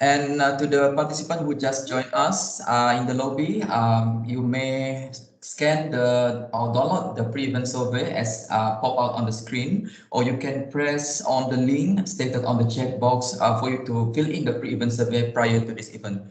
And to the participant who just joined us in the lobby, you may scan the or download the pre-event survey as pop out on the screen, or you can press on the link stated on the chat box for you to fill in the pre-event survey prior to this event.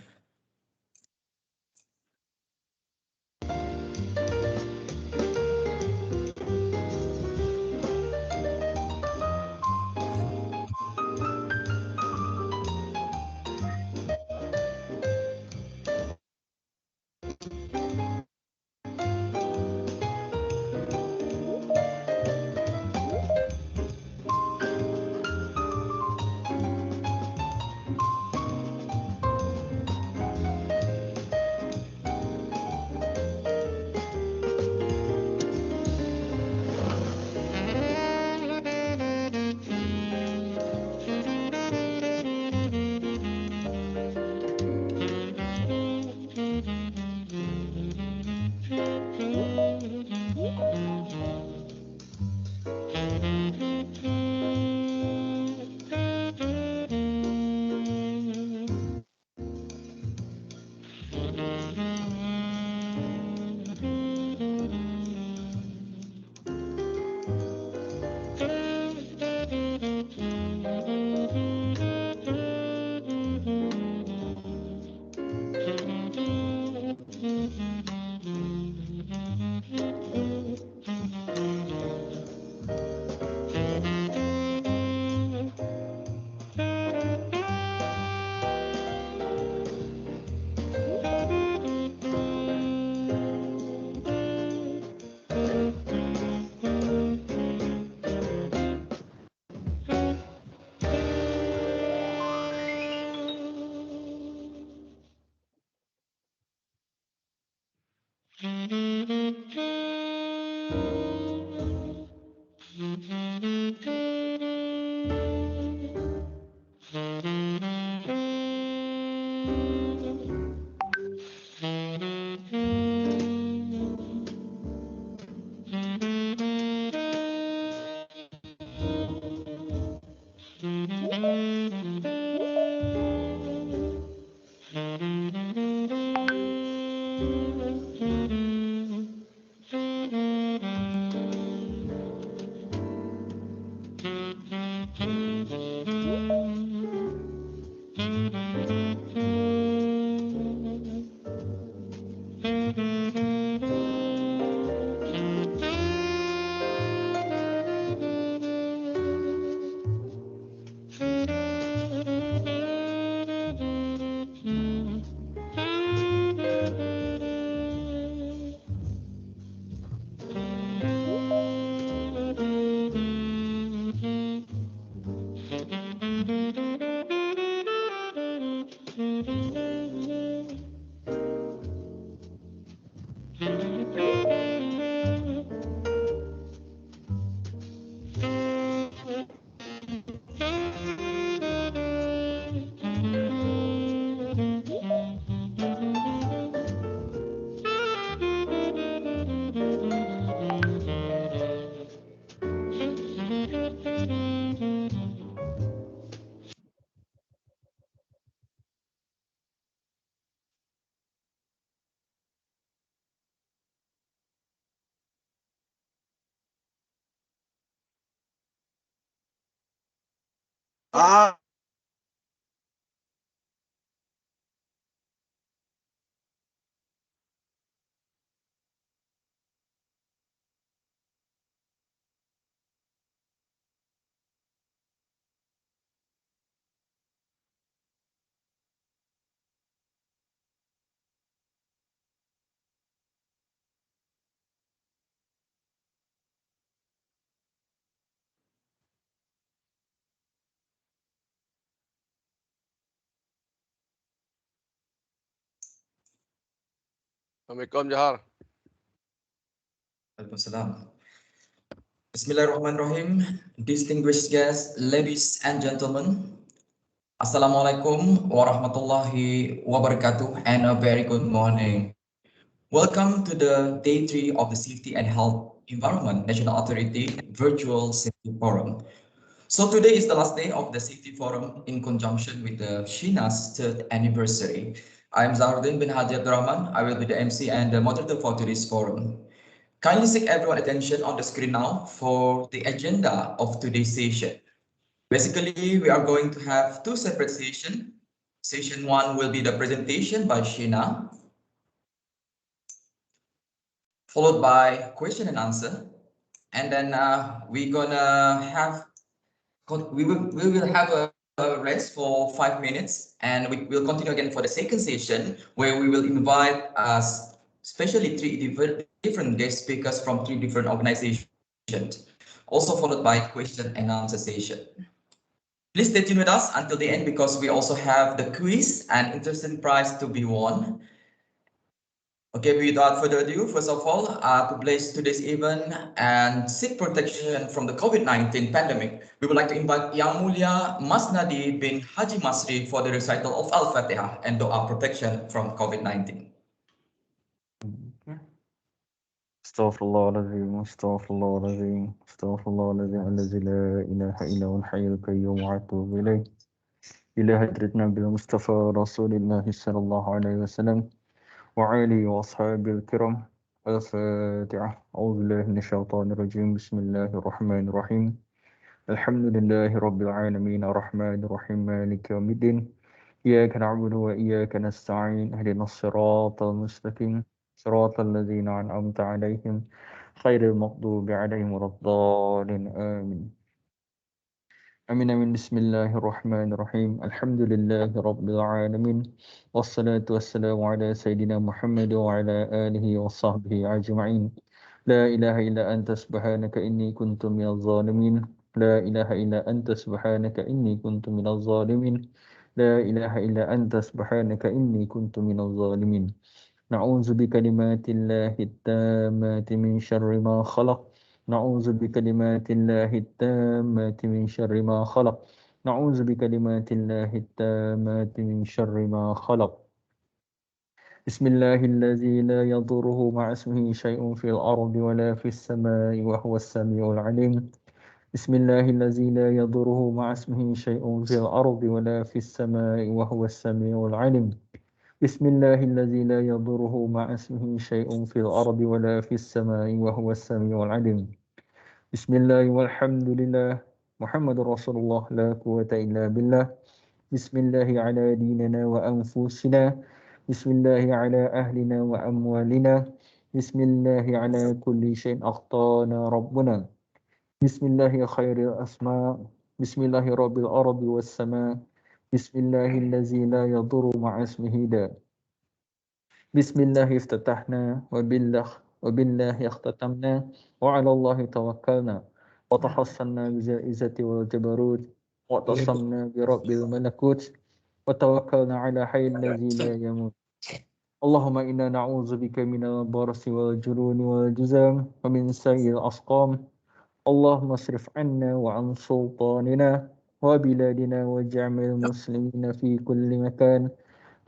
Ah, Assalamualaikum Johar. Waalaikumsalam. Bismillahirrahmanirrahim. Distinguished guests, ladies and gentlemen, Assalamualaikum warahmatullahi wabarakatuh and a very good morning. Welcome to the day 3 of the Safety and Health Environment National Authority Virtual Safety Forum. So today is the last day of the City Forum in conjunction with the SHENA's third anniversary. I am Zaruddin bin Hadi Abdurrahman. I will be the MC and the moderator for today's forum. Kindly seek everyone's attention on the screen now for the agenda of today's session. Basically, we are going to have two separate sessions. Session 1 will be the presentation by SHENA, followed by question and answer. And then we're gonna have we will have a rest for 5 minutes, and we will continue again for the second session where we will invite us, especially three different guest speakers from three different organizations, also followed by question and answer session. Please stay tuned with us until the end because we also have the quiz and interesting prize to be won. Okay, without further ado, first of all, to bless today's event and seek protection from the COVID-19 pandemic, we would like to invite Yang Mulia Mas Nadi bin Haji Masri for the recital of Al-Fatihah and Doa protection from COVID-19. استغفر الله العظيم استغفر الله العظيم استغفر الله العظيم الذي لا إله إلا هو الحي القيوم وأتوب إليه إلى حضرة نبي المصطفى رسول الله صلى الله عليه وسلم وعلي وأصحابه الكرام. الفاتحة. أعوذ بالله من الشيطان الرجيم. بسم الله الرحمن الرحيم. الحمد لله رب العالمين الرحمن الرحيم مالك يوم الدين إياك نعبد وإياك نستعين اهدنا الصراط المستقيم صراط الذين أنعمت عليهم غير المغضوب عليهم ولا الضالين آمين. أمين أمين. بسم الله الرحمن الرحيم. الحمد لله رب العالمين والصلاة والسلام على سيدنا محمد وعلى آله وصحبه أجمعين. لا إله إلا أنت سبحانك إني كنت من الظالمين. لا إله إلا أنت سبحانك إني كنت من الظالمين. لا إله إلا أنت سبحانك إني كنت من الظالمين. نعوذ بكلمات الله التامات من شر ما خلق. نعوذ بكلمات الله التامات من شر ما خلق. نعوذ بكلمات الله التامات من شر ما خلق. بسم الله الذي لا يضره مع اسمه شيء في الأرض ولا في السماء وهو السميع العليم. بسم الله الذي لا يضره مع اسمه شيء في الأرض ولا في السماء وهو السميع العليم. بسم الله الذي لا يضره مع اسمه شيء في الأرض ولا في السماء وهو السميع العليم. بسم الله والحمد لله محمد رسول الله لا قوة إلا بالله. بسم الله على ديننا وأنفسنا. بسم الله على أهلنا وأموالنا. بسم الله على كل شيء أخطانا ربنا. بسم الله خير الأسماء. بسم الله رب الأرض والسماء. بسم الله الذي لا يضر مع اسمه داء. بسم الله افتتحنا وبالله اختتمنا وعلى الله توكلنا وتحصنا بذي العزة والجبروت واعتصمنا برب الملكوت وتوكلنا على حي الذي لا يموت. اللهم إنا نعوذ بك من البرص والجنون والجزام ومن سيء الأسقام. اللهم اصرف عنا وعن سلطاننا وبلادنا وجميع المسلمين في كل مكان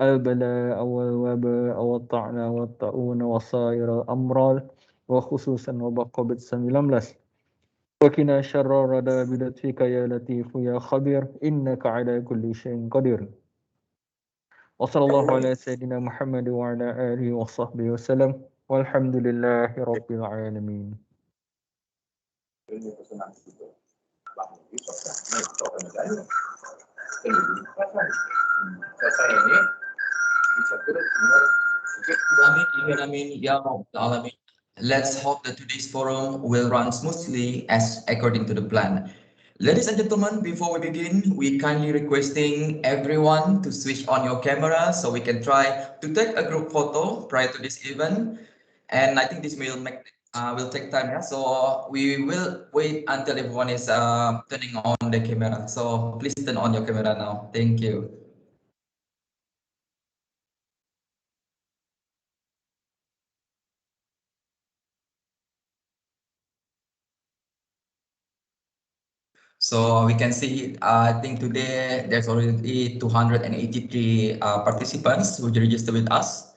البلاء والوباء والطعن والطاعون وصائر الأمراض وخصوصا وبا COVID-19. وقنا شر الردى بلطفك يا لطيف يا خبير إنك على كل شيء قدير. وصلى الله على سيدنا محمد وعلى آله وصحبه وسلم والحمد لله رب العالمين. Amin, amin, ya Rabbal Alamin. Let's hope that today's forum will run smoothly as according to the plan. Ladies and gentlemen, before we begin, we kindly requesting everyone to switch on your camera so we can try to take a group photo prior to this event. And I think this will take time, yeah. So we will wait until everyone is turning on the camera. So please turn on your camera now. Thank you. So we can see, I think today there's already 283 participants who registered with us.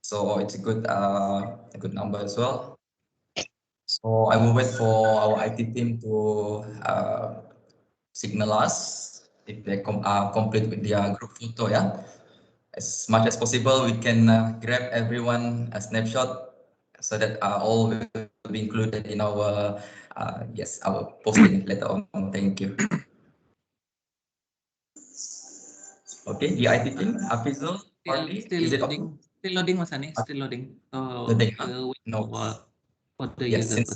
So it's a good number as well. So I will wait for our IT team to signal us if they complete with their group photo. Yeah, as much as possible, we can grab everyone a snapshot so that all will be included in our yes, our posting later on. Thank you. Okay, the IT team, Afizul, Party, Still is it okay? loading. Still loading, Mas Ani. Still loading. So The thing, we'll wait no. for the Yes, user. since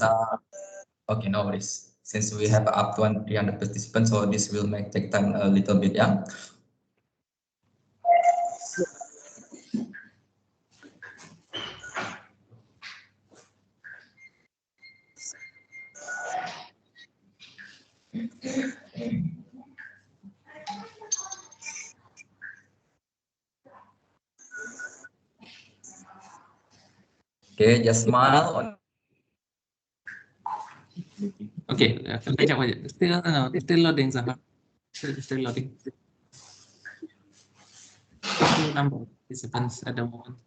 okay, no worries. Since we have up to 300 participants, so this will take time a little bit, yeah. Okay, just smile on. Okay, baca aja. Still no, still loading, Zahar. Still loading. Still number of participants at the moment.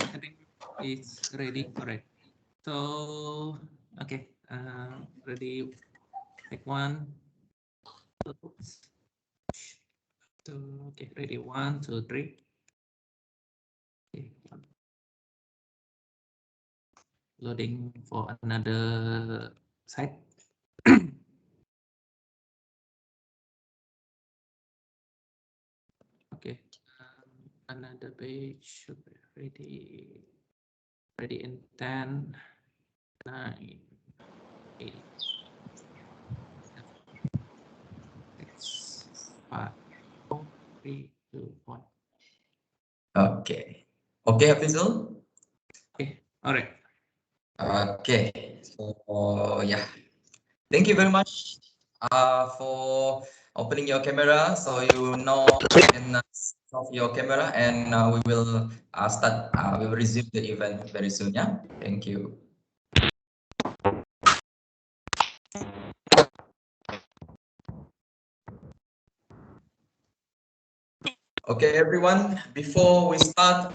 I think it's ready. All right. So okay, ready. Take one. Two. Okay, ready. 1, 2, 3. Okay. Loading for another site. Okay, another page should be ready. Ready in 10, 9, 8, 6, 5, 4, 3, 2, 1. Okay. Okay, Hafizul? Okay, all right. Okay. So yeah. Thank you very much for opening your camera. So you know and off your camera, and we will start. We will resume the event very soon. Yeah. Thank you. Okay, everyone. Before we start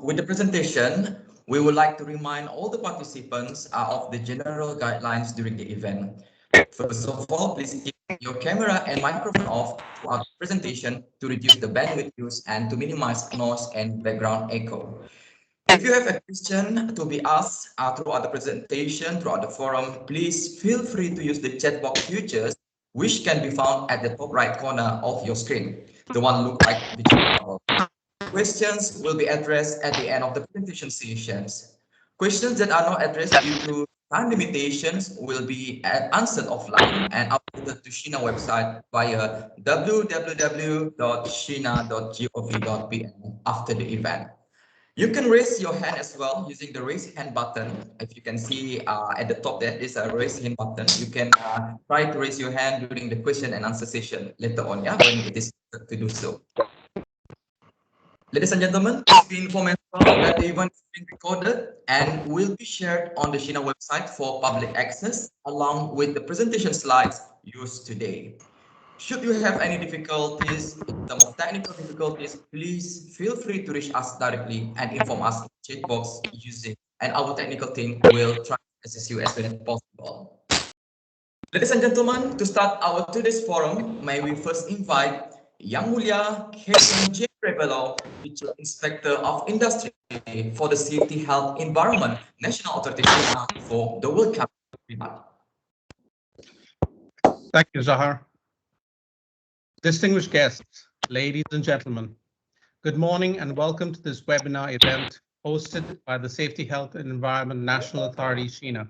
with the presentation, we would like to remind all the participants of the general guidelines during the event. First of all, please keep your camera and microphone off throughout the presentation to reduce the bandwidth use and to minimize noise and background echo. If you have a question to be asked throughout the presentation, throughout the forum, please feel free to use the chat box features, which can be found at the top right corner of your screen. The one look like the chat bubble. Questions will be addressed at the end of the presentation sessions. Questions that are not addressed due to time limitations will be answered offline and uploaded to SHENA website via www.shena.gov.pl after the event. You can raise your hand as well using the raise hand button. If you can see at the top, there is a raise hand button. You can try to raise your hand during the question and answer session later on, yeah, when it is to do so. Ladies and gentlemen, please be informed as well that the event is being recorded and will be shared on the SHENA website for public access, along with the presentation slides used today. Should you have any difficulties in terms of technical difficulties, please feel free to reach us directly and inform us in the chat box using, and our technical team will try to assist you as soon as possible. Ladies and gentlemen, to start our today's forum, may we first invite Yang Mulia Kevin J. Revelo, Teacher Inspector of Industry for the Safety, Health, Environment National Authority for the World Cup. Thank you, Zahar. Distinguished guests, ladies and gentlemen, good morning and welcome to this webinar event hosted by the Safety, Health and Environment National Authority, SHENA.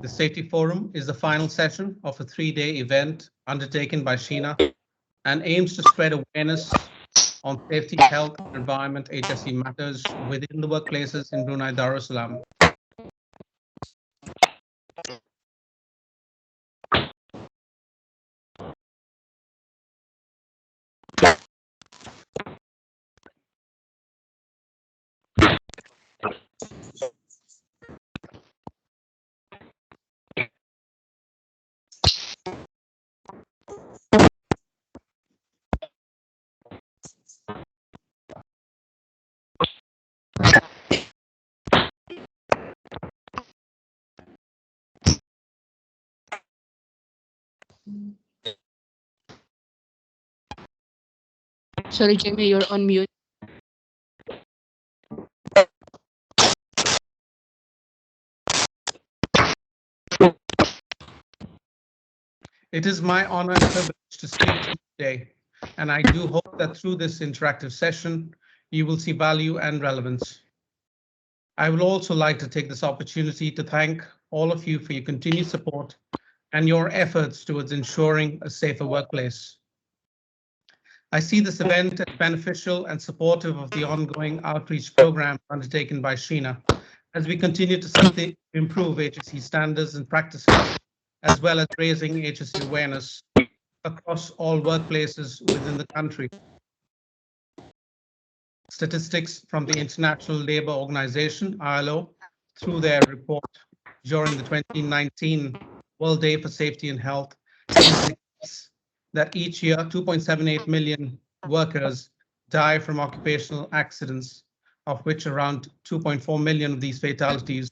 The Safety Forum is the final session of a 3-day event undertaken by SHENA and aims to spread awareness on safety, health, and environment HSE matters within the workplaces in Brunei Darussalam. Sorry, Jamie, you're on mute. It is my honor and privilege to speak to you today, and I do hope that through this interactive session, you will see value and relevance. I would also like to take this opportunity to thank all of you for your continued support and your efforts towards ensuring a safer workplace. I see this event as beneficial and supportive of the ongoing outreach program undertaken by SHENA as we continue to seek to improve HSE standards and practices, as well as raising HSE awareness across all workplaces within the country. Statistics from the International Labour Organization, ILO, through their report during the 2019 World Day for Safety and Health, indicates that each year 2.78 million workers die from occupational accidents, of which around 2.4 million of these fatalities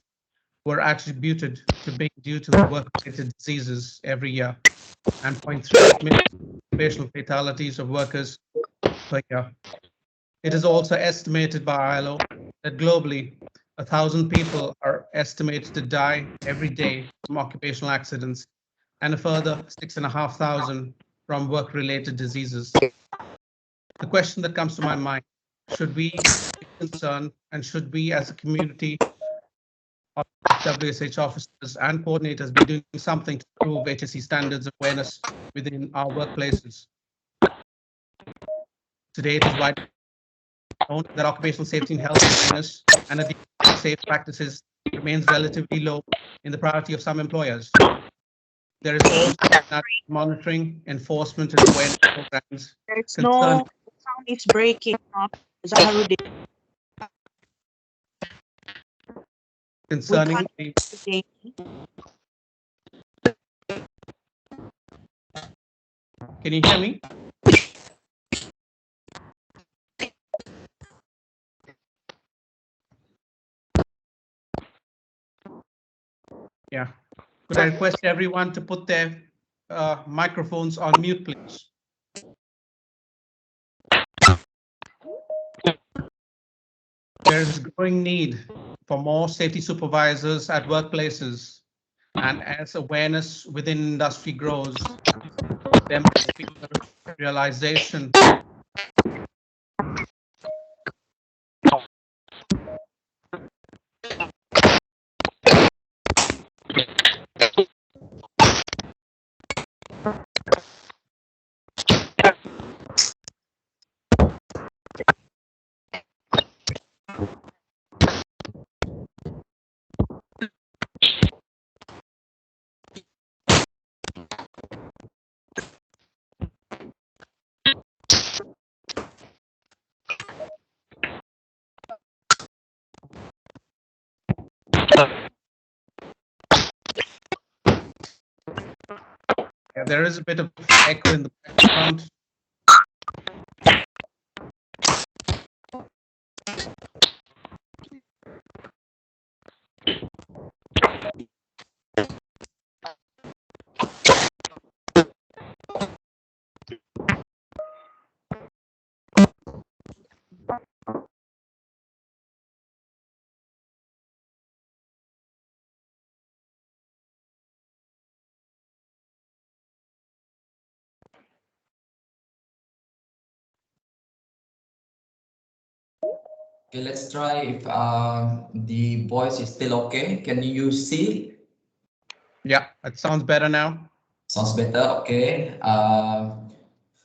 were attributed to being due to work-related diseases every year, and 0.38 million occupational fatalities of workers per year. It is also estimated by ILO that globally, 1,000 people are estimated to die every day from occupational accidents, and a further 6,500 from work-related diseases. The question that comes to my mind, should we be concerned, and should we as a community of WSH officers and coordinators be doing something to improve HSE standards awareness within our workplaces? Today, it is widely known that occupational safety and health awareness and safe practices remains relatively low in the priority of some employers. There is also monitoring, enforcement, and awareness programs. There's no sound is breaking up. Zaharuddin. Concerning the Can you hear me? Yeah. Could I request everyone to put their microphones on mute, please? There is a growing need for more safety supervisors at workplaces, and as awareness within industry grows, there must be a realization there is a bit of echo in the background. Okay, let's try if the voice is still okay. Can you see? Yeah, it sounds better now. Sounds better. Okay.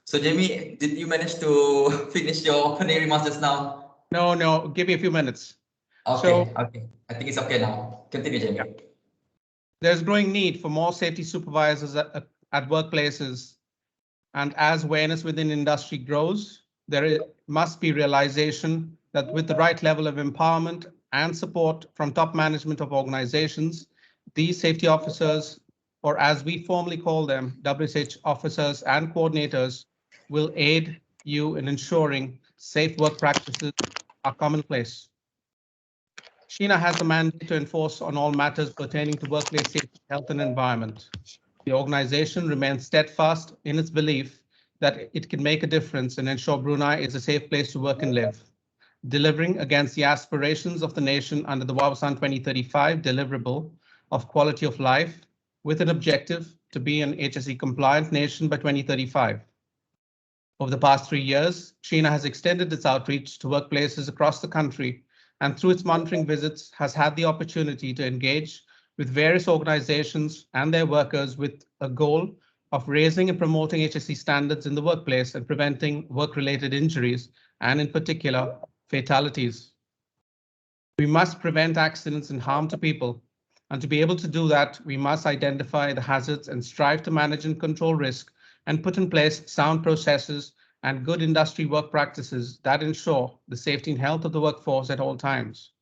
So Jamie, did you manage to finish your opening remarks just now? No, give me a few minutes. Okay, okay. I think it's okay now. Continue, Jamie. Yeah. There's growing need for more safety supervisors at workplaces, and as awareness within industry grows, must be realization that with the right level of empowerment and support from top management of organizations, these safety officers, or as we formally call them, WSH officers and coordinators, will aid you in ensuring safe work practices are commonplace. SHENA has the mandate to enforce on all matters pertaining to workplace safety, health, and environment. The organization remains steadfast in its belief that it can make a difference and ensure Brunei is a safe place to work and live, delivering against the aspirations of the nation under the Wawasan 2035 deliverable of quality of life, with an objective to be an HSE compliant nation by 2035. Over the past 3 years, SHENA has extended its outreach to workplaces across the country, and through its monitoring visits has had the opportunity to engage with various organizations and their workers with a goal of raising and promoting HSE standards in the workplace and preventing work-related injuries, and in particular, fatalities. We must prevent accidents and harm to people, and to be able to do that, we must identify the hazards and strive to manage and control risk and put in place sound processes and good industry work practices that ensure the safety and health of the workforce at all times.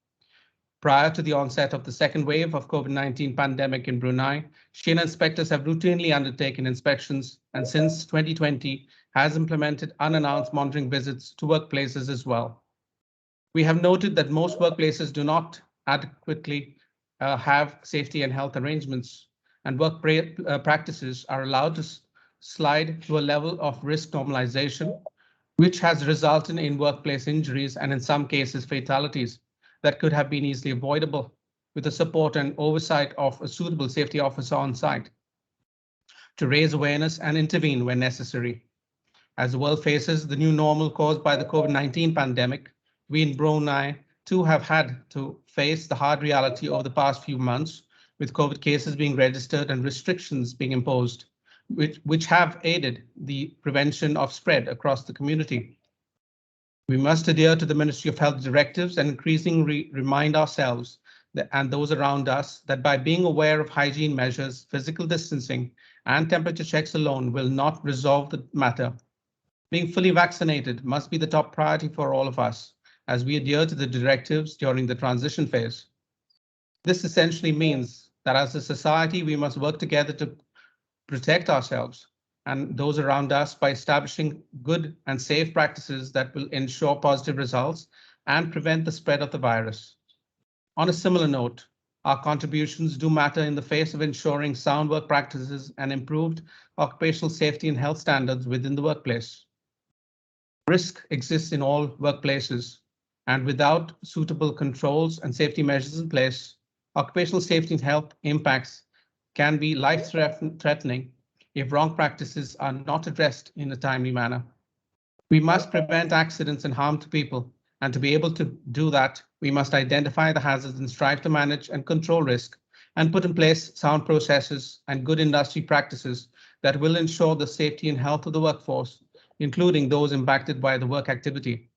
Prior to the onset of the second wave of COVID-19 pandemic in Brunei, SHENA inspectors have routinely undertaken inspections, and since 2020 has implemented unannounced monitoring visits to workplaces as well. We have noted that most workplaces do not adequately have safety and health arrangements, and work practices are allowed to slide to a level of risk normalization, which has resulted in workplace injuries and in some cases fatalities that could have been easily avoidable with the support and oversight of a suitable safety officer on site to raise awareness and intervene when necessary. As the world faces the new normal caused by the COVID-19 pandemic, we in Brunei too have had to face the hard reality over the past few months, with COVID cases being registered and restrictions being imposed, which have aided the prevention of spread across the community. We must adhere to the Ministry of Health directives and increasingly remind ourselves and those around us that by being aware of hygiene measures, physical distancing, and temperature checks alone will not resolve the matter. Being fully vaccinated must be the top priority for all of us as we adhere to the directives during the transition phase. This essentially means that as a society, we must work together to protect ourselves and those around us by establishing good and safe practices that will ensure positive results and prevent the spread of the virus. On a similar note, our contributions do matter in the face of ensuring sound work practices and improved occupational safety and health standards within the workplace. Risk exists in all workplaces, and without suitable controls and safety measures in place, occupational safety and health impacts can be life-threatening if wrong practices are not addressed in a timely manner. We must prevent accidents and harm to people, and to be able to do that, we must identify the hazards and strive to manage and control risk, and put in place sound processes and good industry practices that will ensure the safety and health of the workforce, including those impacted by the work activity.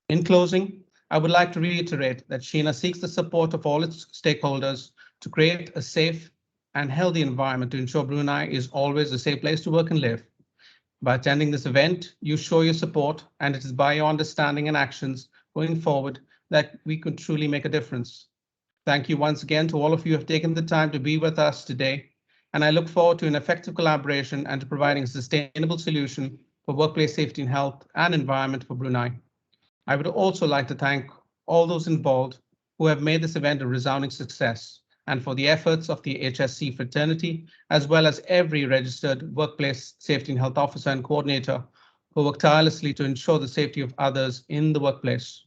In closing, I would like to reiterate that SHENA seeks the support of all its stakeholders to create a safe and healthy environment to ensure Brunei is always a safe place to work and live. By attending this event, you show your support, and it is by your understanding and actions going forward that we could truly make a difference. Thank you once again to all of you who have taken the time to be with us today, and I look forward to an effective collaboration and to providing a sustainable solution for workplace safety and health and environment for Brunei. I would also like to thank all those involved who have made this event a resounding success, and for the efforts of the HSC fraternity, as well as every registered workplace safety and health officer and coordinator who work tirelessly to ensure the safety of others in the workplace.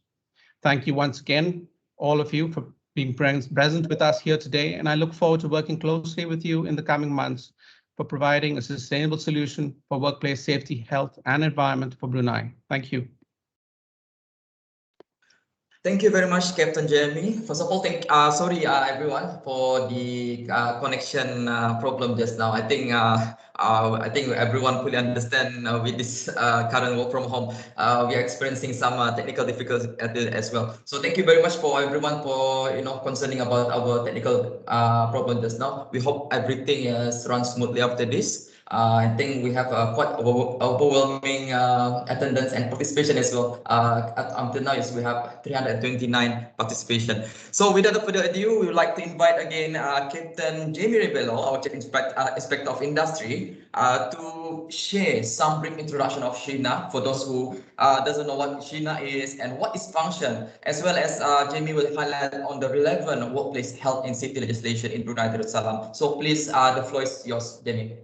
Thank you once again, all of you, for being present with us here today, and I look forward to working closely with you in the coming months for providing a sustainable solution for workplace safety, health, and environment for Brunei. Thank you. Thank you very much, Captain Jeremy. First of all, sorry everyone for the connection problem just now. I think everyone fully understand with this current work from home. We are experiencing some technical difficulties as well. So thank you very much for everyone for concerning about our technical problem just now. We hope everything runs smoothly after this. I think we have quite overwhelming attendance and participation as well. Until now, yes, we have 329 participation. So without further ado, we would like to invite again Captain Jamie Rebello, our Chief Inspector of Industry, to share some brief introduction of SHENA for those who doesn't know what SHENA is and what its function, as well as Jamie will highlight on the relevant workplace health and safety legislation in Brunei Darussalam. So please, the floor is yours, Jamie.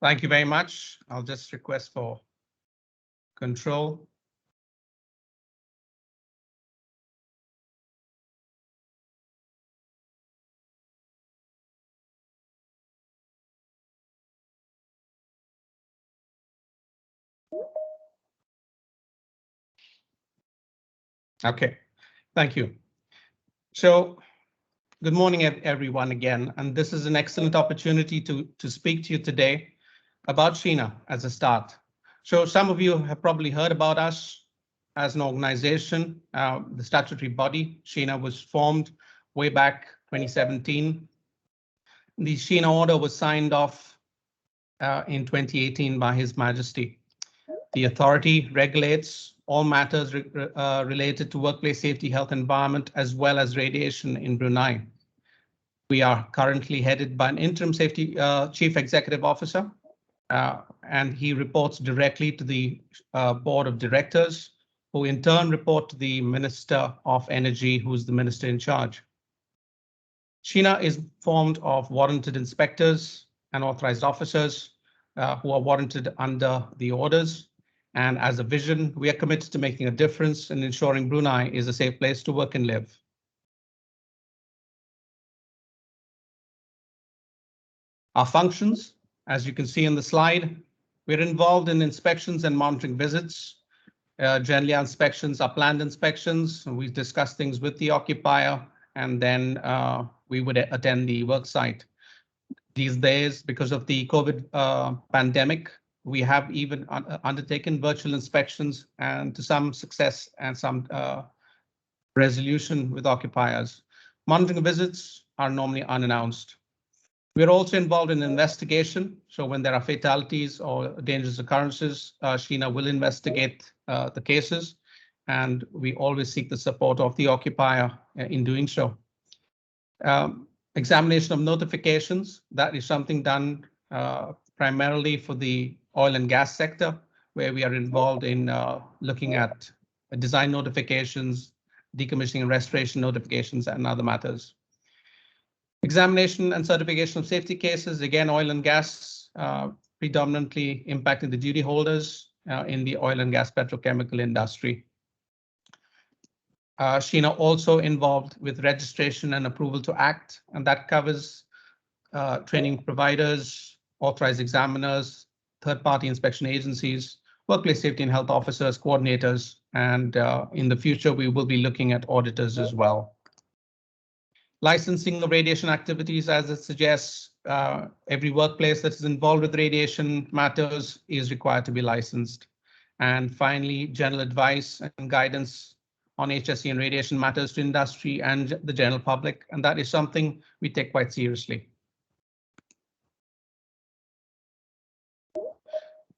Thank you very much. I'll just request for control. Okay, thank you. So good morning, everyone again, and this is an excellent opportunity to speak to you today about SHENA as a start. So some of you have probably heard about us as an organization. The statutory body, SHENA, was formed way back 2017. The SHENA order was signed off in 2018 by His Majesty. The authority regulates all matters related to workplace safety, health, environment, as well as radiation in Brunei. We are currently headed by an interim safety chief executive officer, and he reports directly to the board of directors, who in turn report to the Minister of Energy, who's the minister in charge. SHENA is formed of warranted inspectors and authorized officers who are warranted under the orders. And as a vision, we are committed to making a difference in ensuring Brunei is a safe place to work and live. Our functions, as you can see in the slide, we're involved in inspections and monitoring visits. Generally, our inspections are planned inspections. We discuss things with the occupier, and then we would attend the work site. These days, because of the COVID pandemic, we have even undertaken virtual inspections, and to some success and some resolution with occupiers. Monitoring visits are normally unannounced. We're also involved in investigation. So when there are fatalities or dangerous occurrences, SHENA will investigate the cases, and we always seek the support of the occupier in doing so. Examination of notifications, that is something done primarily for the oil and gas sector, where we are involved in looking at design notifications, decommissioning and restoration notifications, and other matters. Examination and certification of safety cases, again, oil and gas, predominantly impacting the duty holders in the oil and gas petrochemical industry. SHENA also involved with registration and approval to act, and that covers training providers, authorized examiners, third-party inspection agencies, workplace safety and health officers, coordinators, and in the future, we will be looking at auditors as well. Licensing of radiation activities, as it suggests, every workplace that is involved with radiation matters is required to be licensed. And finally, general advice and guidance on HSE and radiation matters to industry and the general public, and that is something we take quite seriously.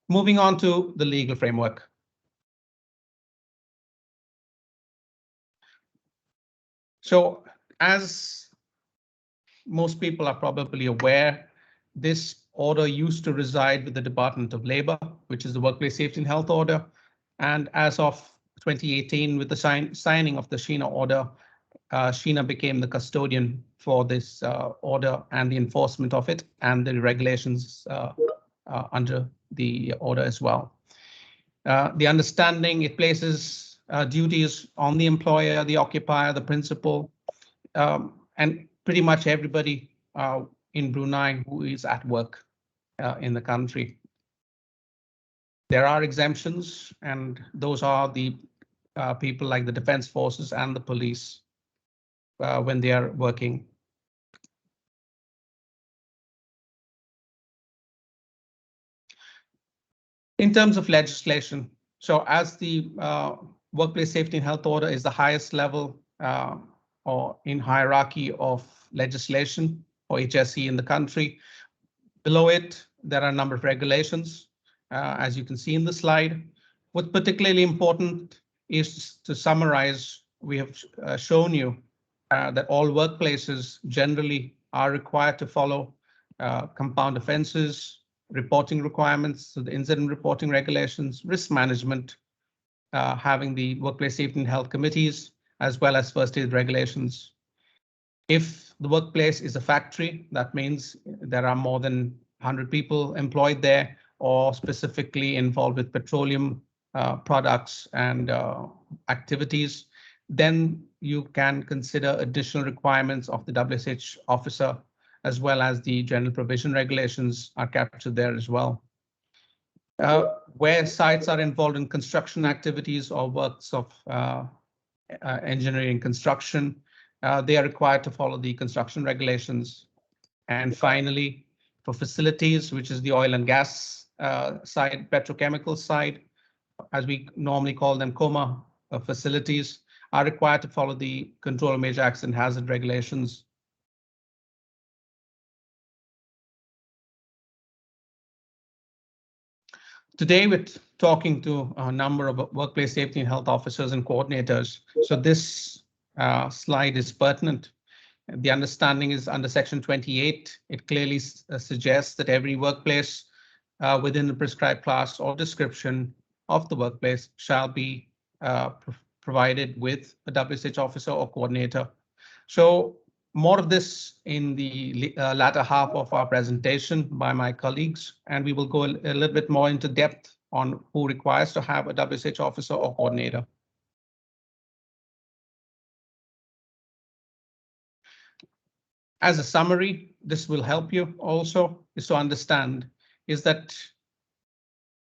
Moving on to the legal framework. So, as most people are probably aware, this order used to reside with the Department of Labor, which is the Workplace Safety and Health Order. And as of 2018, with the signing of the SHENA order, SHENA became the custodian for this order and the enforcement of it and the regulations under the order as well. The understanding, it places duties on the employer, the occupier, the principal, and pretty much everybody in Brunei who is at work in the country. There are exemptions, and those are the people like the defense forces and the police when they are working. In terms of legislation, so as the Workplace Safety and Health Order is the highest level or in hierarchy of legislation or HSE in the country, below it there are a number of regulations, as you can see in the slide. What's particularly important is to summarize, we have shown you that all workplaces generally are required to follow compound offenses, reporting requirements, so the incident reporting regulations, risk management, having the workplace safety and health committees, as well as first aid regulations. If the workplace is a factory, that means there are more than 100 people employed there or specifically involved with petroleum products and activities, then you can consider additional requirements of the WSH officer, as well as the general provision regulations are captured there as well. Where sites are involved in construction activities or works of engineering construction, they are required to follow the construction regulations. And finally, for facilities, which is the oil and gas side, petrochemical side, as we normally call them, COMA facilities, are required to follow the control of major accident hazard regulations. Today, we're talking to a number of workplace safety and health officers and coordinators. So this slide is pertinent. The understanding is under Section 28, it clearly suggests that every workplace within the prescribed class or description of the workplace shall be provided with a WSH officer or coordinator. So more of this in the latter half of our presentation by my colleagues, and we will go a little bit more into depth on who requires to have a WSH officer or coordinator. As a summary, this will help you also is to understand is that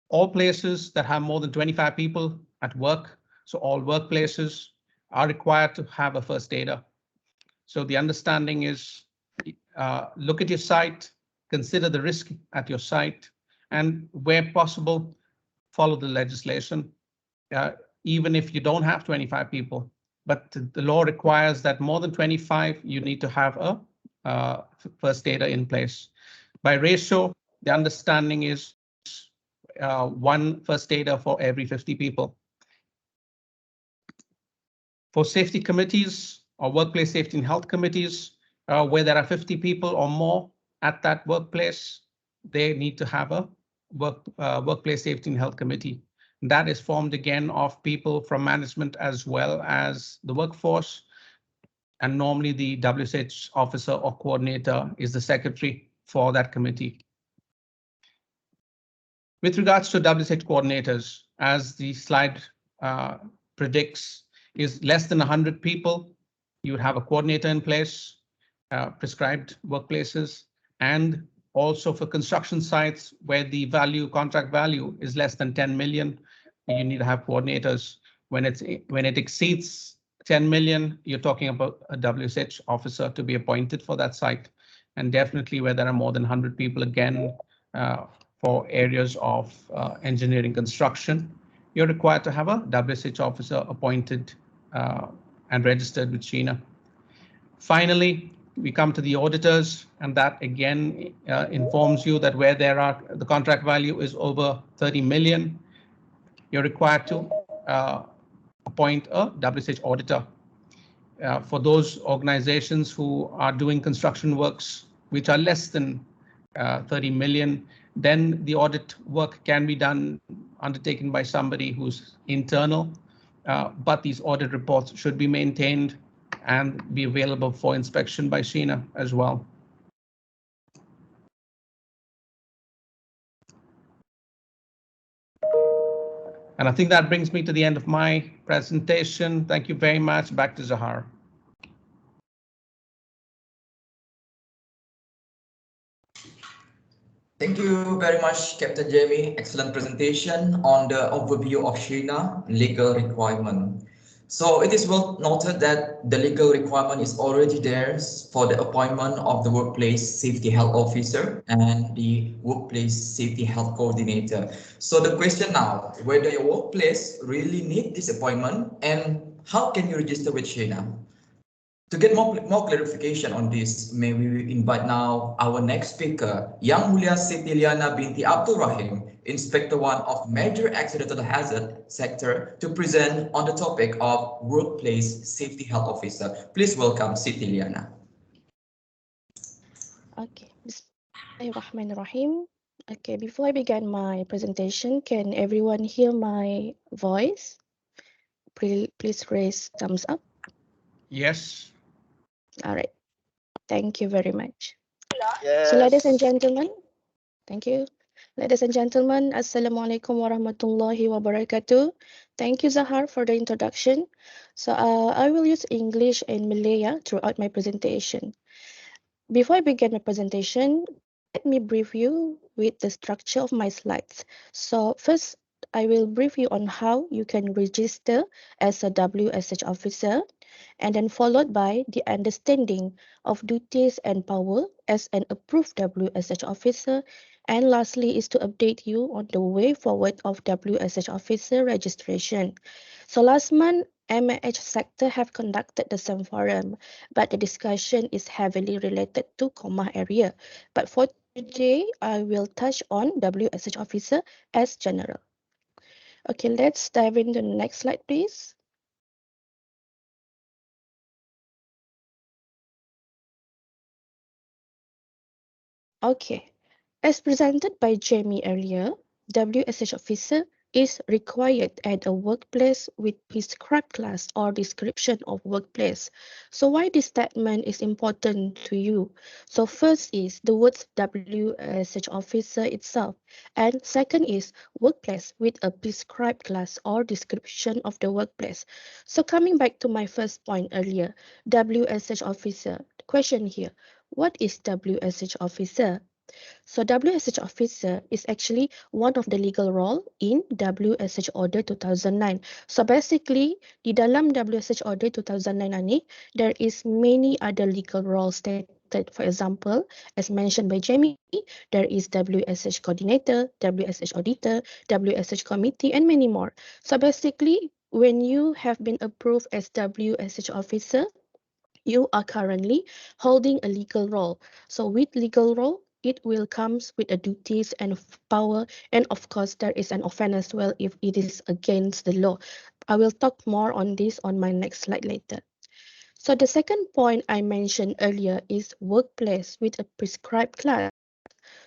all places that have more than 25 people at work, so all workplaces are required to have a first aider. So the understanding is look at your site, consider the risk at your site, and where possible, follow the legislation, even if you don't have 25 people. But the law requires that more than 25, you need to have a first aider in place. By ratio, the understanding is one first aider for every 50 people. For safety committees or workplace safety and health committees, where there are 50 people or more at that workplace, they need to have a workplace safety and health committee. That is formed again of people from management as well as the workforce. And normally the WSH officer or coordinator is the secretary for that committee. With regards to WSH coordinators, as the slide predicts, is less than 100 people, you would have a coordinator in place, prescribed workplaces, and also for construction sites where the contract value is less than 10 million, you need to have coordinators. When it exceeds 10 million, you're talking about a WSH officer to be appointed for that site. And definitely where there are more than 100 people, again, for areas of engineering construction, you're required to have a WSH officer appointed and registered with SHENA. Finally, we come to the auditors, and that again informs you that where the contract value is over 30 million, you're required to appoint a WSH auditor. For those organizations who are doing construction works which are less than 30 million, then the audit work can be undertaken by somebody who's internal, but these audit reports should be maintained and be available for inspection by SHENA as well. And I think that brings me to the end of my presentation. Thank you very much. Back to Zahar. Thank you very much, Captain Jamie. Excellent presentation on the overview of SHENA legal requirement. So it is well noted that the legal requirement is already there for the appointment of the workplace safety health officer and the workplace safety health coordinator. So the question now, whether your workplace really need this appointment and how can you register with SHENA? To get more clarification on this, may we invite now our next speaker, Yang Mulia Siti Liana binti Abdul Rahim, Inspector 1 of Major Accidental Hazard Sector, to present on the topic of Workplace Safety Health Officer. Please welcome Siti Liana. Okay, Bismillahirrahmanirrahim. Okay, before I begin my presentation, can everyone hear my voice? Please raise thumbs up. Yes. All right, thank you very much. Yes. So ladies and gentlemen, thank you. Ladies and gentlemen, Assalamualaikum warahmatullahi wabarakatuh. Thank you, Zahar, for the introduction. So I will use English and Malaya throughout my presentation. Before I begin my presentation, let me brief you with the structure of my slides. So first, I will brief you on how you can register as a WSH officer, and then followed by the understanding of duties and power as an approved WSH officer, and lastly is to update you on the way forward of WSH officer registration. So last month, MH sector have conducted the same forum, but the discussion is heavily related to coma area. But for today, I will touch on WSH officer as general. Okay, let's dive into the next slide, please. Okay, as presented by Jamie earlier, WSH officer is required at a workplace with prescribed class or description of workplace. So why this statement is important to you? So first is the words WSH officer itself, and second is workplace with a prescribed class or description of the workplace. So coming back to my first point earlier, WSH officer. The question here, what is WSH officer? So WSH officer is actually one of the legal role in WSH Order 2009. So basically, di dalam WSH Order 2009 ini, there is many other legal roles stated. For example, as mentioned by Jamie, there is WSH coordinator, WSH auditor, WSH committee, and many more. So basically, when you have been approved as WSH officer, you are currently holding a legal role. So with legal role, it will comes with a duties and power, and of course there is an offense as well if it is against the law. I will talk more on this on my next slide later. So the second point I mentioned earlier is workplace with a prescribed class.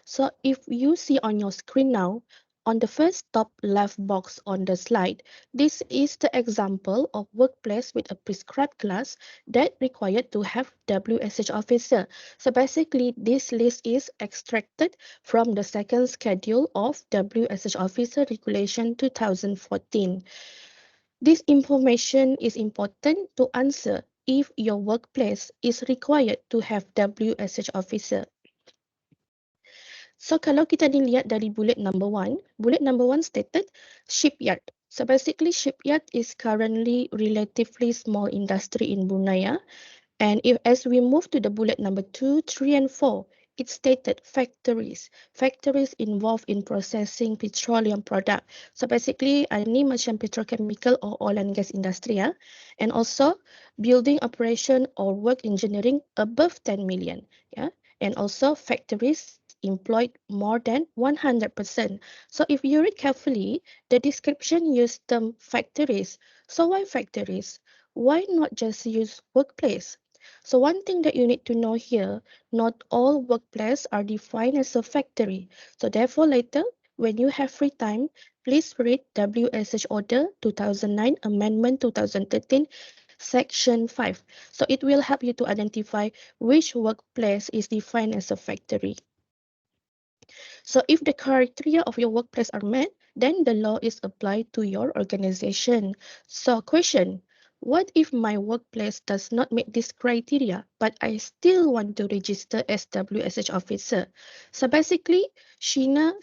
So if you see on your screen now, on the first top left box on the slide, this is the example of workplace with a prescribed class that required to have WSH officer. So basically, this list is extracted from the second schedule of WSH officer regulation 2014. This information is important to answer if your workplace is required to have WSH officer. So kalau kita ni lihat dari bullet number one stated shipyard. So basically shipyard is currently relatively small industry in Brunei. And as we move to the bullet number 2, 3, and 4, it stated factories. Factories involved in processing petroleum product. So basically, ini macam petrochemical or oil and gas industry. And also, building operation or work engineering above 10 million. And also, factories employed more than 100%. So if you read carefully, the description used term factories. So why factories? Why not just use workplace? So one thing that you need to know here, not all workplaces are defined as a factory. So therefore later, when you have free time, please read WSH Order 2009 Amendment 2013 Section 5. So it will help you to identify which workplace is defined as a factory. So if the criteria of your workplace are met, then the law is applied to your organization. So question, what if my workplace does not meet this criteria, but I still want to register as WSH officer? So basically, SHENA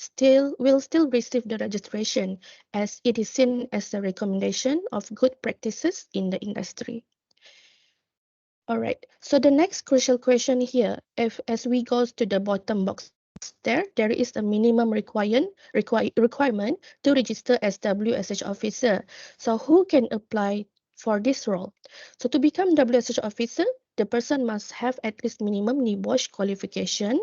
will still receive the registration as it is seen as a recommendation of good practices in the industry. All right, so the next crucial question here, as we go to the bottom box there is a minimum requirement to register as WSH officer. So who can apply for this role? So to become WSH officer, the person must have at least minimum NIBOSH qualification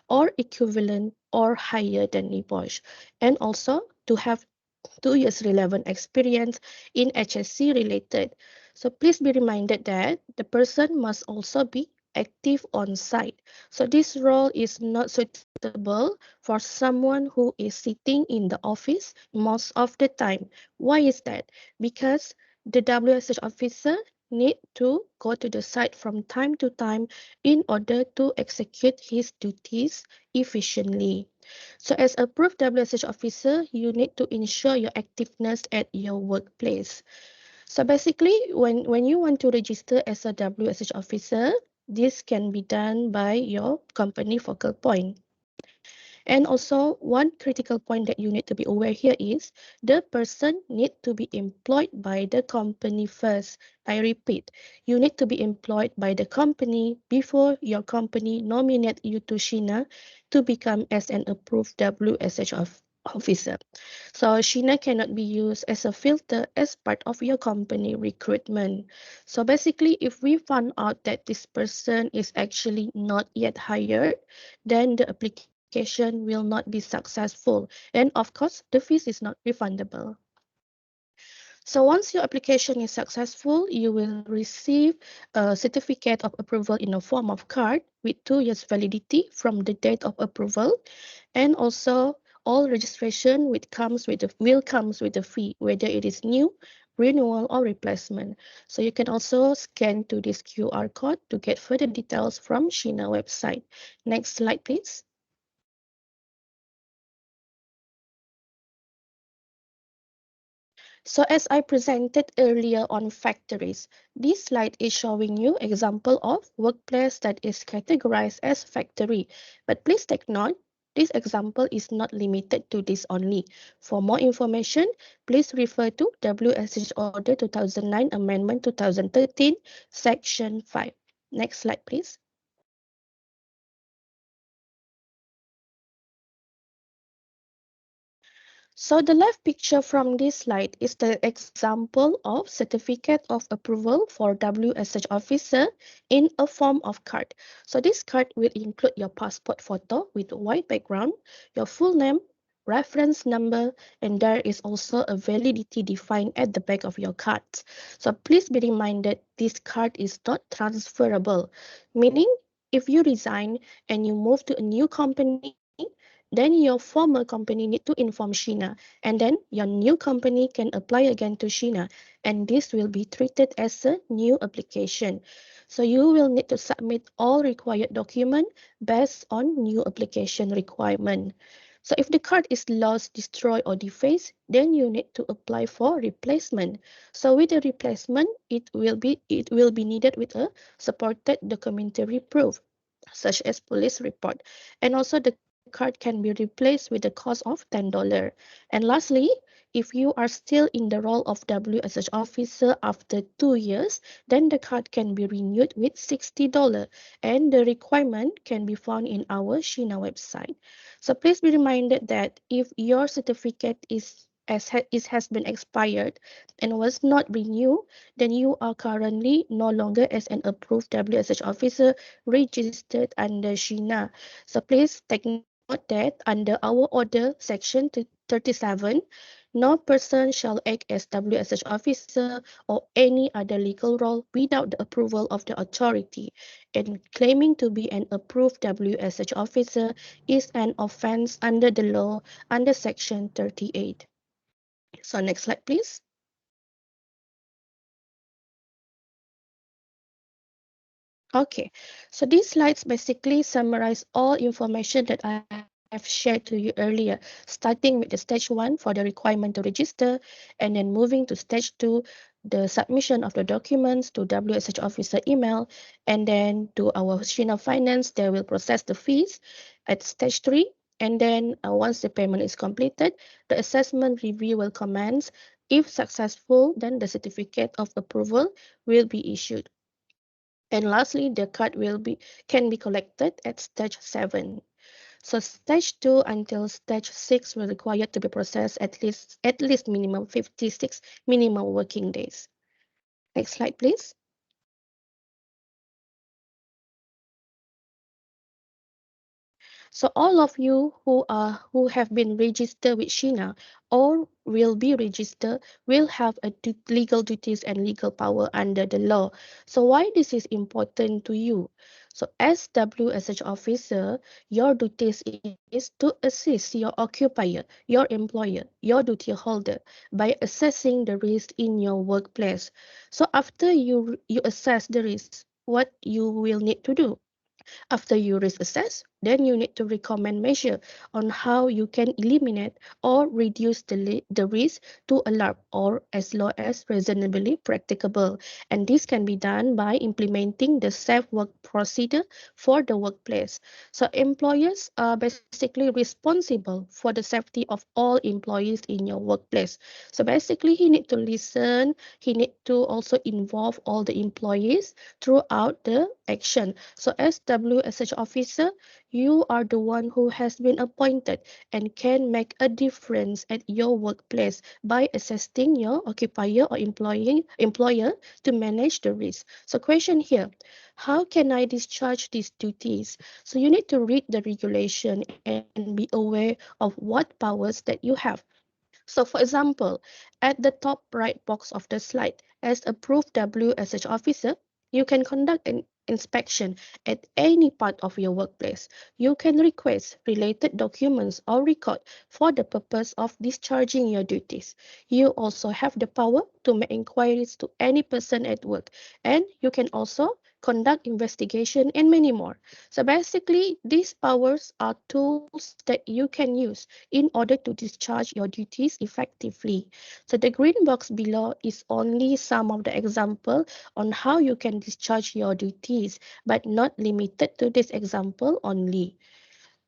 or equivalent or higher than NIBOSH, and also to have 2 years relevant experience in HSC related. So please be reminded that the person must also be active on site. So this role is not suitable for someone who is sitting in the office most of the time. Why is that? Because the WSH officer need to go to the site from time to time in order to execute his duties efficiently. So as a approved WSH officer, you need to ensure your activeness at your workplace. So basically, when you want to register as a WSH officer, this can be done by your company focal point. And also, one critical point that you need to be aware here is the person need to be employed by the company first. I repeat, you need to be employed by the company before your company nominate you to SHENA to become as an approved WSH officer. So SHENA cannot be used as a filter as part of your company recruitment. So basically, if we found out that this person is actually not yet hired, then the application will not be successful. And of course, the fees is not refundable. So once your application is successful, you will receive a certificate of approval in a form of card with 2 years validity from the date of approval. And also all registration will comes with a fee, whether it is new, renewal or replacement. So you can also scan to this QR code to get further details from SHENA website. Next slide, please. So as I presented earlier on factories, this slide is showing you example of workplace that is categorized as factory. But please take note, this example is not limited to this only. For more information, please refer to WSH Order 2009 Amendment 2013, Section 5. Next slide, please. So the left picture from this slide is the example of certificate of approval for WSH officer in a form of card. So this card will include your passport photo with white background, your full name, reference number, and there is also a validity defined at the back of your card. So please be reminded this card is not transferable, meaning if you resign and you move to a new company, then your former company need to inform SHENA, and then your new company can apply again to SHENA, and this will be treated as a new application. So you will need to submit all required documents based on new application requirement. So if the card is lost, destroyed, or defaced, then you need to apply for replacement. So with the replacement, it will be needed with a supported documentary proof, such as police report. And also the card can be replaced with the cost of $10. And lastly, if you are still in the role of WSH officer after 2 years, then the card can be renewed with $60. And the requirement can be found in our SHENA website. So please be reminded that if your certificate has been expired and was not renewed, then you are currently no longer as an approved WSH officer registered under SHENA. So please take note that under our order section 37, no person shall act as WSH officer or any other legal role without the approval of the authority. And claiming to be an approved WSH officer is an offense under the law under section 38. So next slide, please. Okay, so these slides basically summarize all information that I have shared to you earlier, starting with the stage 1 for the requirement to register, and then moving to stage 2, the submission of the documents to WSH officer email, and then to our SHENA Finance, they will process the fees at stage 3, and then once the payment is completed, the assessment review will commence. If successful, then the certificate of approval will be issued. And lastly, the card can be collected at stage 7. So stage 2 until stage 6 will require to be processed at least minimum 56 minimum working days. Next slide, please. So all of you who have been registered with SHENA or will be registered will have a legal duties and legal power under the law. So why this is important to you? So as WSH officer, your duties is to assist your occupier, your employer, your duty holder by assessing the risk in your workplace. So after you assess the risk, what you will need to do? After you risk assess, then you need to recommend measure on how you can eliminate or reduce the risk to a large or as low as reasonably practicable. And this can be done by implementing the safe work procedure for the workplace. So employers are basically responsible for the safety of all employees in your workplace. So basically he need to listen, he need to also involve all the employees throughout the action. So as WSH officer, you are the one who has been appointed and can make a difference at your workplace by assisting your occupier or employer to manage the risk. So question here, how can I discharge these duties? So you need to read the regulation and be aware of what powers that you have. So for example, at the top right box of the slide, as approved WSH officer, you can conduct an inspection at any part of your workplace. You can request related documents or record for the purpose of discharging your duties. You also have the power to make inquiries to any person at work, and you can also conduct investigation and many more. So basically, these powers are tools that you can use in order to discharge your duties effectively. So the green box below is only some of the example on how you can discharge your duties, but not limited to this example only.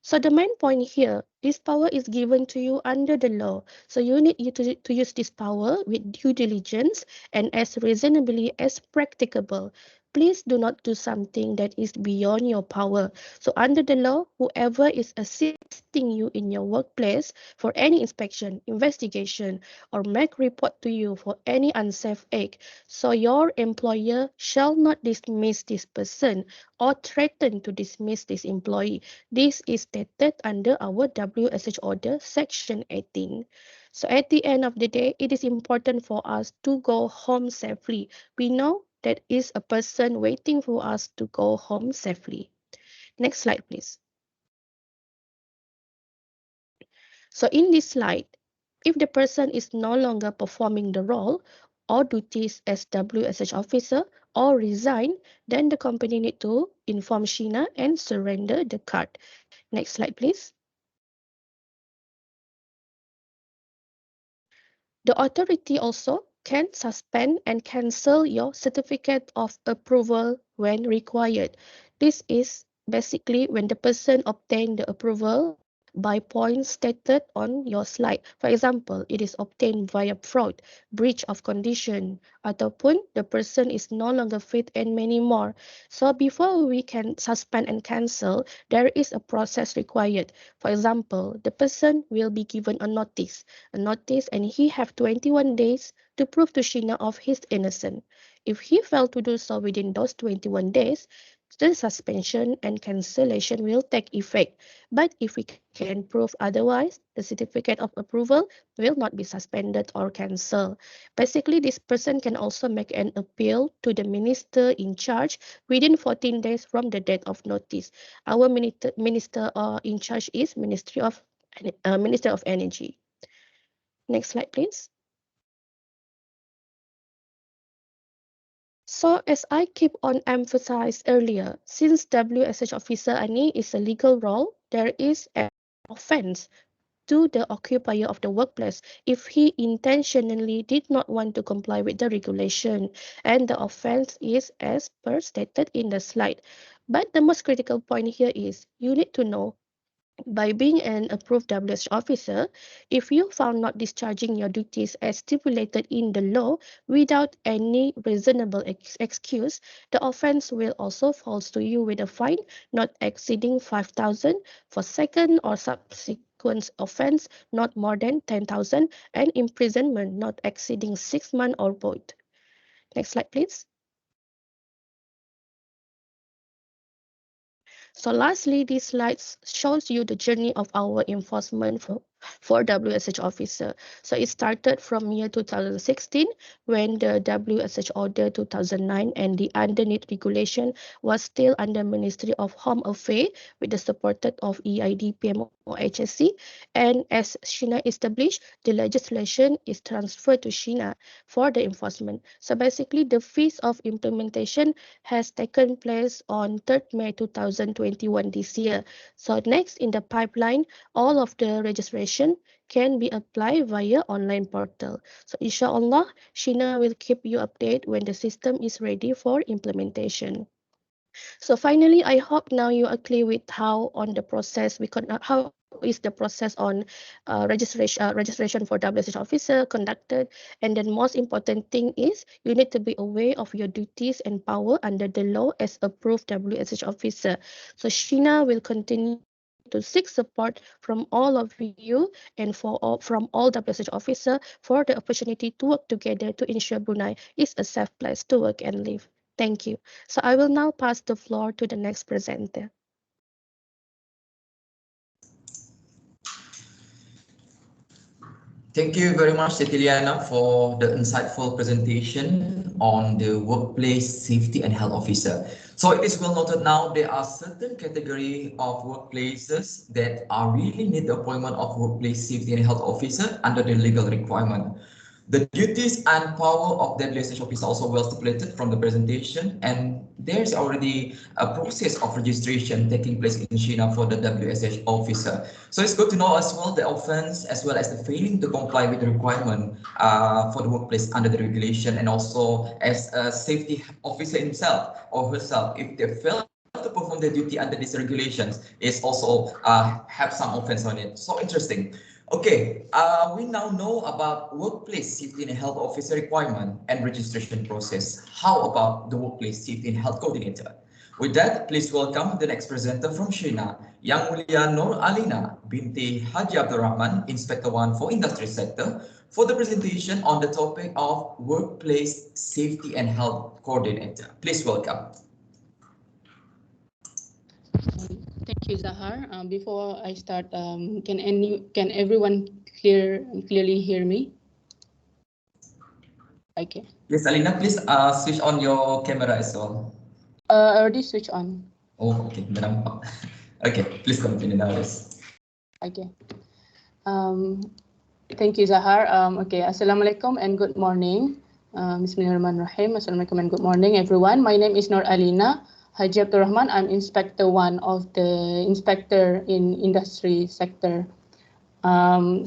So the main point here, this power is given to you under the law. So you need to use this power with due diligence and as reasonably as practicable. Please do not do something that is beyond your power. So under the law, whoever is assisting you in your workplace for any inspection, investigation, or make report to you for any unsafe act, so your employer shall not dismiss this person or threaten to dismiss this employee. This is stated under our WSH order section 18. So at the end of the day, it is important for us to go home safely. We know that is a person waiting for us to go home safely. Next slide, please. So in this slide, if the person is no longer performing the role or duties as WSH officer or resign, then the company need to inform SHENA and surrender the card. Next slide, please. The authority also can suspend and cancel your certificate of approval when required. This is basically when the person obtained the approval by points stated on your slide. For example, it is obtained via fraud, breach of condition, ataupun the person is no longer fit and many more. So before we can suspend and cancel, there is a process required. For example, the person will be given a notice and he have 21 days to prove to SHENA of his innocence. If he failed to do so within those 21 days, the suspension and cancellation will take effect. But if we can prove otherwise, the certificate of approval will not be suspended or cancelled. Basically, this person can also make an appeal to the minister in charge within 14 days from the date of notice. Our minister in charge is Minister of Energy. Next slide, please. So as I keep on emphasized earlier, since WSH officer ini is a legal role, there is an offense to the occupier of the workplace if he intentionally did not want to comply with the regulation, and the offense is as per stated in the slide. But the most critical point here is you need to know, by being an approved WS officer, if you found not discharging your duties as stipulated in the law without any reasonable excuse, the offense will also fall to you with a fine not exceeding 5,000 for second or subsequent offense not more than 10,000 and imprisonment not exceeding 6 months or both. Next slide, please. So lastly, this slide shows you the journey of our enforcement for WSH officer. So it started from year 2016 when the WSH order 2009 and the underneath regulation was still under Ministry of Home Affairs with the support of EID, PMO, HSC. And as SHENA established, the legislation is transferred to SHENA for the enforcement. So basically, the phase of implementation has taken place on 3rd May 2021 this year. So next in the pipeline, all of the registration can be applied via online portal. So inshallah, SHENA will keep you updated when the system is ready for implementation. So finally, I hope now you are clear with how on the process how is the process on registration for WSH officer conducted, and then most important thing is you need to be aware of your duties and power under the law as approved WSH officer. So SHENA will continue to seek support from all of you and from all WSH officer for the opportunity to work together to ensure Brunei is a safe place to work and live. Thank you. So I will now pass the floor to the next presenter. Thank you very much, Cetiliana, for the insightful presentation on the workplace safety and health officer. So it is well noted now there are certain category of workplaces that are really need the appointment of workplace safety and health officer under the legal requirement. The duties and power of the WSH officer also well stipulated from the presentation, and there's already a process of registration taking place in SHENA for the WSH officer. So it's good to know as well the offense as well as the failing to comply with the requirement for the workplace under the regulation, and also as a safety officer himself or herself, if they fail to perform their duty under these regulations, is also have some offense on it. So interesting. Okay, we now know about workplace safety and health officer requirement and registration process. How about the workplace safety and health coordinator? With that, please welcome the next presenter from SHENA, Yang Mulia Nur Alina binti Haji Abdul Rahman, Inspector 1 for Industry Sector, for the presentation on the topic of workplace safety and health coordinator. Please welcome. Thank you, Zahar. Before I start, can everyone clearly hear me? Okay. Yes, Alina, please switch on your camera as well. Already switch on. Oh, okay, nampak. Okay, please continue now. Yes. Okay. Thank you, Zahar. Okay, Assalamualaikum and good morning. Bismillahirrahmanirrahim. Assalamualaikum and good morning, everyone. My name is Nur Alina Haji Abdul Rahman. I'm Inspector 1 of the Inspector in Industry Sector.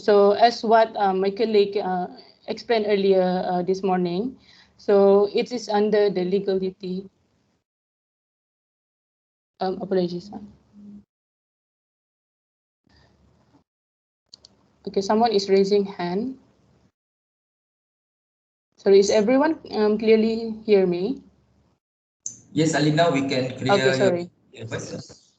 So as what my colleague explained earlier this morning, so it is under the legal duty. Apologies. Okay, someone is raising hand. So is everyone clearly hear me? Yes, Alina, we can clear Okay, sorry. your voice.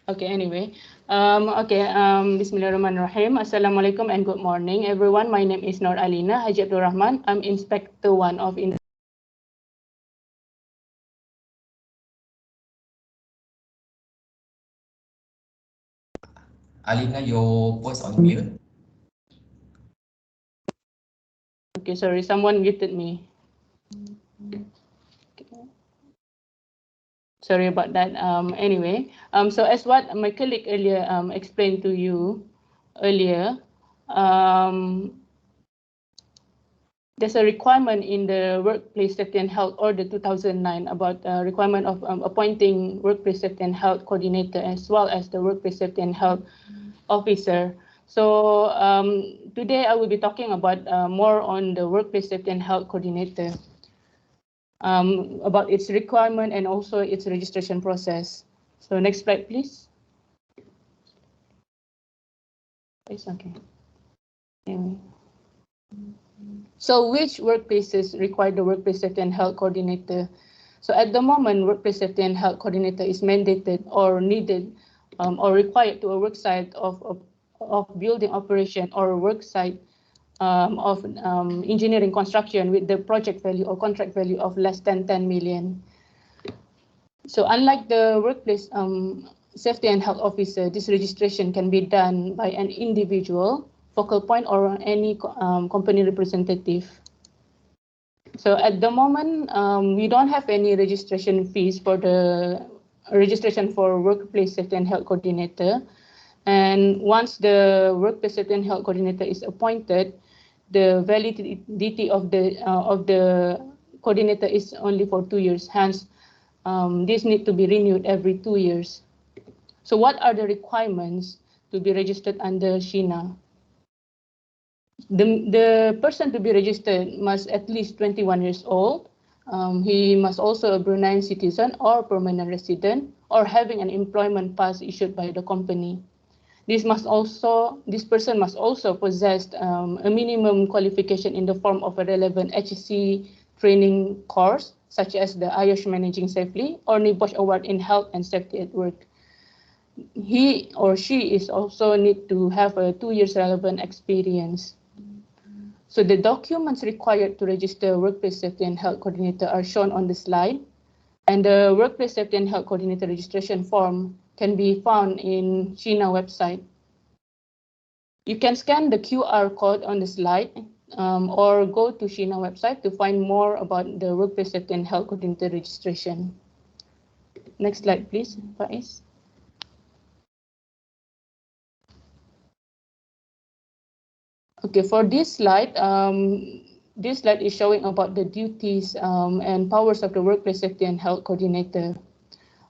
Okay, anyway. Bismillahirrahmanirrahim. Assalamualaikum and good morning, everyone. My name is Nur Alina Haji Abdul Rahman. I'm Inspector 1 of Alina, your voice on mute. Okay, sorry, someone muted me. Sorry about that. Anyway, so as what my colleague earlier explained to you earlier, there's a requirement in the Workplace Safety and Health Order 2009 about requirement of appointing Workplace Safety and Health Coordinator as well as the Workplace Safety and Health Officer. So today I will be talking about more on the Workplace Safety and Health Coordinator. About its requirement and also its registration process. So next slide, please. It's okay. Anyway. So which workplaces require the Workplace Safety and Health Coordinator? So at the moment, Workplace Safety and Health Coordinator is mandated or needed or required to a work site of building operation or work site of engineering construction with the project value or contract value of less than 10 million. So unlike the workplace safety and health officer, this registration can be done by an individual, focal point, or any company representative. So at the moment, we don't have any registration fees for the registration for workplace safety and health coordinator. And once the workplace safety and health coordinator is appointed, the validity of the coordinator is only for 2 years. Hence, this need to be renewed every 2 years. So what are the requirements to be registered under SHENA? The person to be registered must at least 21 years old. He must also a Bruneian citizen or permanent resident, or having an employment pass issued by the company. This person must also possess a minimum qualification in the form of a relevant HSC training course, such as the IOSH Managing Safely or NIBOSH Award in Health and Safety at Work. He or she is also need to have a 2 years relevant experience. So the documents required to register Workplace Safety and Health Coordinator are shown on the slide, and the Workplace Safety and Health Coordinator registration form can be found in SHENA website. You can scan the QR code on the slide or go to SHENA website to find more about the Workplace Safety and Health Coordinator registration. Next slide, please, Faiz. Okay, for this slide is showing about the duties and powers of the Workplace Safety and Health Coordinator.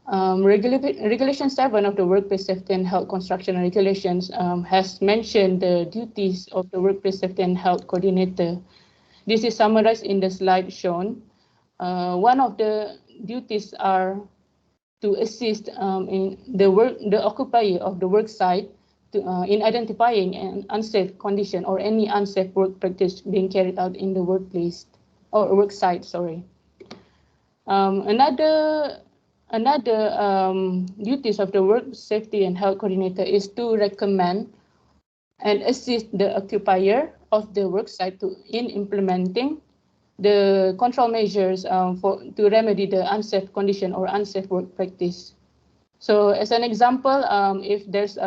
Regulation 7 of the Workplace Safety and Health Construction Regulations has mentioned the duties of the Workplace Safety and Health Coordinator. This is summarized in the slide shown. One of the duties are to assist in the occupier of the work site in identifying an unsafe condition or any unsafe work practice being carried out in the workplace or work site. Sorry. Another duties of the Work Safety and Health Coordinator is to recommend and assist the occupier of the work site in implementing the control measures to remedy the unsafe condition or unsafe work practice. So as an example, if there's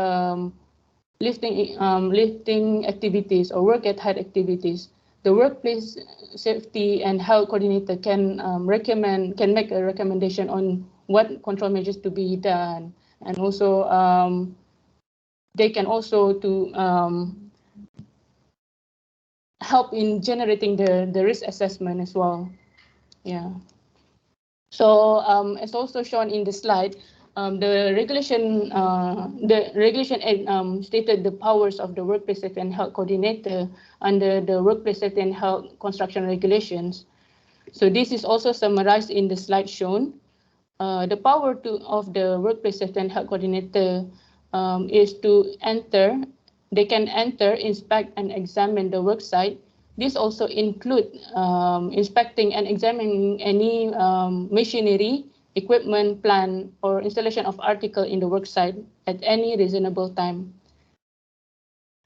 lifting activities or work at height activities, the Workplace Safety and Health Coordinator can make a recommendation on what control measures to be done, and also they can also to help in generating the risk assessment as well. Yeah. So as also shown in the slide, the regulation stated the powers of the Workplace Safety and Health Coordinator under the Workplace Safety and Health Construction Regulations. So this is also summarized in the slide shown. The power of the Workplace Safety and Health Coordinator is to enter. They can enter, inspect, and examine the work site. This also include inspecting and examining any machinery, equipment, plant, or installation of article in the work site at any reasonable time.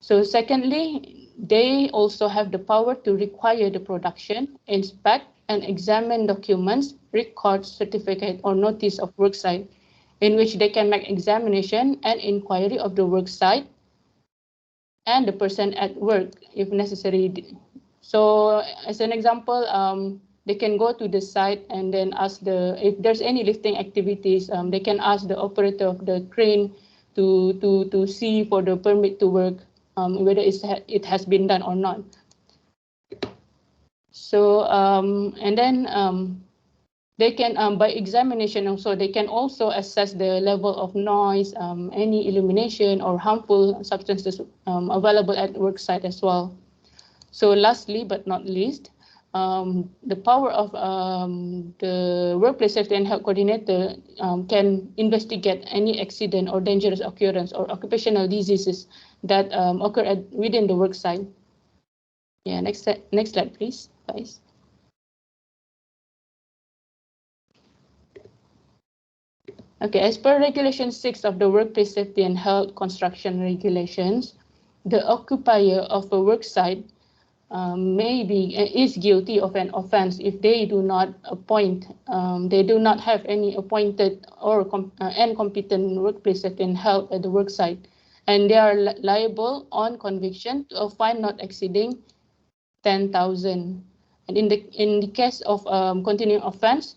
So secondly, they also have the power to require the production, inspect, and examine documents, records, certificate, or notice of work site, in which they can make examination and inquiry of the work site and the person at work if necessary. So as an example, they can go to the site and then ask if there's any lifting activities, they can ask the operator of the crane to see for the permit to work, whether it has been done or not. So and then they can by examination also they can also assess the level of noise, any illumination or harmful substances available at work site as well. So lastly but not least, the power of the Workplace Safety and Health Coordinator can investigate any accident or dangerous occurrence or occupational diseases that occur within the work site. Yeah, next slide, please, guys. Okay, as per Regulation 6 of the Workplace Safety and Health Construction Regulations, the occupier of a work site is guilty of an offense if they do not appoint, they do not have any appointed or incompetent workplace safety and health at the work site, and they are liable on conviction to a fine not exceeding 10,000. And in the case of continuing offense,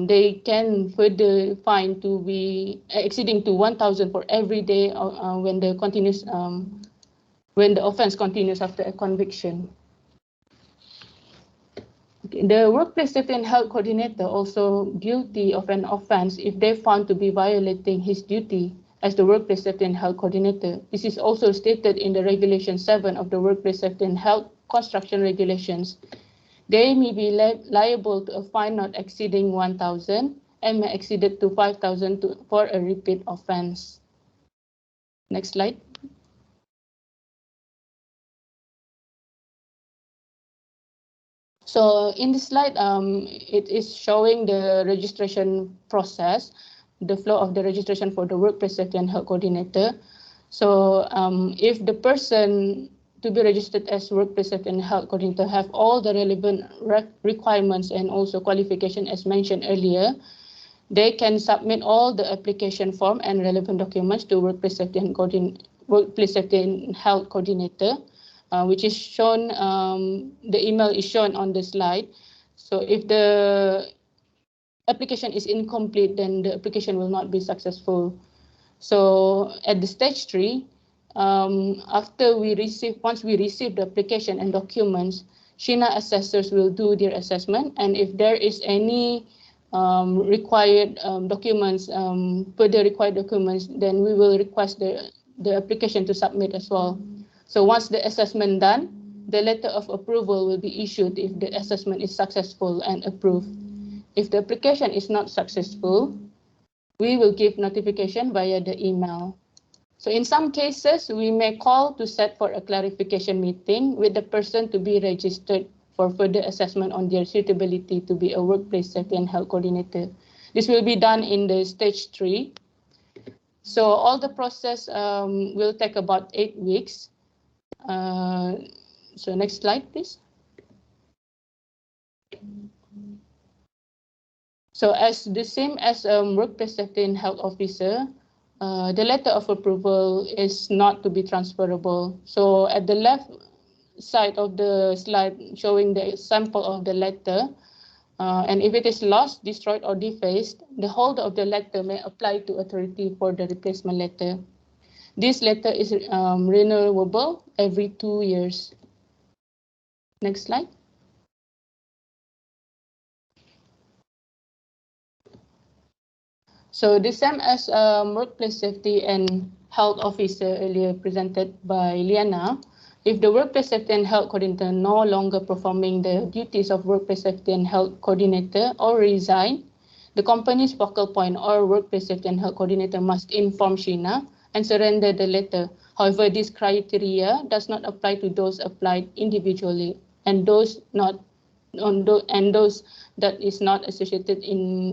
they can further fine to be exceeding to 1,000 for every day when the offense continues after a conviction. The workplace safety and health coordinator also guilty of an offense if they found to be violating his duty as the workplace safety and health coordinator. This is also stated in the Regulation 7 of the Workplace Safety and Health Construction Regulations. They may be liable to a fine not exceeding 1,000 and may exceed it to 5,000 for a repeat offense. Next slide. So in this slide, it is showing the registration process, the flow of the registration for the workplace safety and health coordinator. So if the person to be registered as workplace safety and health coordinator have all the relevant requirements and also qualification as mentioned earlier, they can submit all the application form and relevant documents to workplace safety and health coordinator. Which is shown, the email is shown on the slide. So if the application is incomplete, then the application will not be successful. So at the stage 3, once we receive the application and documents, SHENA assessors will do their assessment, and if there is any required documents, further required documents, then we will request the application to submit as well. So once the assessment done, the letter of approval will be issued if the assessment is successful and approved. If the application is not successful, we will give notification via the email. So in some cases, we may call to set for a clarification meeting with the person to be registered for further assessment on their suitability to be a workplace safety and health coordinator. This will be done in the stage 3. So all the process will take about 8 weeks. So next slide, please. So as the same as workplace safety and health officer, the letter of approval is not to be transferable. So at the left side of the slide showing the sample of the letter, and if it is lost, destroyed, or defaced, the holder of the letter may apply to authority for the replacement letter. This letter is renewable every 2 years. Next slide. So the same as workplace safety and health officer earlier presented by Liana, if the workplace safety and health coordinator no longer performing the duties of workplace safety and health coordinator or resign, the company's focal point or workplace safety and health coordinator must inform SHENA and surrender the letter. However, this criteria does not apply to those applied individually and those that is not associated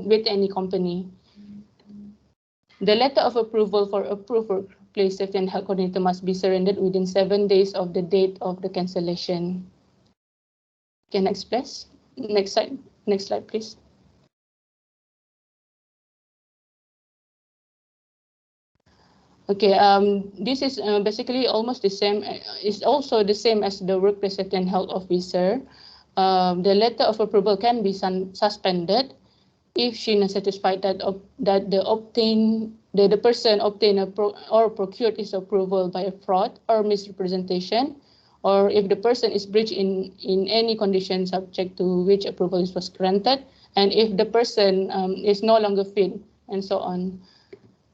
with any company. The letter of approval for approved workplace safety and health coordinator must be surrendered within 7 days of the date of the cancellation. Okay, next please. Next slide, please. Okay, this is basically almost the same. It's also the same as the workplace safety and health officer. The letter of approval can be suspended if SHENA satisfied that the person obtained or procured his approval by a fraud or misrepresentation, or if the person is breached in any condition subject to which approval was granted, and if the person is no longer fit, and so on.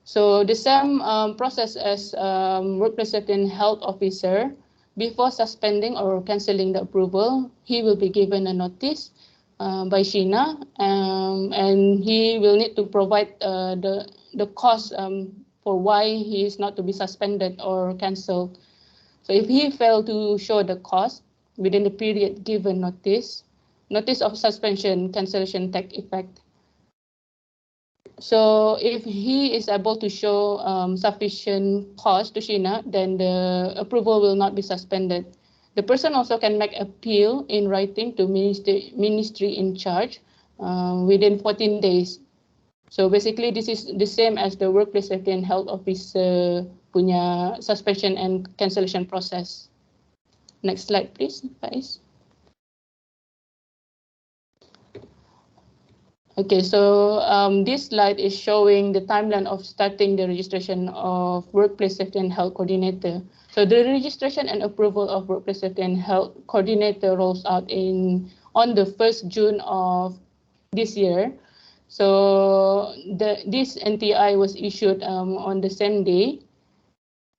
So the same process as workplace safety and health officer. Before suspending or cancelling the approval, he will be given a notice by SHENA, and he will need to provide the cause for why he is not to be suspended or cancelled. So if he failed to show the cause within the period given notice of suspension cancellation take effect. So if he is able to show sufficient cause to SHENA, then the approval will not be suspended. The person also can make appeal in writing to ministry in charge within 14 days. So basically, this is the same as the workplace safety and health officer punya suspension and cancellation process. Next slide, please, Faiz. Okay, so this slide is showing the timeline of starting the registration of workplace safety and health coordinator. So the registration and approval of workplace safety and health coordinator rolls out on the 1st June of this year. So this NTI was issued on the same day.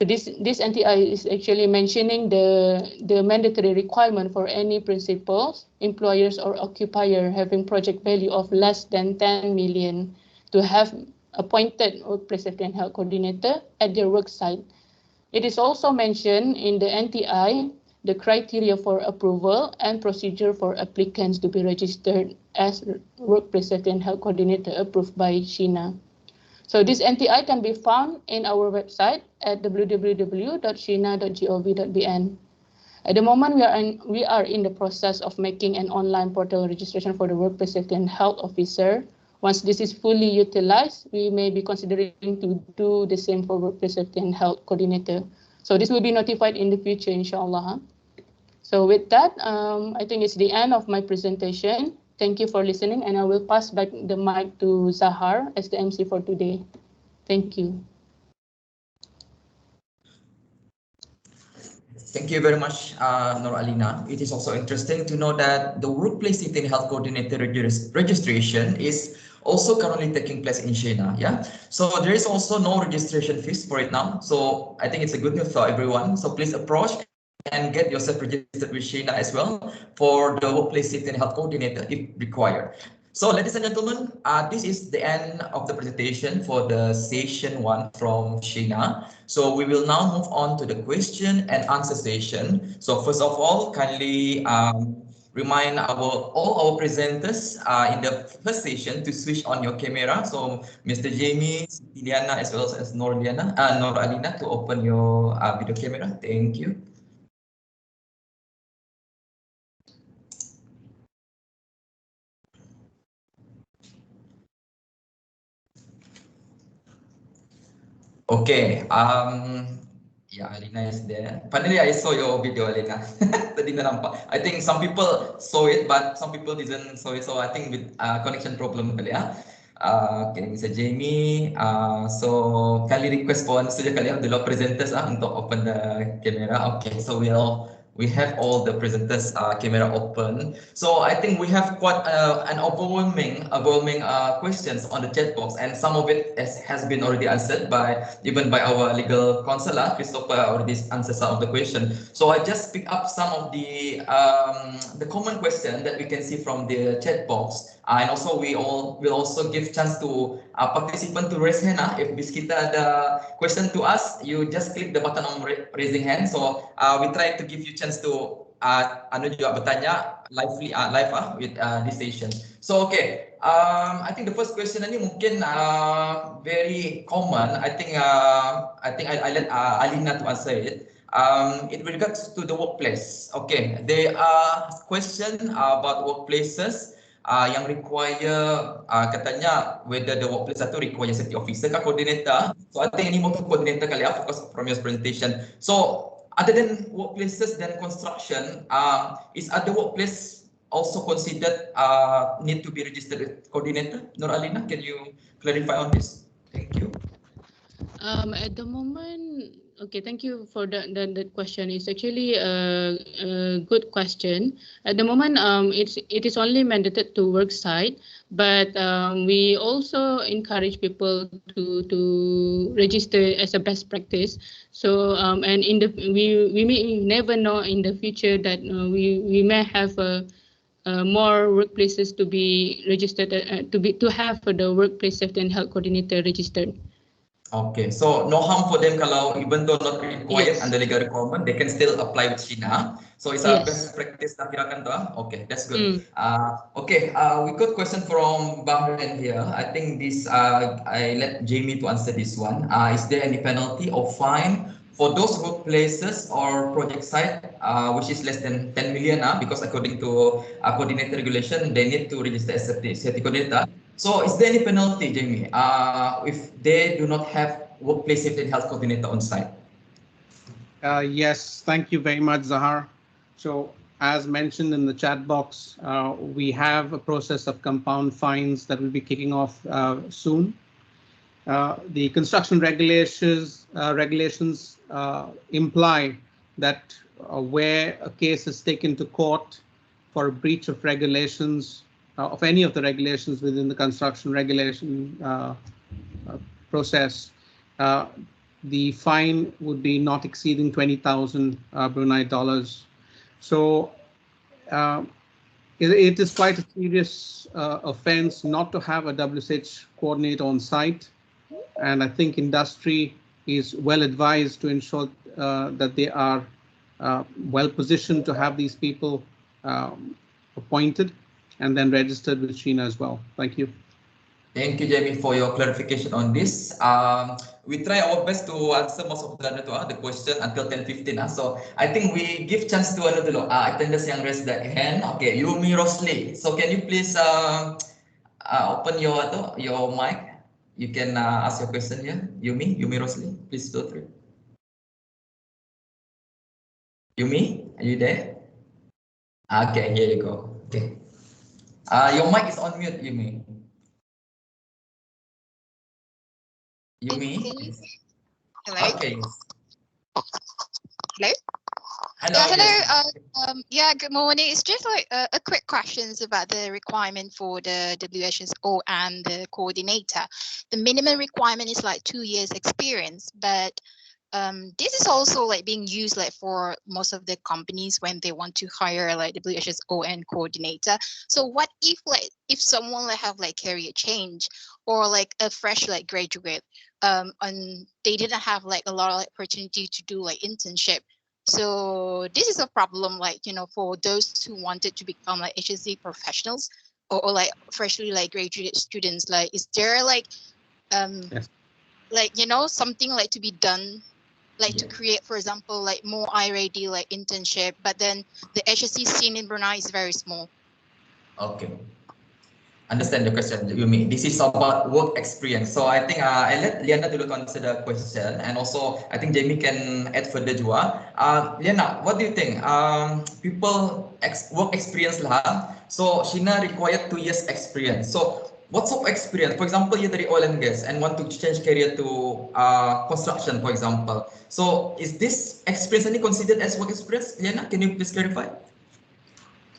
So this NTI is actually mentioning the mandatory requirement for any principals, employers, or occupier having project value of less than 10 million to have appointed workplace safety and health coordinator at their work site. It is also mentioned in the NTI the criteria for approval and procedure for applicants to be registered as workplace safety and health coordinator approved by SHENA. So this NTI can be found in our website at www.shena.gov.bn. At the moment, we are in the process of making an online portal registration for the workplace safety and health officer. Once this is fully utilized, we may be considering to do the same for workplace safety and health coordinator. So this will be notified in the future, inshallah. So with that, I think it's the end of my presentation. Thank you for listening, and I will pass back the mic to Zahar as the MC for today. Thank you. Thank you very much, Nur Alina. It is also interesting to know that the workplace safety and health coordinator registration is also currently taking place in SHENA. Yeah, so there is also no registration fees for it now. So I think it's a good news for everyone. So please approach and get yourself registered with SHENA as well for the workplace safety and health coordinator if required. So ladies and gentlemen, this is the end of the presentation for the session 1 from SHENA. So we will now move on to the question and answer session. So first of all, kindly remind all our presenters in the first session to switch on your camera. So Mr. Jamie, Diana, as well as Nur Alina to open your video camera. Thank you. Okay, yeah, Alina is there. Finally, I saw your video, Alina. Tadi na nampak. I think some people saw it, but some people didn't saw it. So I think with connection problem kali ya. Okay, Mr. Jamie. So kali request pun saja kali ya dulu presenters untuk open the camera. Okay, so we have all the presenters camera open. So I think we have quite an overwhelming questions on the chat box, and some of it has been already answered even by our legal counselor Christopher already answered some of the question. So I just pick up some of the common question that we can see from the chat box, and also will also give chance to participant to raise hand. If bis kita ada question to us, you just click the button on raising hand. So we try to give you chance to juga bertanya live with this session. So okay, I think the first question ini mungkin very common. I think I let Alina to answer it. In regards to the workplace, okay, there are question about workplaces yang require katanya whether the workplace itu require safety officer ke coordinator. So I think ini more to coordinator kali ya, focus from your presentation. So other than workplaces than construction, is other workplace also considered need to be registered coordinator? Nur Alina, can you clarify on this? Thank you. At the moment, okay, thank you for that question. It's actually a good question. At the moment, it is only mandated to work site, but we also encourage people to register as a best practice. So and we may never know in the future that we may have more workplaces to be registered to have the workplace safety and health coordinator registered. Okay, so no harm for them kalau even though not required Yes. under legal requirement, they can still apply with SHENA. So it's a best practice nak kirakan tu. Okay, that's good. Okay, we got question from Bahrain here. I think this I let Jamie to answer this one. Is there any penalty or fine For those workplaces or project site, which is less than 10 million, because according to coordinator regulation, they need to register as safety coordinator. So is there any penalty, Jamie, if they do not have workplace safety and health coordinator on site? Yes, thank you very much, Zahar. So as mentioned in the chat box, we have a process of compound fines that will be kicking off soon. The construction regulations imply that where a case is taken to court for a breach of regulations, of any of the regulations within the construction regulation process, the fine would be not exceeding 20,000 Brunei dollars. So it is quite a serious offense not to have a WSH coordinator on site. And I think industry is well advised to ensure that they are well positioned to have these people appointed and then registered with SHENA as well. Thank you. Thank you, Jamie, for your clarification on this. We try our best to answer most of the question until 10:15. So I think we give chance to another attenders yang raise their hand. Okay, Yumi Rosli. So can you please open your mic? You can ask your question here. Yumi Rosli, please go through. Yumi, are you there? Okay, here you go. Okay. Your mic is on mute, Yumi. Yumi? Hello. Okay. Hello. Hello. Yeah, hello. Yes. Yeah, good morning. It's just like a quick questions about the requirement for the WHSO and the coordinator. The minimum requirement is like 2 years experience, but this is also like being used like for most of the companies when they want to hire like WHSO and coordinator. So what if someone like have like career change or like a fresh like graduate and they didn't have like a lot of like, opportunity to do like internship. So this is a problem like, you know, for those who wanted to become like HSC professionals or like freshly like graduate students, like is there like Yes. like, you know, something like to be done like to create, for example, like more I-ready like internship, but then the HSC scene in Brunei is very small. Okay. Understand the question, Yumi. This is about work experience. So I think I let Liana dulu to answer the question, and also I think Jamie can add further juga. Liana, what do you think? People work experience lah. So SHENA required 2 years experience. So what sort of experience? For example, you dari oil and gas and want to change career to construction, for example. So is this experience any considered as work experience? Liana, can you please clarify?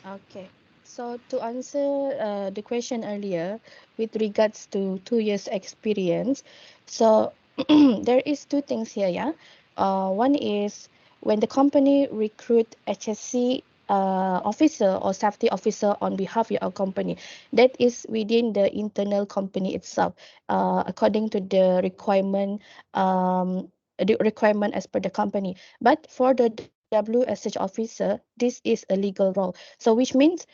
Okay. So to answer the question earlier with regards to 2 years experience, so there is two things here, yeah. One is when the company recruit HSC officer or safety officer on behalf of your company, that is within the internal company itself, according to the requirement as per the company. But for the WSH officer, this is a legal role. So which means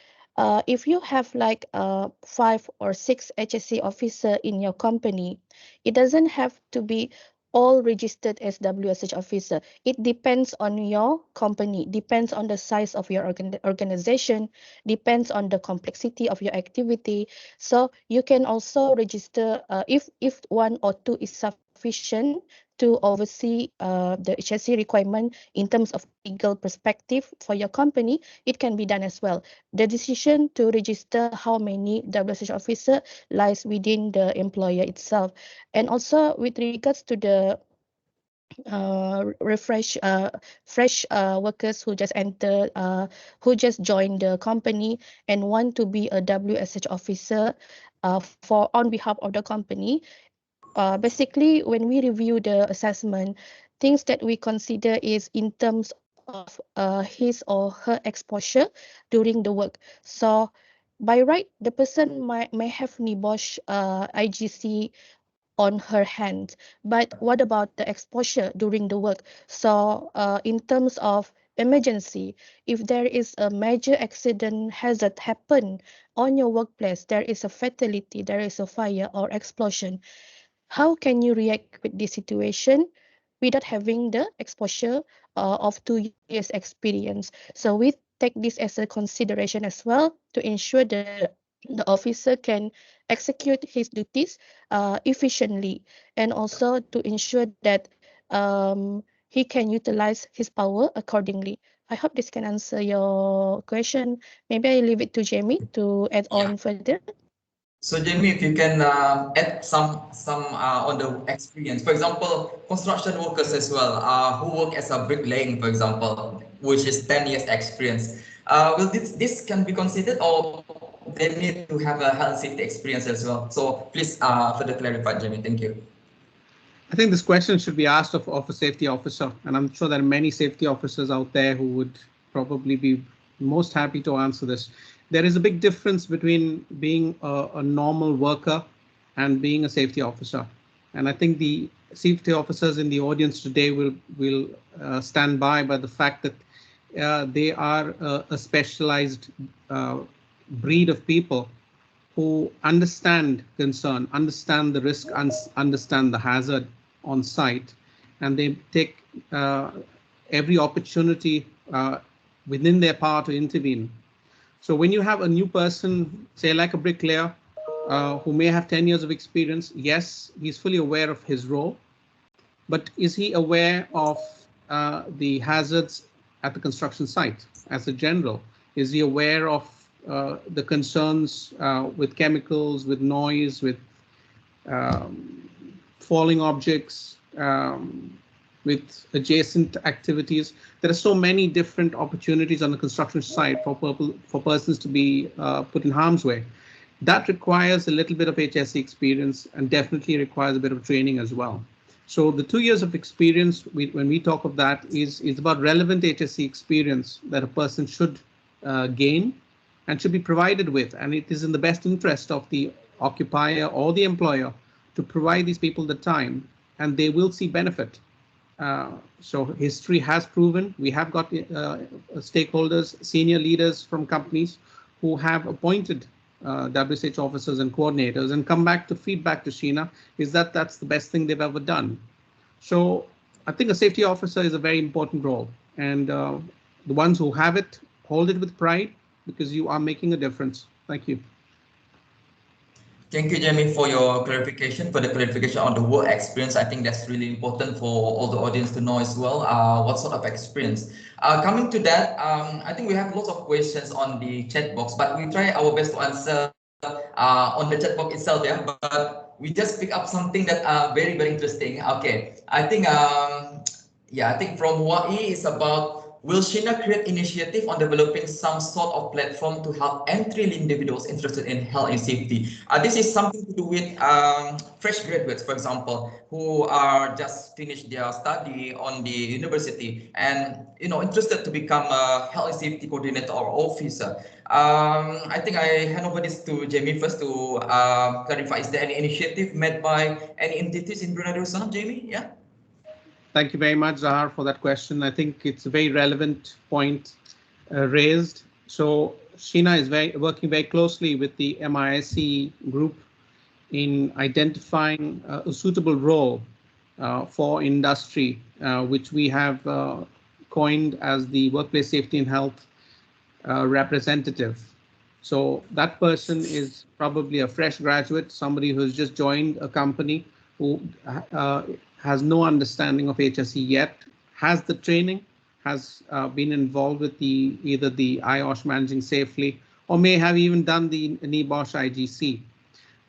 if you have like 5 or 6 HSC officer in your company, it doesn't have to be all registered as WSH officer. It depends on your company, depends on the size of your organization, depends on the complexity of your activity. So you can also register if 1 or 2 is sufficient to oversee the HSC requirement in terms of legal perspective for your company, it can be done as well. The decision to register how many WSH officer lies within the employer itself. And also with regards to the fresh workers who just enter, who just joined the company and want to be a WSH officer for on behalf of the company. Basically, when we review the assessment, things that we consider is in terms of his or her exposure during the work. So by right, the person may have NIBOSH IGC on her hand, but what about the exposure during the work? So in terms of emergency, if there is a major accident hazard happen on your workplace, there is a fatality, there is a fire or explosion, how can you react with this situation? without having the exposure of 2 years experience. So we take this as a consideration as well to ensure the officer can execute his duties efficiently, and also to ensure that he can utilize his power accordingly. I hope this can answer your question. Maybe I leave it to Jamie to add on further. So Jamie, if you can add some on the experience, for example, construction workers as well, who work as a bricklaying, for example, which is 10 years experience. Will this can be considered, or they need to have a health safety experience as well? So please further clarify, Jamie. Thank you. I think this question should be asked of a safety officer, and I'm sure there are many safety officers out there who would probably be most happy to answer this. There is a big difference between being a normal worker and being a safety officer. And I think the safety officers in the audience today will stand by the fact that they are a specialized breed of people who understand concern, understand the risk, understand the hazard on site, and they take every opportunity within their power to intervene. So when you have a new person, say like a bricklayer, who may have 10 years of experience, yes, he's fully aware of his role, but is he aware of the hazards at the construction site as a general? Is he aware of the concerns with chemicals, with noise, with falling objects, with adjacent activities? There are so many different opportunities on the construction site for persons to be put in harm's way. That requires a little bit of HSE experience and definitely requires a bit of training as well. So the 2 years of experience, when we talk of that, is about relevant HSE experience that a person should gain and should be provided with. And it is in the best interest of the occupier or the employer to provide these people the time, and they will see benefit. So history has proven, we have got stakeholders, senior leaders from companies who have appointed WSH officers and coordinators and come back to feedback to SHENA is that that's the best thing they've ever done. So I think a safety officer is a very important role, and the ones who have it, hold it with pride, because you are making a difference. Thank you. Thank you, Jamie, for your clarification, for the clarification on the work experience. I think that's really important for all the audience to know as well, what sort of experience. Coming to that, I think we have lots of questions on the chat box, but we try our best to answer on the chat box itself, yeah, but we just pick up something that very, very interesting. Okay, I think, yeah, I think from WAI is about, will SHENA create initiative on developing some sort of platform to help entry individuals interested in health and safety? This is something to do with fresh graduates, for example, who are just finished their study on the university and interested to become a health and safety coordinator or officer. I think I hand over this to Jamie first to clarify. Is there any initiative made by any entities in Brunei Darussalam, Jamie? Yeah. Thank you very much, Zahar, for that question. I think it's a very relevant point raised. So SHENA is working very closely with the MISC group in identifying a suitable role for industry, which we have coined as the Workplace Safety and Health representative. So that person is probably a fresh graduate, somebody who's just joined a company, who has no understanding of HSE yet, has the training, has been involved with either the IOSH Managing Safely, or may have even done the NEBOSH IGC.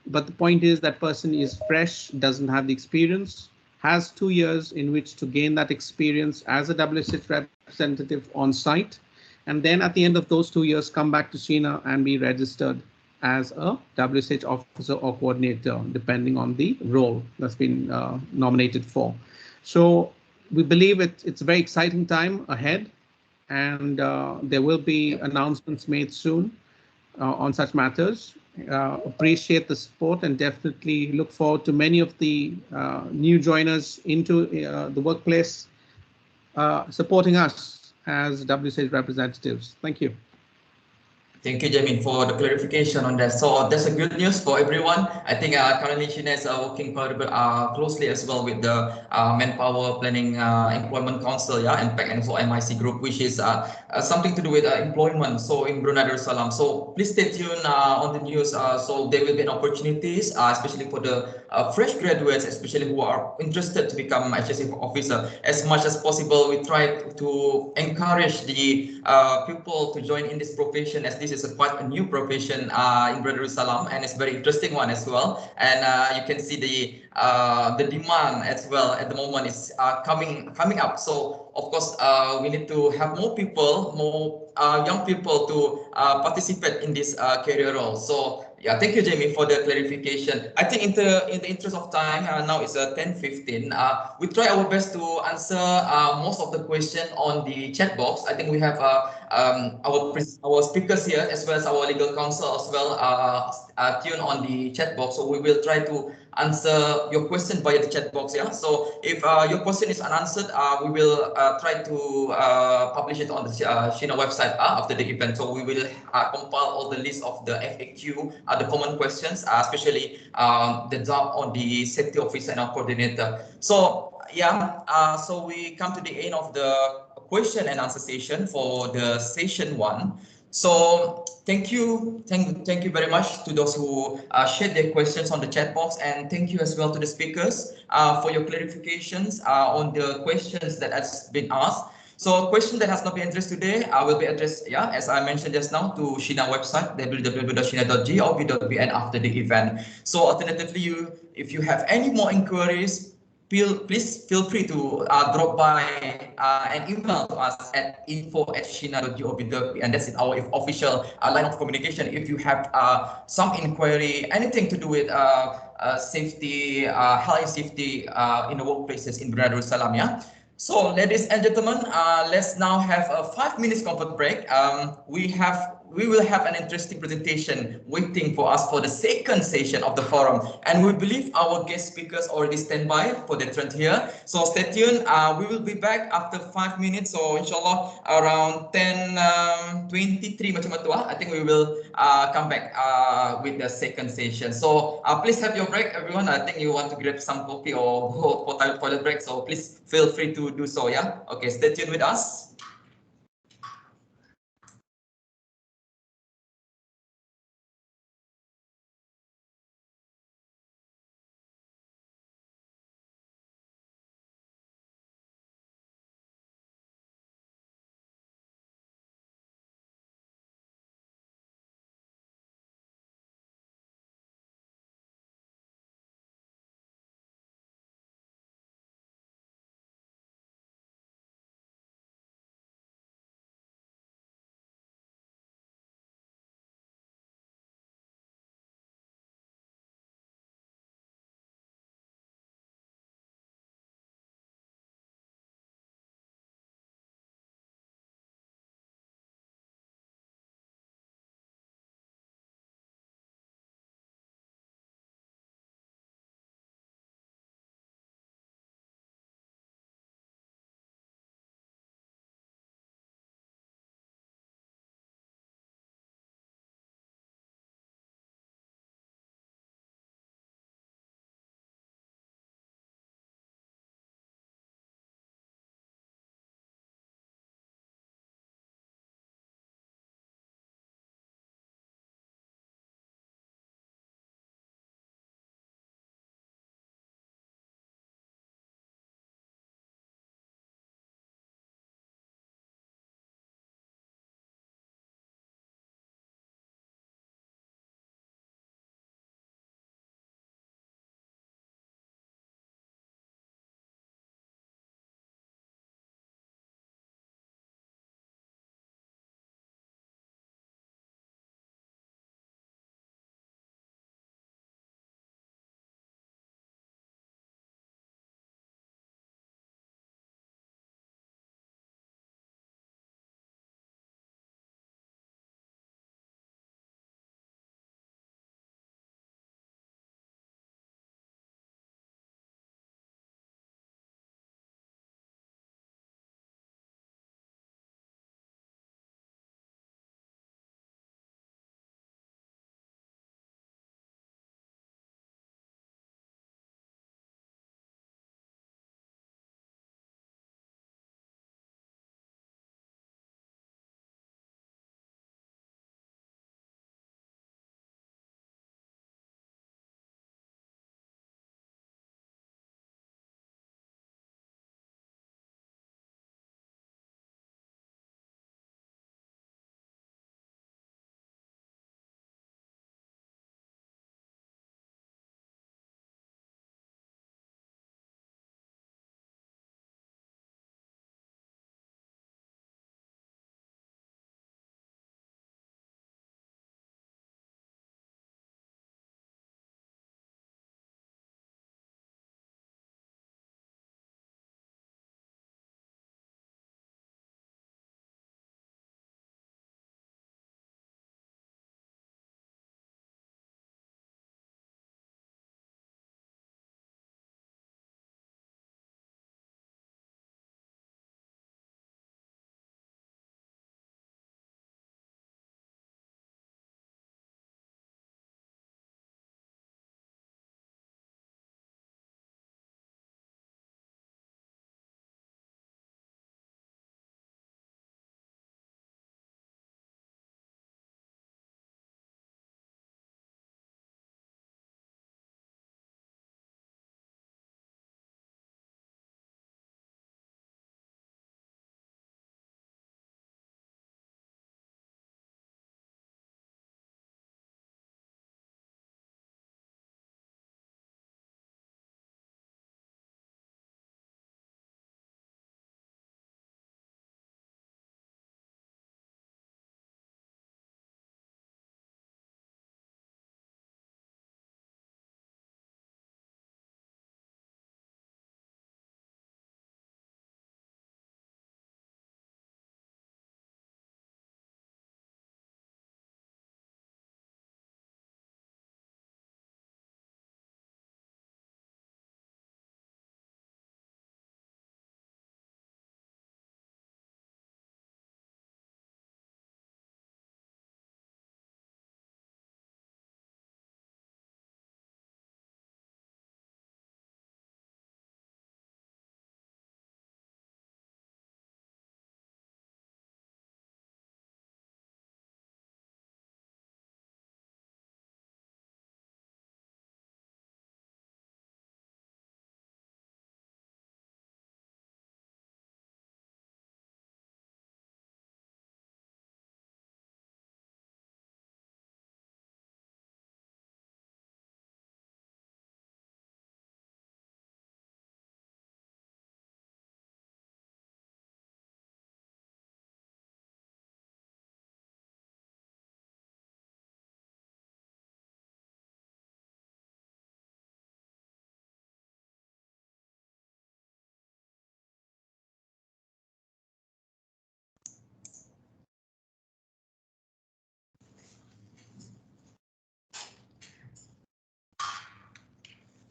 But the point is that person is fresh, doesn't have the experience, has 2 years in which to gain that experience as a WSH representative on site, and then at the end of those 2 years come back to SHENA and be registered as a WSH officer or coordinator, depending on the role that's been nominated for. So we believe it's a very exciting time ahead, and there will be announcements made soon on such matters. Appreciate the support and definitely look forward to many of the new joiners into the workplace supporting us as WSH representatives. Thank you. Thank you, Jamie, for the clarification on that. So that's a good news for everyone. I think currently SHENA is working closely as well with the Manpower Planning Employment Council, yeah, IMPACT, and also MIC Group, which is something to do with employment. So in Brunei Darussalam. So please stay tuned on the news. So there will be opportunities, especially for the fresh graduates, especially who are interested to become HSE officer. As much as possible, we try to encourage the people to join in this profession, as this is quite a new profession in Brunei Darussalam, and it's very interesting one as well. And you can see the demand as well at the moment is coming up. So of course we need to have more people, more young people to participate in this career role. So yeah, thank you, Jamie, for the clarification. I think in the interest of time, now it's 10:15. We try our best to answer most of the question on the chat box. I think we have our speakers here as well as our legal counsel as well tuned on the chat box. So we will try to answer your question via the chat box. Yeah. So if your question is unanswered, we will try to publish it on the SHENA website after the event. So we will compile all the list of the FAQ, the common questions, especially the job on the safety officer and our coordinator. So yeah, so we come to the end of the question and answer session for the session 1. So thank you very much to those who shared their questions on the chat box, and thank you as well to the speakers for your clarifications on the questions that has been asked. So a question that has not been addressed today will be addressed, yeah, as I mentioned just now, to SHENA website, www.shena.gov.bn after the event. So alternatively, if you have any more inquiries, please feel free to drop by an email to us at info@shena.gov.bn, and that's our official line of communication. If you have some inquiry, anything to do with safety, health and safety in the workplaces in Brunei Darussalam, yeah. So, ladies and gentlemen, let's now have a 5 minutes comfort break. We will have an interesting presentation waiting for us for the second session of the forum, and we believe our guest speakers already stand by for the trend here. So stay tuned. We will be back after 5 minutes. So inshallah around 10:23 macam tu. I think we will come back with the second session. So please have your break, everyone. I think you want to grab some coffee or go for toilet break. So please feel free to do so. Yeah. Okay. Stay tuned with us.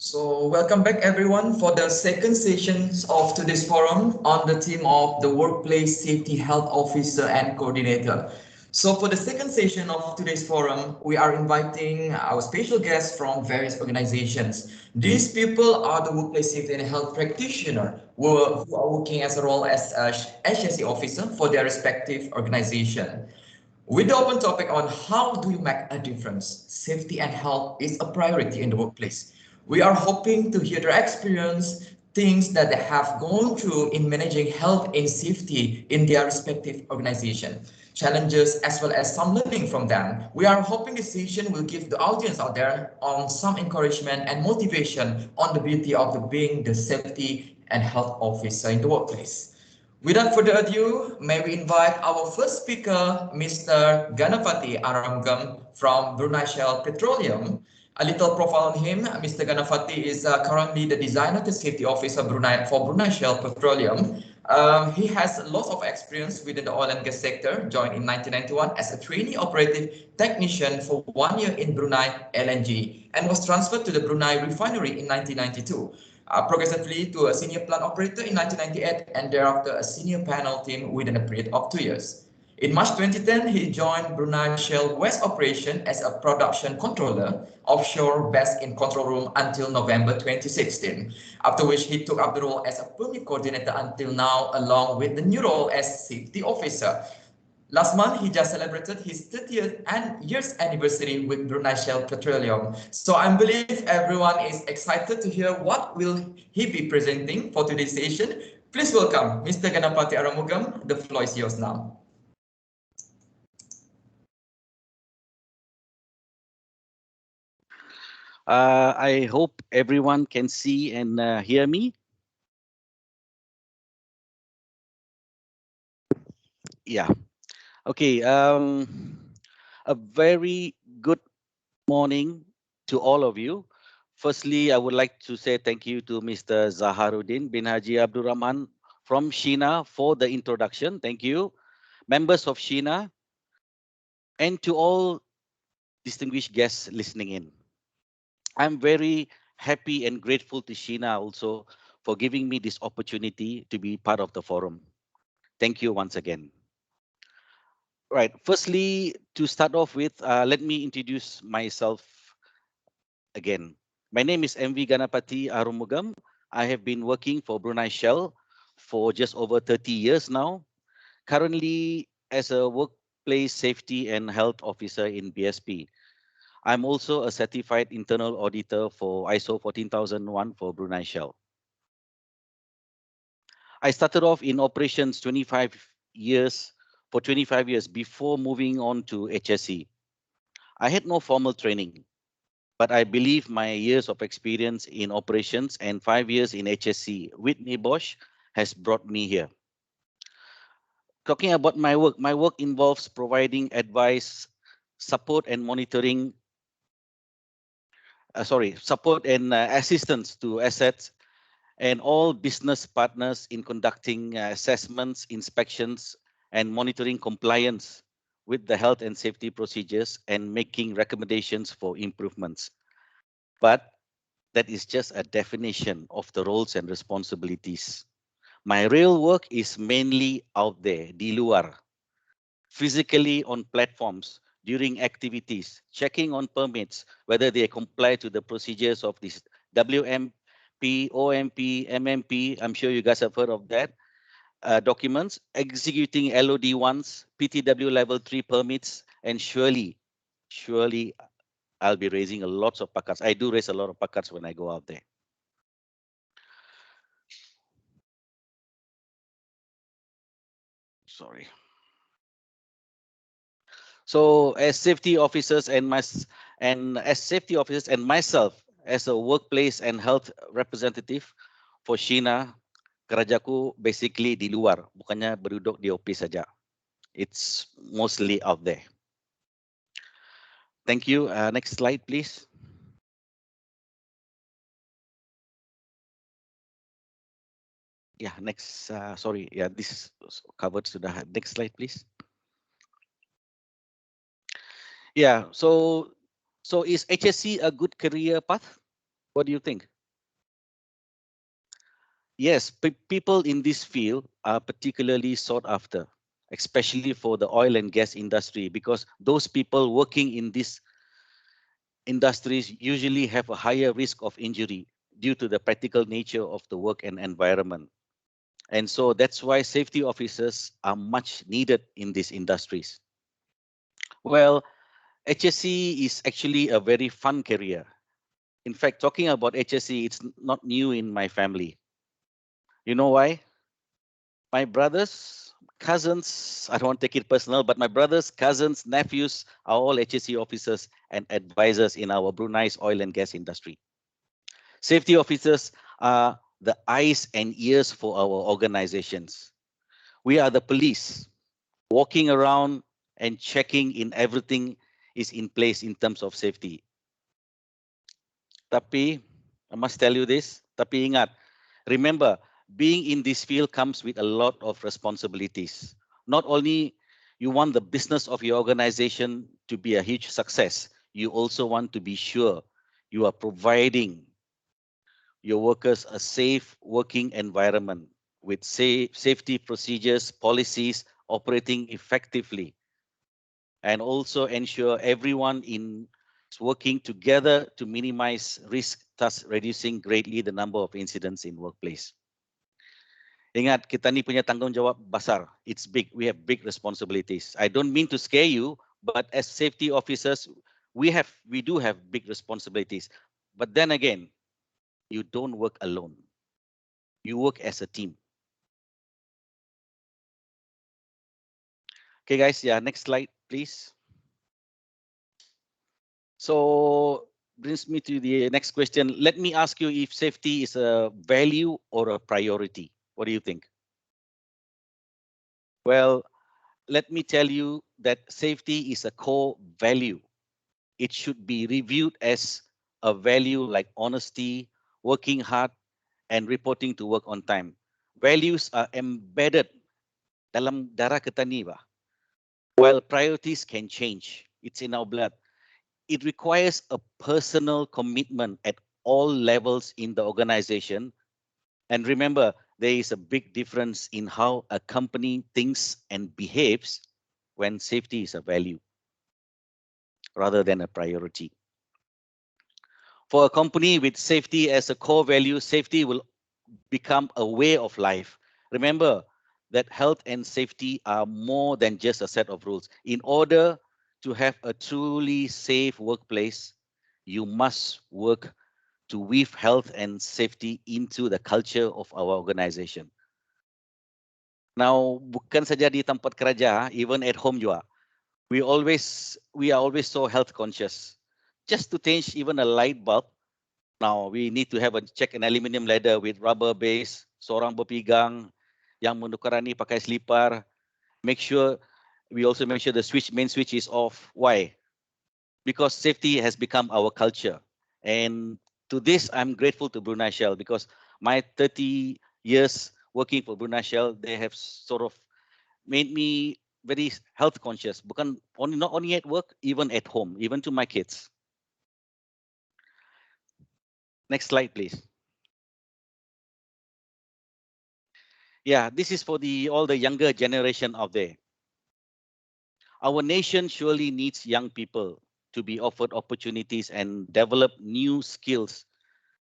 So welcome back everyone for the second session of today's forum on the theme of the Workplace Safety Health Officer and Coordinator. So for the second session of today's forum, we are inviting our special guests from various organizations. These people are the workplace safety and health practitioner who are working as a role as a HSE officer for their respective organization. With the open topic on how do you make a difference, safety and health is a priority in the workplace. We are hoping to hear their experience, things that they have gone through in managing health and safety in their respective organization, challenges as well as some learning from them. We are hoping this session will give the audience out there on some encouragement and motivation on the beauty of being the safety and health officer in the workplace. Without further ado, may we invite our first speaker, Mr. Ganapati Aramgam from Brunei Shell Petroleum. A little profile on him, Mr. Ganapati is currently the Designer to Safety Officer for Brunei Shell Petroleum. He has lots of experience within the oil and gas sector, joined in 1991 as a trainee operative technician for 1 year in Brunei LNG and was transferred to the Brunei refinery in 1992. Progressively to a senior plant operator in 1998 and thereafter a senior panel team within a period of 2 years. In March 2010, he joined Brunei Shell West Operation as a production controller offshore based in control room until November 2016, after which he took up the role as a permit coordinator until now, along with the new role as safety officer. Last month, he just celebrated his 30th year's anniversary with Brunei Shell Petroleum. So I believe everyone is excited to hear what will he be presenting for today's session. Please welcome Mr. Ganapati Aramugam. The floor is yours now. I hope everyone can see and hear me. Yeah. Okay. A very good morning to all of you. Firstly, I would like to say thank you to Mr. Zaharuddin bin Haji Abdurrahman from SHENA for the introduction. Thank you. Members of SHENA and to all distinguished guests listening in. I'm very happy and grateful to SHENA also for giving me this opportunity to be part of the forum. Thank you once again. Right. Firstly, to start off with, let me introduce myself again. My name is MV Ganapati Arumugam. I have been working for Brunei Shell for just over 30 years now. Currently as a workplace safety and health officer in BSP. I'm also a certified internal auditor for ISO 14001 for Brunei Shell. I started off in operations 25 years before moving on to HSE. I had no formal training, but I believe my years of experience in operations and 5 years in HSE with Bosch has brought me here. Talking about my work involves providing advice, support and monitoring, support and assistance to assets and all business partners in conducting assessments, inspections, and monitoring compliance with the health and safety procedures and making recommendations for improvements. But that is just a definition of the roles and responsibilities. My real work is mainly out there, di luar, physically on platforms, during activities, checking on permits, whether they comply to the procedures of this WMP, OMP, MMP, I'm sure you guys have heard of that, documents, executing LOD1s, PTW level 3 permits, and surely I'll be raising a lot of packets. I do raise a lot of packets when I go out there. Sorry. So as safety officers and myself as a workplace and health representative for SHENA, kerjaku basically di luar, bukannya berduduk di office saja. It's mostly out there. Thank you. Next slide, please. Yeah, next. Sorry. Yeah, this is covered to the next slide, please. Yeah. So is HSC a good career path? What do you think? Yes, people in this field are particularly sought after, especially for the oil and gas industry, because those people working in these industries usually have a higher risk of injury due to the practical nature of the work and environment. And so that's why safety officers are much needed in these industries. Well, HSC is actually a very fun career. In fact, talking about HSC, it's not new in my family. You know why? My brothers, cousins, I don't want to take it personal, but my brothers, cousins, nephews are all HSC officers and advisors in our Brunei's oil and gas industry. Safety officers are the eyes and ears for our organizations. We are the police, walking around and checking in everything is in place in terms of safety. Tapi, I must tell you this, tapi ingat, remember, being in this field comes with a lot of responsibilities. Not only you want the business of your organization to be a huge success, you also want to be sure you are providing your workers a safe working environment with safety procedures, policies operating effectively, and also ensure everyone is working together to minimize risk, thus reducing greatly the number of incidents in workplace. Ingat, kita ni punya tanggungjawab besar. It's big. We have big responsibilities. I don't mean to scare you, but as safety officers, we do have big responsibilities. But then again, you don't work alone. You work as a team. Okay, guys. Yeah, next slide, please. So brings me to the next question. Let me ask you if safety is a value or a priority. What do you think? Well, let me tell you that safety is a core value. It should be reviewed as a value like honesty, working hard, and reporting to work on time. Values are embedded dalam darah kita ni, bah. While priorities can change, it's in our blood. It requires a personal commitment at all levels in the organization. And remember, there is a big difference in how a company thinks and behaves when safety is a value rather than a priority. For a company with safety as a core value, safety will become a way of life. Remember that health and safety are more than just a set of rules. In order to have a truly safe workplace, you must work to weave health and safety into the culture of our organization. Now, bukan saja di tempat kerja, even at home juga, we are always so health conscious. Just to change even a light bulb, now we need to have a check an aluminium ladder with rubber base, seorang berpegang, yang menukarani pakai slipper. We also make sure the main switch is off. Why? Because safety has become our culture. And to this, I'm grateful to Brunei Shell because my 30 years working for Brunei Shell, they have sort of made me very health conscious. Not only at work, even at home, even to my kids. Next slide, please. Yeah, this is for all the younger generation out there. Our nation surely needs young people to be offered opportunities and develop new skills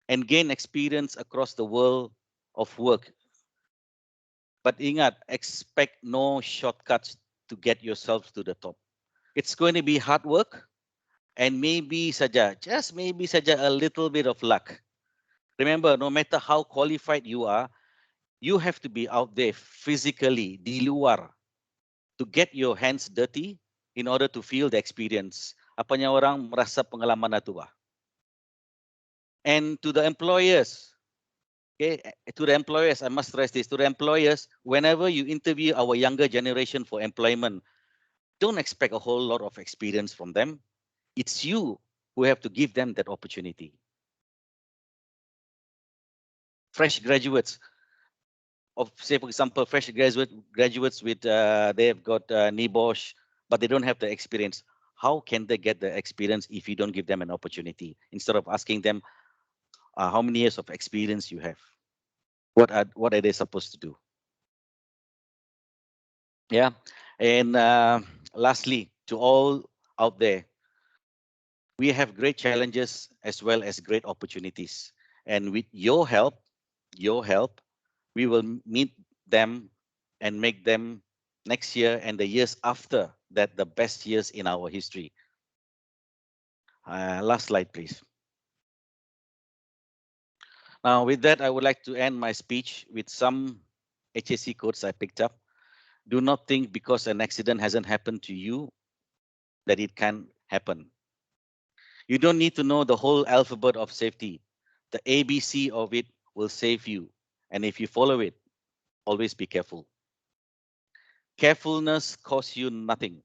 and gain experience across the world of work. But ingat, expect no shortcuts to get yourselves to the top. It's going to be hard work and just maybe saja a little bit of luck. Remember, no matter how qualified you are, you have to be out there physically, di luar, to get your hands dirty in order to feel the experience. Apanya orang merasa pengalaman itu, bah. And to the employers, okay, to the employers, I must stress this, to the employers, whenever you interview our younger generation for employment, don't expect a whole lot of experience from them. It's you who have to give them that opportunity. Fresh graduates, say for example, fresh graduates with they've got NIBOSH, but they don't have the experience. How can they get the experience if you don't give them an opportunity? Instead of asking them, how many years of experience you have. What are they supposed to do? Yeah. And lastly, to all out there, we have great challenges as well as great opportunities. And with your help, we will meet them and make them next year and the years after that the best years in our history. Last slide, please. Now, with that, I would like to end my speech with some HAC quotes I picked up. Do not think because an accident hasn't happened to you that it can happen. You don't need to know the whole alphabet of safety. The ABC of it will save you. And if you follow it, always be careful. Carefulness costs you nothing.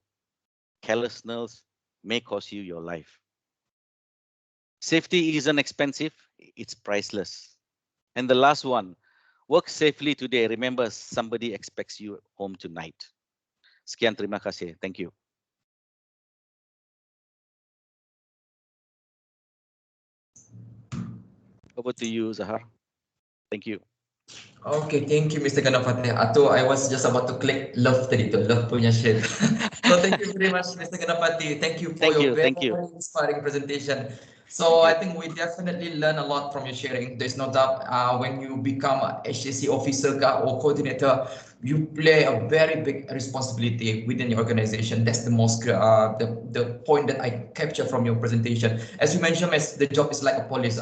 Carelessness may cost you your life. Safety isn't expensive, it's priceless. And the last one, work safely today. Remember, somebody expects you home tonight. Sekian, terima kasih. Thank you. Over to you, Zahar. Thank you. Okay, thank you, Mr. Ganapati. Atau I was just about to click love tadi tu, love punya share. So thank you very much, Mr. Ganapati. Thank you for your very inspiring presentation. So I think we definitely learn a lot from your sharing. There's no doubt when you become a HAC officer or coordinator, you play a very big responsibility within your organization. That's the most the point that I capture from your presentation. As you mentioned, the job is like a police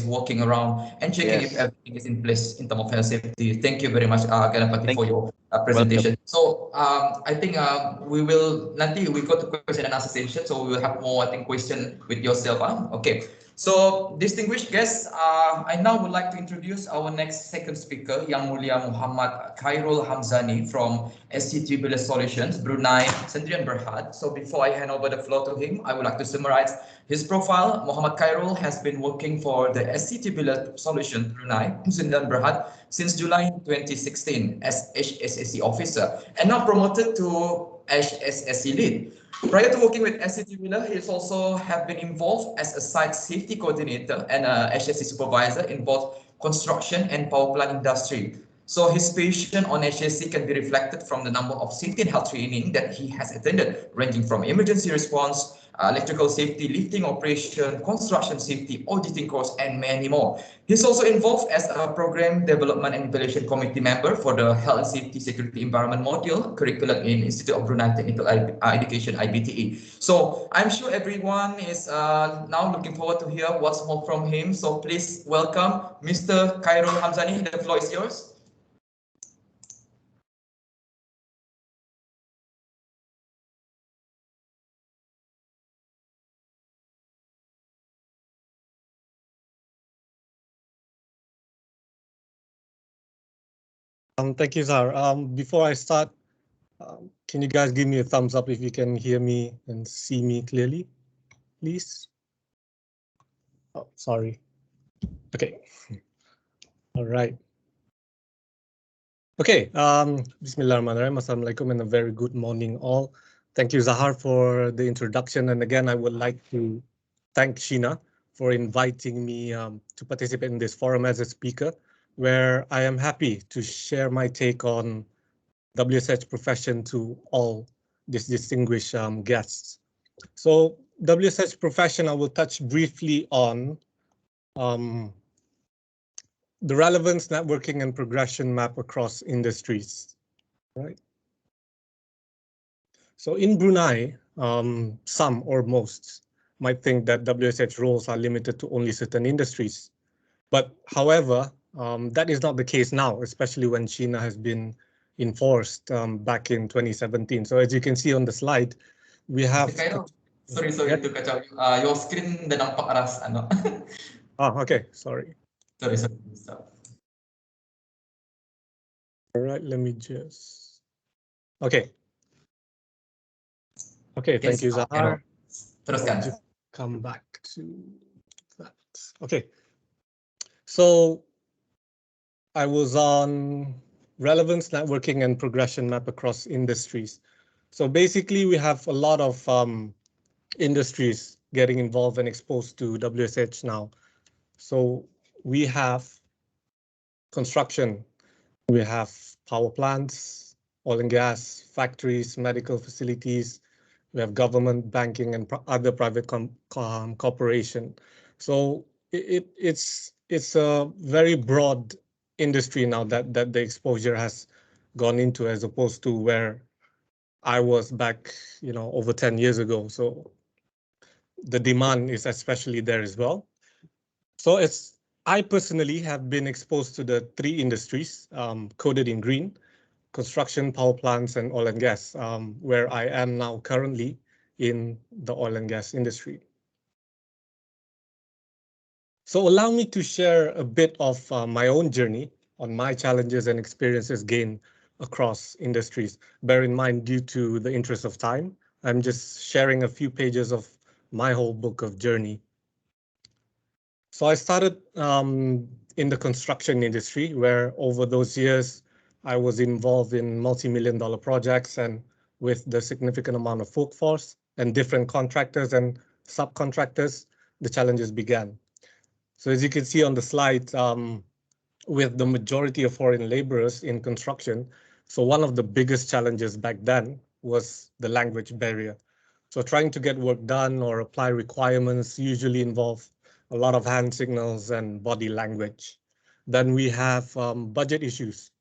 walking around and checking if everything is in place in terms of health safety. Thank you very much, Ganapati, for your presentation. So I think we will we go to question and answer session. So we will have more, I think, question with yourself. Okay. So, distinguished guests, I now would like to introduce our next second speaker, Yang Mulia Muhammad Khairul Hamzani from SC Tubular Solutions, Brunei Sdn Berhad. So, before I hand over the floor to him, I would like to summarize his profile. Muhammad Khairul has been working for the SC Tubular Solutions, Brunei Sdn Berhad since July 2016 as HSSC officer and now promoted to HSSC lead. Prior to working with SC Tubular, he also have been involved as a site safety coordinator and a HSC supervisor in both construction and power plant industry. So his passion on HSC can be reflected from the number of safety and health training that he has attended, ranging from emergency response, electrical safety, lifting operation, construction safety, auditing course, and many more. He's also involved as a program development and evaluation committee member for the Health and Safety Security Environment module curriculum in Institute of Brunei Technical Education, IBTE. So I'm sure everyone is now looking forward to hear what's more from him. So please welcome Mr. Khairul Hamzani. The floor is yours. Thank you, Zahar. Before I start, can you guys give me a thumbs up if you can hear me and see me clearly, please? Oh, sorry. Okay. All right. Okay. Bismillahirrahmanirrahim. Assalamualaikum and a very good morning all. Thank you, Zahar, for the introduction. And again, I would like to thank SHENA for inviting me to participate in this forum as a speaker, where I am happy to share my take on WSH profession to all these distinguished guests. So WSH profession, I will touch briefly on the relevance, networking, and progression map across industries, right? So in Brunei, some or most might think that WSH roles are limited to only certain industries. But however, that is not the case now, especially when SHENA has been enforced back in 2017. So as you can see on the slide, we have... Sorry to kacau. Your screen dah nampak ras. Oh, okay, sorry. Sorry. All right, let me just... Okay. Okay, thank you, Zahar. Teruskan. Come back to that. Okay. So I was on relevance, networking, and progression map across industries. So basically, we have a lot of industries getting involved and exposed to WSH now. So we have construction, we have power plants, oil and gas, factories, medical facilities, we have government, banking, and other private corporation. So it's a very broad industry now that the exposure has gone into, as opposed to where I was back, over 10 years ago. So the demand is especially there as well. So I personally have been exposed to the three industries coded in green: construction, power plants, and oil and gas, where I am now currently in the oil and gas industry. So allow me to share a bit of my own journey on my challenges and experiences gained across industries. Bear in mind, due to the interest of time, I'm just sharing a few pages of my whole book of journey. So I started in the construction industry, where over those years, I was involved in multi-million-dollar projects, and with the significant amount of workforce and different contractors and subcontractors, the challenges began. So as you can see on the slide, with the majority of foreign laborers in construction, so one of the biggest challenges back then was the language barrier. So trying to get work done or apply requirements usually involve a lot of hand signals and body language. Then we have budget issues.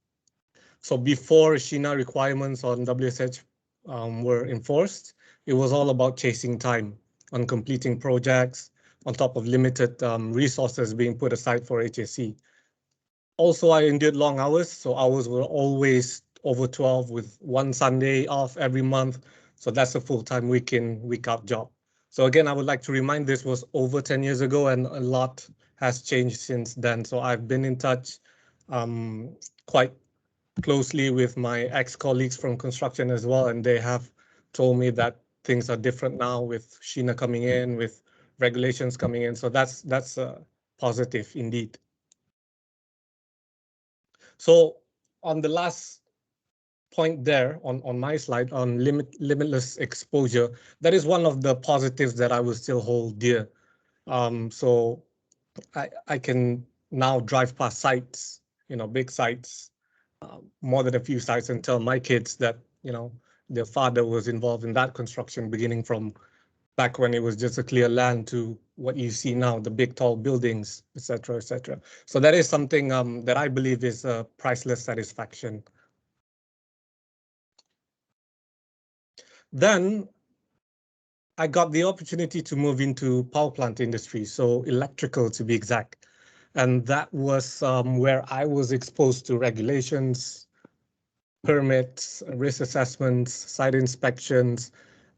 So before SHENA requirements on WSH were enforced, it was all about chasing time on completing projects, on top of limited resources being put aside for HSE. Also, I endured long hours, so hours were always over 12 with one Sunday off every month. So that's a full-time week in, week out job. So again, I would like to remind, this was over 10 years ago and a lot has changed since then. So I've been in touch quite closely with my ex-colleagues from construction as well, and they have told me that things are different now with SHENA coming in, with regulations coming in. So that's positive indeed. So on the last point there on my slide on limitless exposure, that is one of the positives that I will still hold dear. So I can now drive past sites, big sites, more than a few sites, and tell my kids that, their father was involved in that construction, beginning from back when it was just a clear land to what you see now, the big tall buildings, etc., etc. So that is something that I believe is a priceless satisfaction. Then I got the opportunity to move into power plant industry, so electrical to be exact. And that was where I was exposed to regulations, permits, risk assessments, site inspections,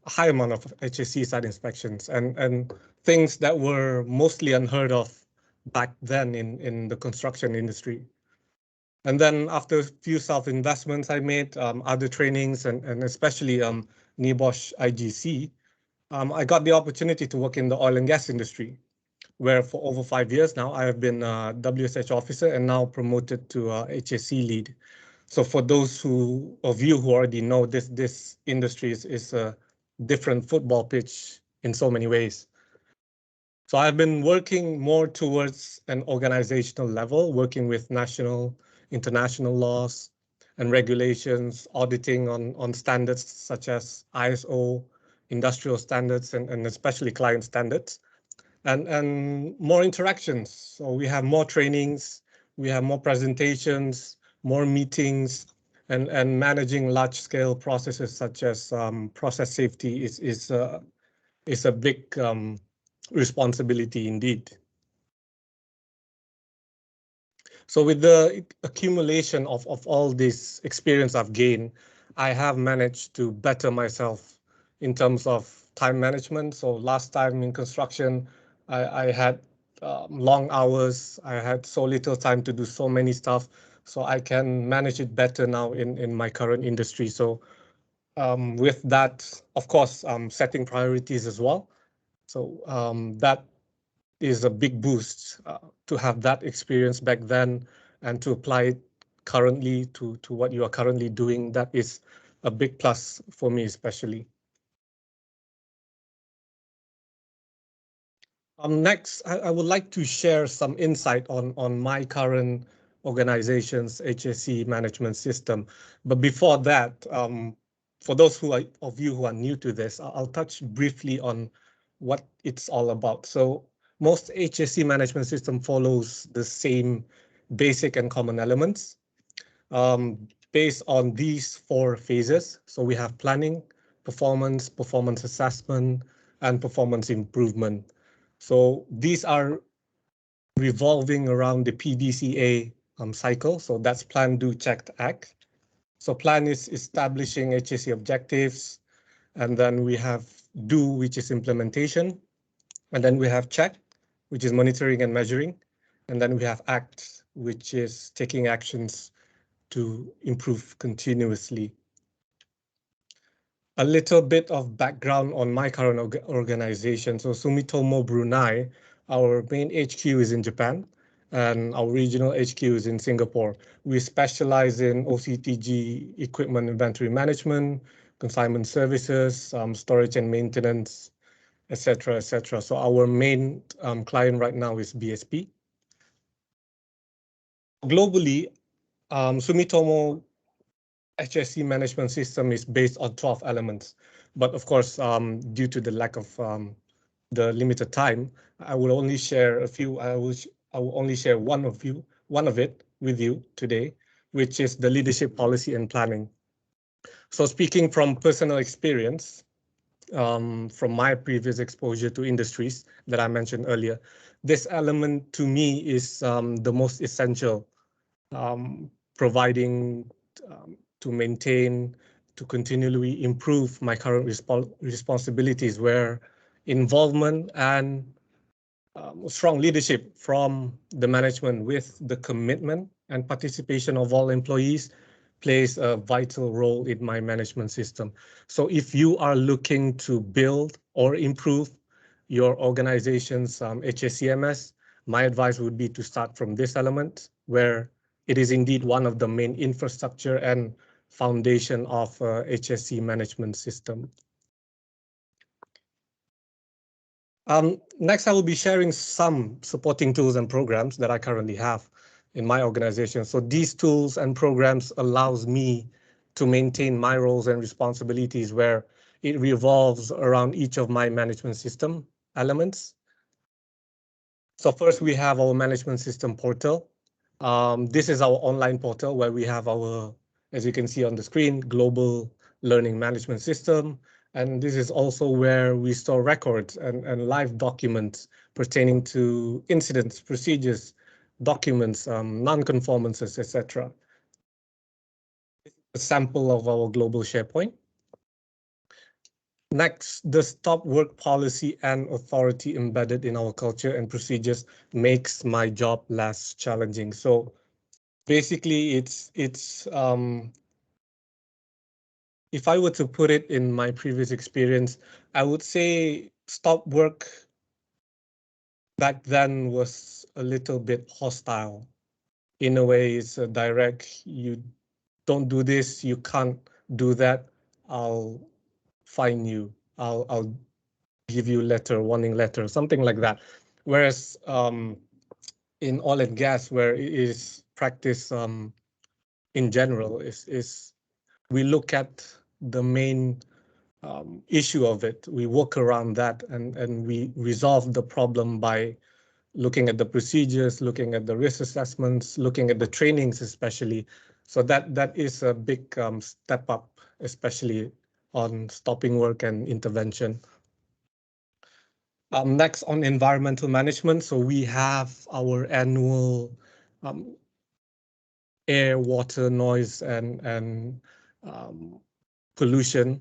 a high amount of HSE site inspections, and things that were mostly unheard of back then in the construction industry. And then after a few self-investments I made, other trainings, and especially NIBOSH IGC, I got the opportunity to work in the oil and gas industry, where for over 5 years now, I have been a WSH officer and now promoted to HSE lead. So for those of you who already know, this industry is a different football pitch in so many ways. So I've been working more towards an organizational level, working with national, international laws and regulations, auditing on standards such as ISO, industrial standards, and especially client standards, and more interactions. So we have more trainings, we have more presentations, more meetings, and managing large scale processes such as process safety is a big responsibility indeed. So with the accumulation of all this experience I've gained, I have managed to better myself in terms of time management. So last time in construction, I had long hours. I had so little time to do so many stuff. So I can manage it better now in my current industry. So with that, of course, setting priorities as well. So that is a big boost to have that experience back then and to apply it currently to what you are currently doing. That is a big plus for me, especially. Next, I would like to share some insight on my current organization's HSE management system. But before that, for those of you who are new to this, I'll touch briefly on what it's all about. So most HSE management system follows the same basic and common elements based on these 4 phases. So we have planning, performance, performance assessment, and performance improvement. So these are revolving around the PDCA cycle. So that's plan, do, check, act. So plan is establishing HSE objectives. And then we have do, which is implementation. And then we have check, which is monitoring and measuring. And then we have act, which is taking actions to improve continuously. A little bit of background on my current organization. So Sumitomo Brunei, our main HQ is in Japan and our regional HQ is in Singapore. We specialize in OCTG equipment inventory management, consignment services, storage and maintenance, etc., etc. So our main client right now is BSP. Globally, Sumitomo HSE management system is based on 12 elements. But of course, due to the lack of the limited time, I will only share a few. I will only share one of it with you today, which is the leadership policy and planning. So speaking from personal experience, from my previous exposure to industries that I mentioned earlier, this element to me is the most essential, providing to maintain, to continually improve my current responsibilities, where involvement and strong leadership from the management with the commitment and participation of all employees plays a vital role in my management system. So if you are looking to build or improve your organization's HSCMS, my advice would be to start from this element, where it is indeed one of the main infrastructure and foundation of HSC management system. Next, I will be sharing some supporting tools and programs that I currently have in my organization. So these tools and programs allows me to maintain my roles and responsibilities, where it revolves around each of my management system elements. So first, we have our management system portal. This is our online portal where we have our, as you can see on the screen, global learning management system. And this is also where we store records and live documents pertaining to incidents, procedures, documents, non-conformances, etc. A sample of our global SharePoint. Next, the stop work policy and authority embedded in our culture and procedures makes my job less challenging. So basically, it's if I were to put it in my previous experience, I would say stop work back then was a little bit hostile. In a way, it's a direct, you don't do this, you can't do that, I'll fine you, I'll give you letter, warning letter, something like that. Whereas in oil and gas, where it is practiced in general, is we look at the main issue of it. We work around that and we resolve the problem by looking at the procedures, looking at the risk assessments, looking at the trainings especially. So that is a big step up, especially on stopping work and intervention. Next, on environmental management. So we have our annual air, water, noise, and pollution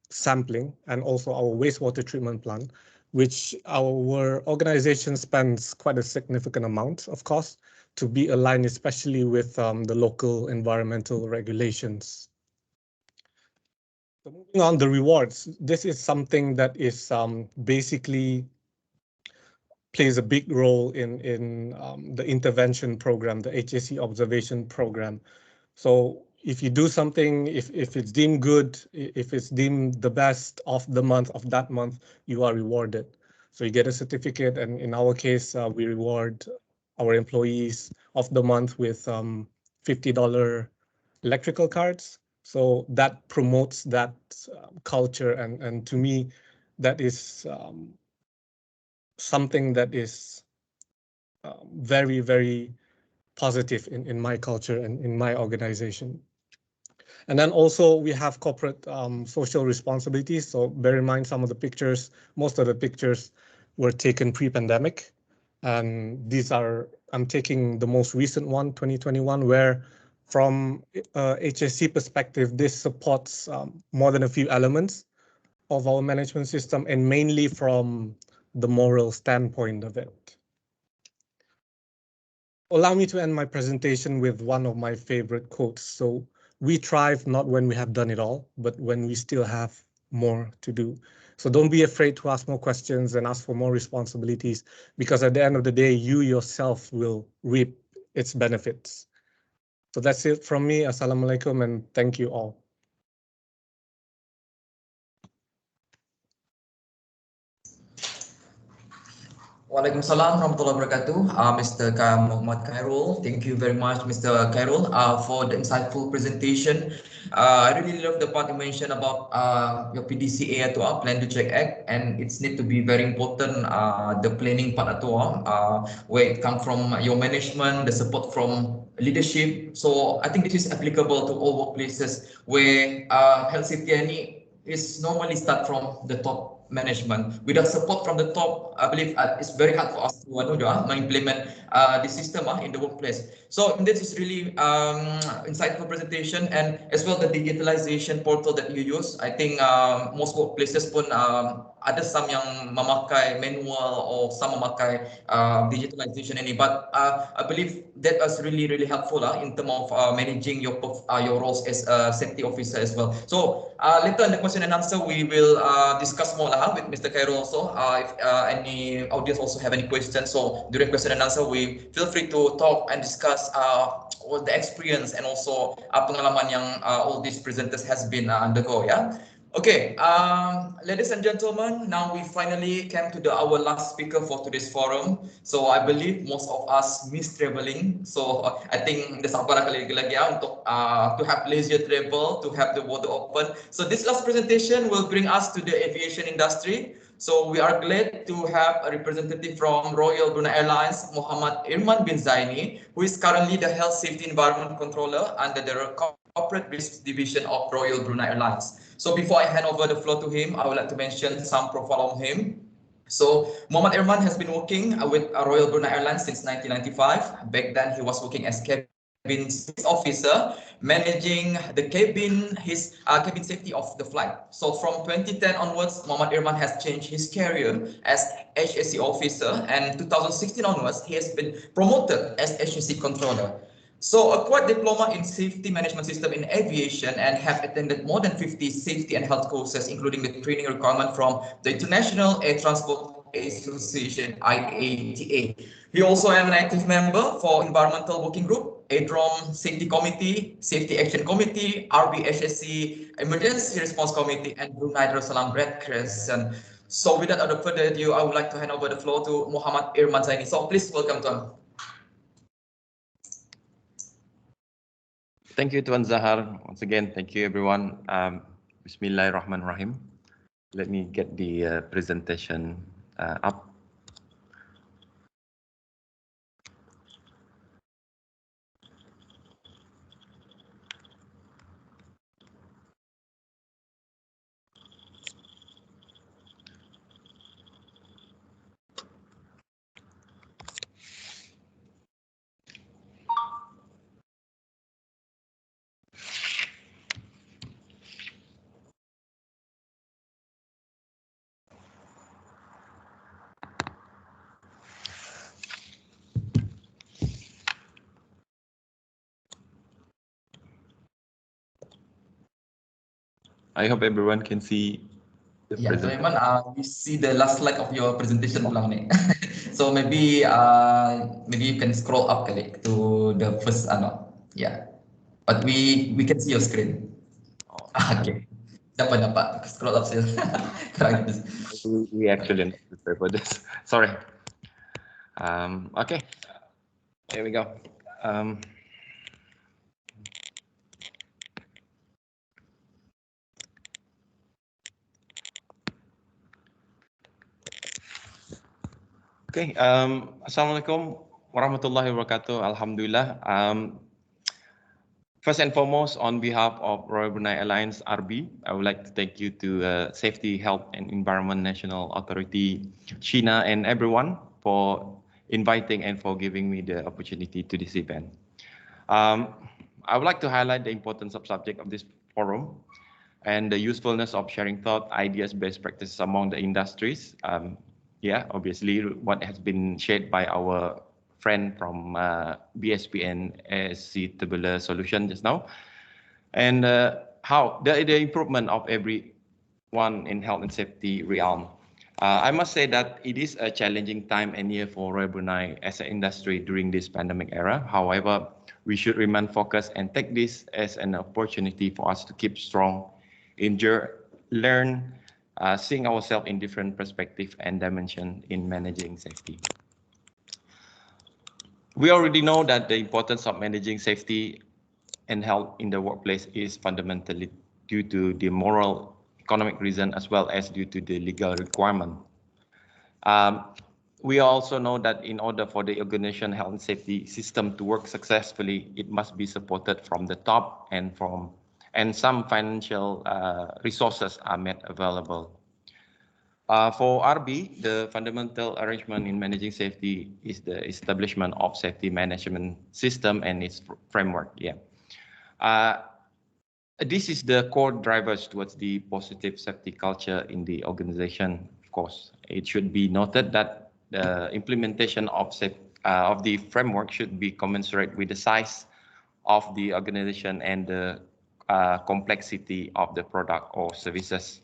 sampling, and also our wastewater treatment plant, which our organization spends quite a significant amount of cost to be aligned, especially with the local environmental regulations. So moving on, the rewards. This is something that is basically plays a big role in the intervention program, the HSE observation program. So if you do something, if it's deemed good, if it's deemed the best of the month, of that month, you are rewarded. So you get a certificate, and in our case, we reward our employees of the month with $50 electrical cards. So that promotes that culture, and to me, that is something that is very, very positive in my culture and in my organization. And then also we have corporate social responsibilities. So bear in mind some of the pictures, most of the pictures were taken pre-pandemic. And these are, I'm taking the most recent one, 2021, where from HSC perspective, this supports more than a few elements of our management system, and mainly from the moral standpoint of it. Allow me to end my presentation with one of my favorite quotes. So, we thrive not when we have done it all, but when we still have more to do. So don't be afraid to ask more questions and ask for more responsibilities, because at the end of the day, you yourself will reap its benefits. So that's it from me. Assalamualaikum, and thank you all. Waalaikumsalam warahmatullahi wabarakatuh, Mr. Muhammad Khairul. Thank you very much, Mr. Khairul, for the insightful presentation. I really love the part you mentioned about your PDCA atau Plan to Check Act, and it's need to be very important, the planning part atau where it come from your management, the support from leadership. So I think this is applicable to all workplaces where health safety is normally start from the top management. Without support from the top, I believe it's very hard for us to implement the system in the workplace. So this is really insightful presentation, and as well the digitalization portal that you use. I think most workplaces pun ada some yang memakai manual or some memakai digitalization ini, but I believe that was really helpful in terms of managing your roles as a safety officer as well. So later in the question and answer, we will discuss more with Mr. Khairul also. If any audience also have any questions, so during question and answer, we feel free to talk and discuss all the experience and also pengalaman yang all these presenters has been undergo. Okay, ladies and gentlemen, now we finally came to our last speaker for today's forum. So I believe most of us miss traveling. So I think the sabar lagi untuk to have leisure travel, to have the border open. So this last presentation will bring us to the aviation industry. So we are glad to have a representative from Royal Brunei Airlines, Muhammad Irman bin Zaini, who is currently the Health Safety Environment Controller under the Corporate Risk Division of Royal Brunei Airlines. So before I hand over the floor to him, I would like to mention some profile of him. So Muhammad Irman has been working with Royal Brunei Airlines since 1995. Back then, he was working as cabin officer, managing the cabin safety of the flight. So from 2010 onwards, Muhammad Irman has changed his career as HSC officer, and 2016 onwards, he has been promoted as HSC controller. So acquired diploma in safety management system in aviation and have attended more than 50 safety and health courses, including the training requirement from the International Air Transport Association, IATA. He also is an active member for Environmental Working Group, ADROM Safety Committee, Safety Action Committee, RBHSC Emergency Response Committee, and Brunei Darussalam Red Crescent. So without further ado, I would like to hand over the floor to Muhammad Irman Zaini. So please welcome Tuan. Thank you, Tuan Zahar. Once again, thank you, everyone. Bismillahirrahmanirrahim. Let me get the presentation up. I hope everyone can see the presentation. We see the last slide of your presentation ulang ni. So maybe you can scroll up kali to the first But we can see your screen. Okay. Dapat scroll up sih. Correct. We actually not prepared for this. Sorry. Okay. Here we go. Okay. Assalamualaikum warahmatullahi wabarakatuh. Alhamdulillah. First and foremost, on behalf of Royal Brunei Alliance (RB), I would like to thank you to Safety, Health and Environment National Authority, SHENA, and everyone for inviting and for giving me the opportunity to this event. I would like to highlight the importance of subject of this forum and the usefulness of sharing thought, ideas, best practices among the industries. Obviously, what has been shared by our friend from BSP and SC Tabular Solution just now, and how the improvement of everyone in health and safety realm. I must say that it is a challenging time and year for Royal Brunei as an industry during this pandemic era. However, we should remain focused and take this as an opportunity for us to keep strong, endure, learn, seeing ourselves in different perspectives and dimension in managing safety. We already know that the importance of managing safety and health in the workplace is fundamentally due to the moral, economic reason as well as due to the legal requirement. We also know that in order for the organization health and safety system to work successfully, it must be supported from the top and some financial resources are made available. For RB, the fundamental arrangement in managing safety is the establishment of safety management system and its framework. This is the core drivers towards the positive safety culture in the organization. Of course, it should be noted that the implementation of the framework should be commensurate with the size of the organization and the complexity of the product or services.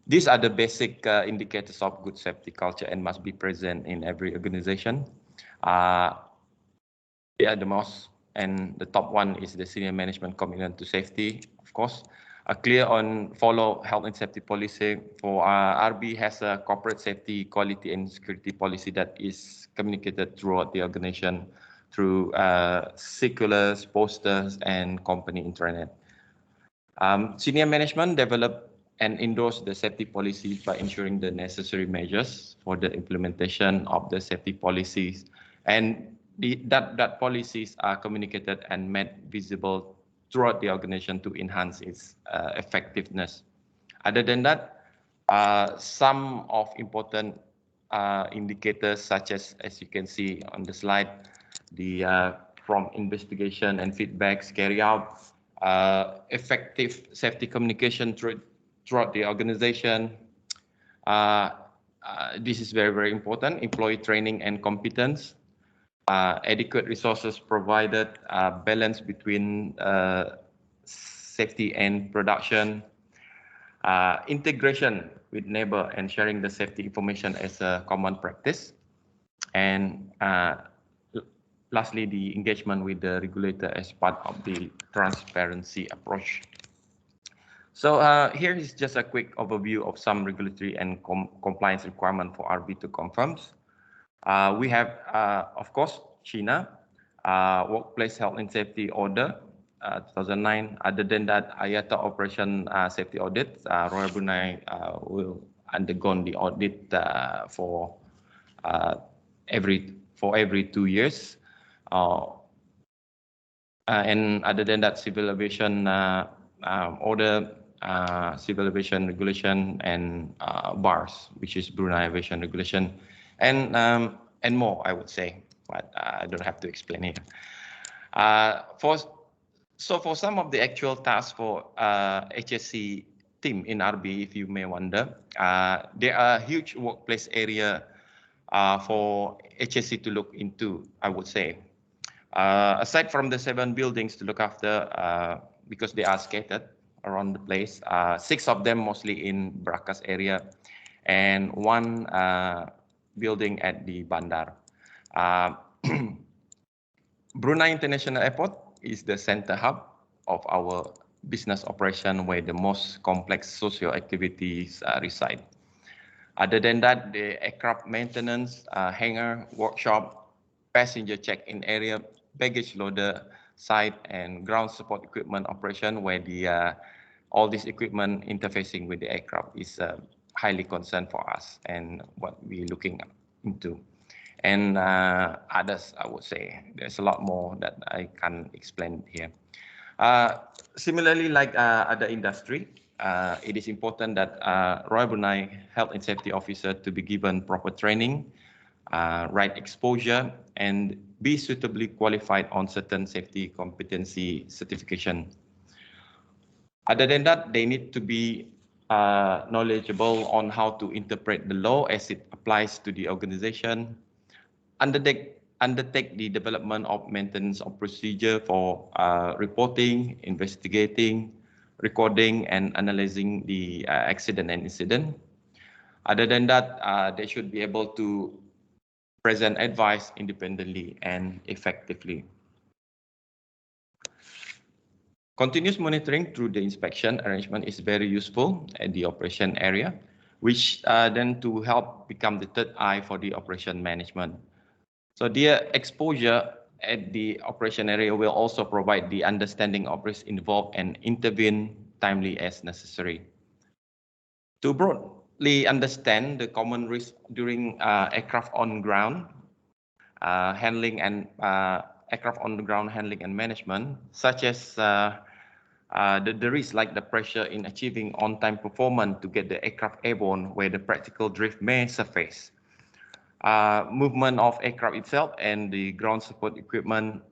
These are the basic indicators of good safety culture and must be present in every organization. They are the most, and the top one is the senior management commitment to safety, of course. A clear on follow health and safety policy for RB has a corporate safety, quality and security policy that is communicated throughout the organization through circulars, posters, and company intranet. Senior management develop and endorse the safety policies by ensuring the necessary measures for the implementation of the safety policies, and that policies are communicated and made visible throughout the organization to enhance its effectiveness. Other than that, some of important indicators such as you can see on the slide, the from investigation and feedbacks carry out, effective safety communication throughout the organization. This is very, very important. Employee training and competence, adequate resources provided, balance between safety and production, integration with neighbor and sharing the safety information as a common practice, and lastly, the engagement with the regulator as part of the transparency approach. So here is just a quick overview of some regulatory and compliance requirement for RB to confirm. We have, of course, SHENA, Workplace Health and Safety Order, 2009. Other than that, IATA Operation Safety Audit. Royal Brunei will undergo the audit for every 2 years. And other than that, Civil Aviation Order, Civil Aviation Regulation, and BARS, which is Brunei Aviation Regulation, and more, I would say, but I don't have to explain here. For some of the actual tasks for HSC team in RB, if you may wonder, there are huge workplace area for HSC to look into, I would say. Aside from the 7 buildings to look after, because they are scattered around the place, 6 of them mostly in Brakas area, and 1 building at the Bandar. Brunei International Airport is the center hub of our business operation where the most complex social activities reside. Other than that, the aircraft maintenance, hangar, workshop, passenger check-in area, baggage loader, site, and ground support equipment operation where the all this equipment interfacing with the aircraft is highly concerned for us and what we're looking into. And others, I would say, there's a lot more that I can't explain here. Similarly, like other industry, it is important that Royal Brunei Health and Safety Officer to be given proper training, right exposure, and be suitably qualified on certain safety competency certification. Other than that, they need to be knowledgeable on how to interpret the law as it applies to the organization, undertake the development of maintenance of procedure for reporting, investigating, recording, and analyzing the accident and incident. Other than that, they should be able to present advice independently and effectively. Continuous monitoring through the inspection arrangement is very useful at the operation area, which then to help become the third eye for the operation management. So the exposure at the operation area will also provide the understanding of risks involved and intervene timely as necessary. To broadly understand the common risks during aircraft on ground handling and aircraft on the ground handling and management, such as the risk like the pressure in achieving on-time performance to get the aircraft airborne where the practical drift may surface. Movement of aircraft itself and the ground support equipment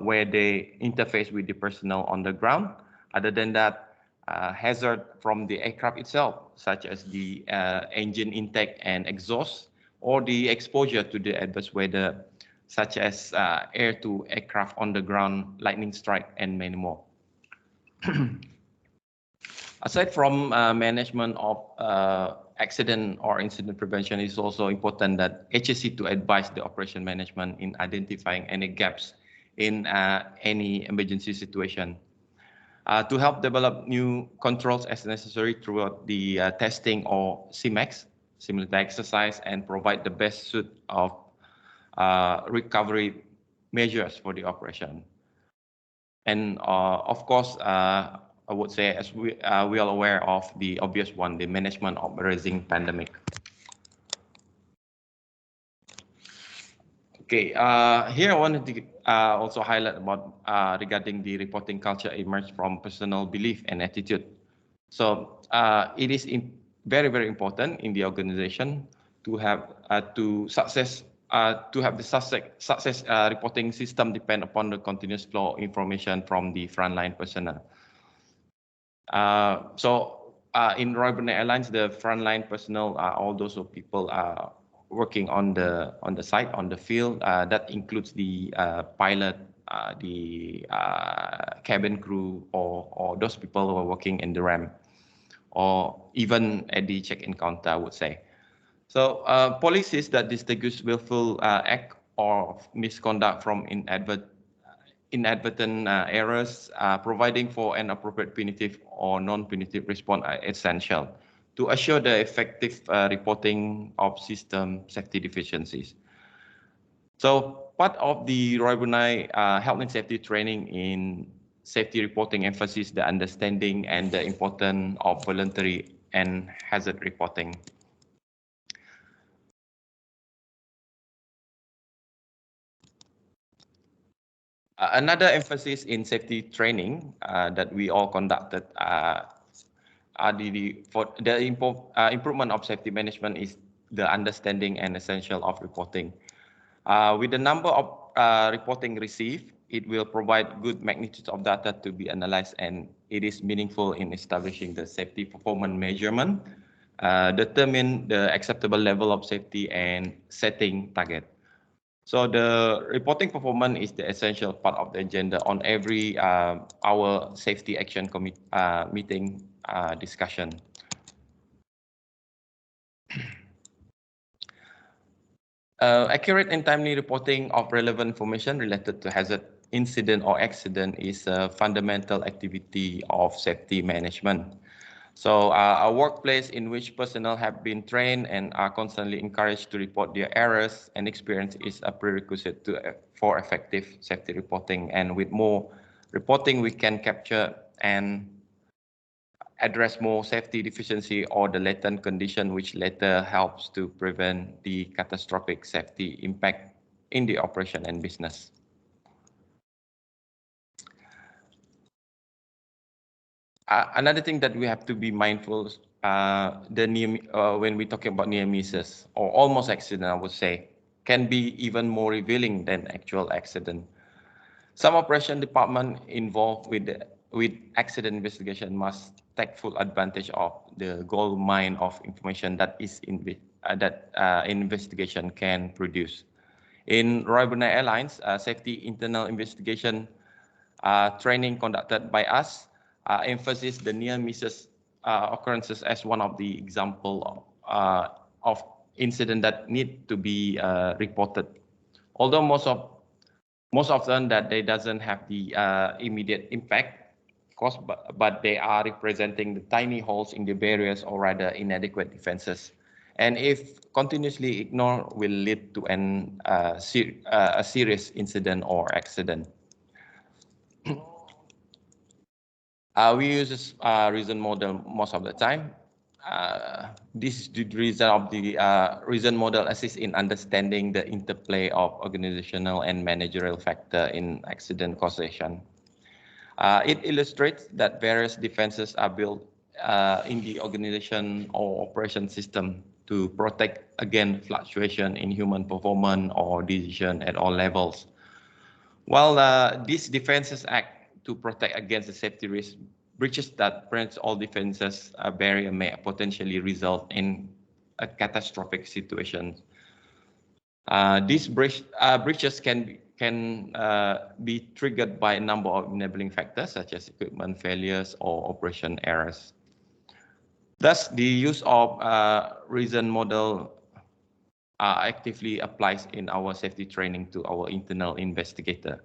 where they interface with the personnel on the ground. Other than that, hazard from the aircraft itself, such as the engine intake and exhaust, or the exposure to the adverse weather, such as air-to-aircraft on the ground, lightning strike, and many more. Aside from management of accident or incident prevention, it's also important that HSC to advise the operation management in identifying any gaps in any emergency situation. To help develop new controls as necessary throughout the testing or CMEX, simulator exercise, and provide the best suit of recovery measures for the operation. And of course, I would say, as we are aware of the obvious one, the management of a rising pandemic. Okay, here I wanted to also highlight about regarding the reporting culture emerged from personal belief and attitude. So it is very, very important in the organization to have to have the success reporting system depend upon the continuous flow of information from the frontline personnel. In Royal Brunei Airlines, the frontline personnel are all those people working on the site, on the field. That includes the pilot, the cabin crew, or those people who are working in the ramp, or even at the check-in counter, I would say. So policies that distinguish willful act or misconduct from inadvertent errors, providing for an appropriate punitive or non-punitive response are essential to assure the effective reporting of system safety deficiencies. So part of the Royal Brunei health and safety training in safety reporting emphasizes the understanding and the importance of voluntary and hazard reporting. Another emphasis in safety training that we all conducted for the improvement of safety management is the understanding and essential of reporting. With the number of reporting received, it will provide good magnitude of data to be analyzed, and it is meaningful in establishing the safety performance measurement, determine the acceptable level of safety, and setting target. So the reporting performance is the essential part of the agenda on every our safety action meeting discussion. Accurate and timely reporting of relevant information related to hazard incident or accident is a fundamental activity of safety management. So a workplace in which personnel have been trained and are constantly encouraged to report their errors and experience is a prerequisite for effective safety reporting. And with more reporting, we can capture and address more safety deficiency or the latent condition, which later helps to prevent the catastrophic safety impact in the operation and business. Another thing that we have to be mindful when we're talking about near misses or almost accident, I would say, can be even more revealing than actual accident. Some operation department involved with accident investigation must take full advantage of the gold mine of information that investigation can produce. In Royal Brunei Airlines, safety internal investigation training conducted by us emphasizes the near misses occurrences as one of the example of incident that need to be reported. Although most often that they doesn't have the immediate impact, of course, but they are representing the tiny holes in the barriers or rather inadequate defenses. And if continuously ignored, will lead to a serious incident or accident. We use this reason model most of the time. This is the reason of the reason model assists in understanding the interplay of organizational and managerial factor in accident causation. It illustrates that various defenses are built in the organization or operation system to protect against fluctuation in human performance or decision at all levels. While these defenses act to protect against the safety risk, breaches that prevent all defenses barrier may potentially result in a catastrophic situation. These breaches can be triggered by a number of enabling factors such as equipment failures or operation errors. Thus, the use of reason model actively applies in our safety training to our internal investigator.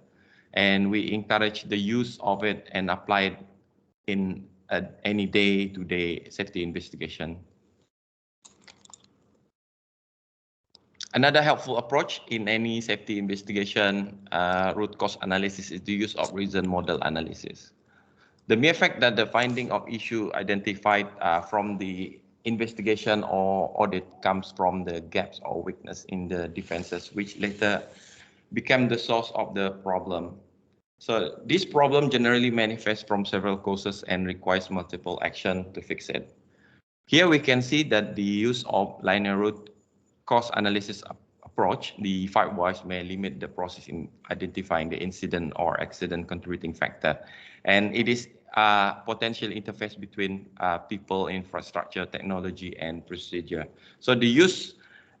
And we encourage the use of it and apply it in any day-to-day safety investigation. Another helpful approach in any safety investigation root cause analysis is the use of reason model analysis. The mere fact that the finding of issue identified from the investigation or audit comes from the gaps or weakness in the defenses, which later become the source of the problem. So this problem generally manifests from several causes and requires multiple action to fix it. Here we can see that the use of linear root cause analysis approach, the 5 whys may limit the process in identifying the incident or accident contributing factor. And it is a potential interface between people, infrastructure, technology, and procedure. So the use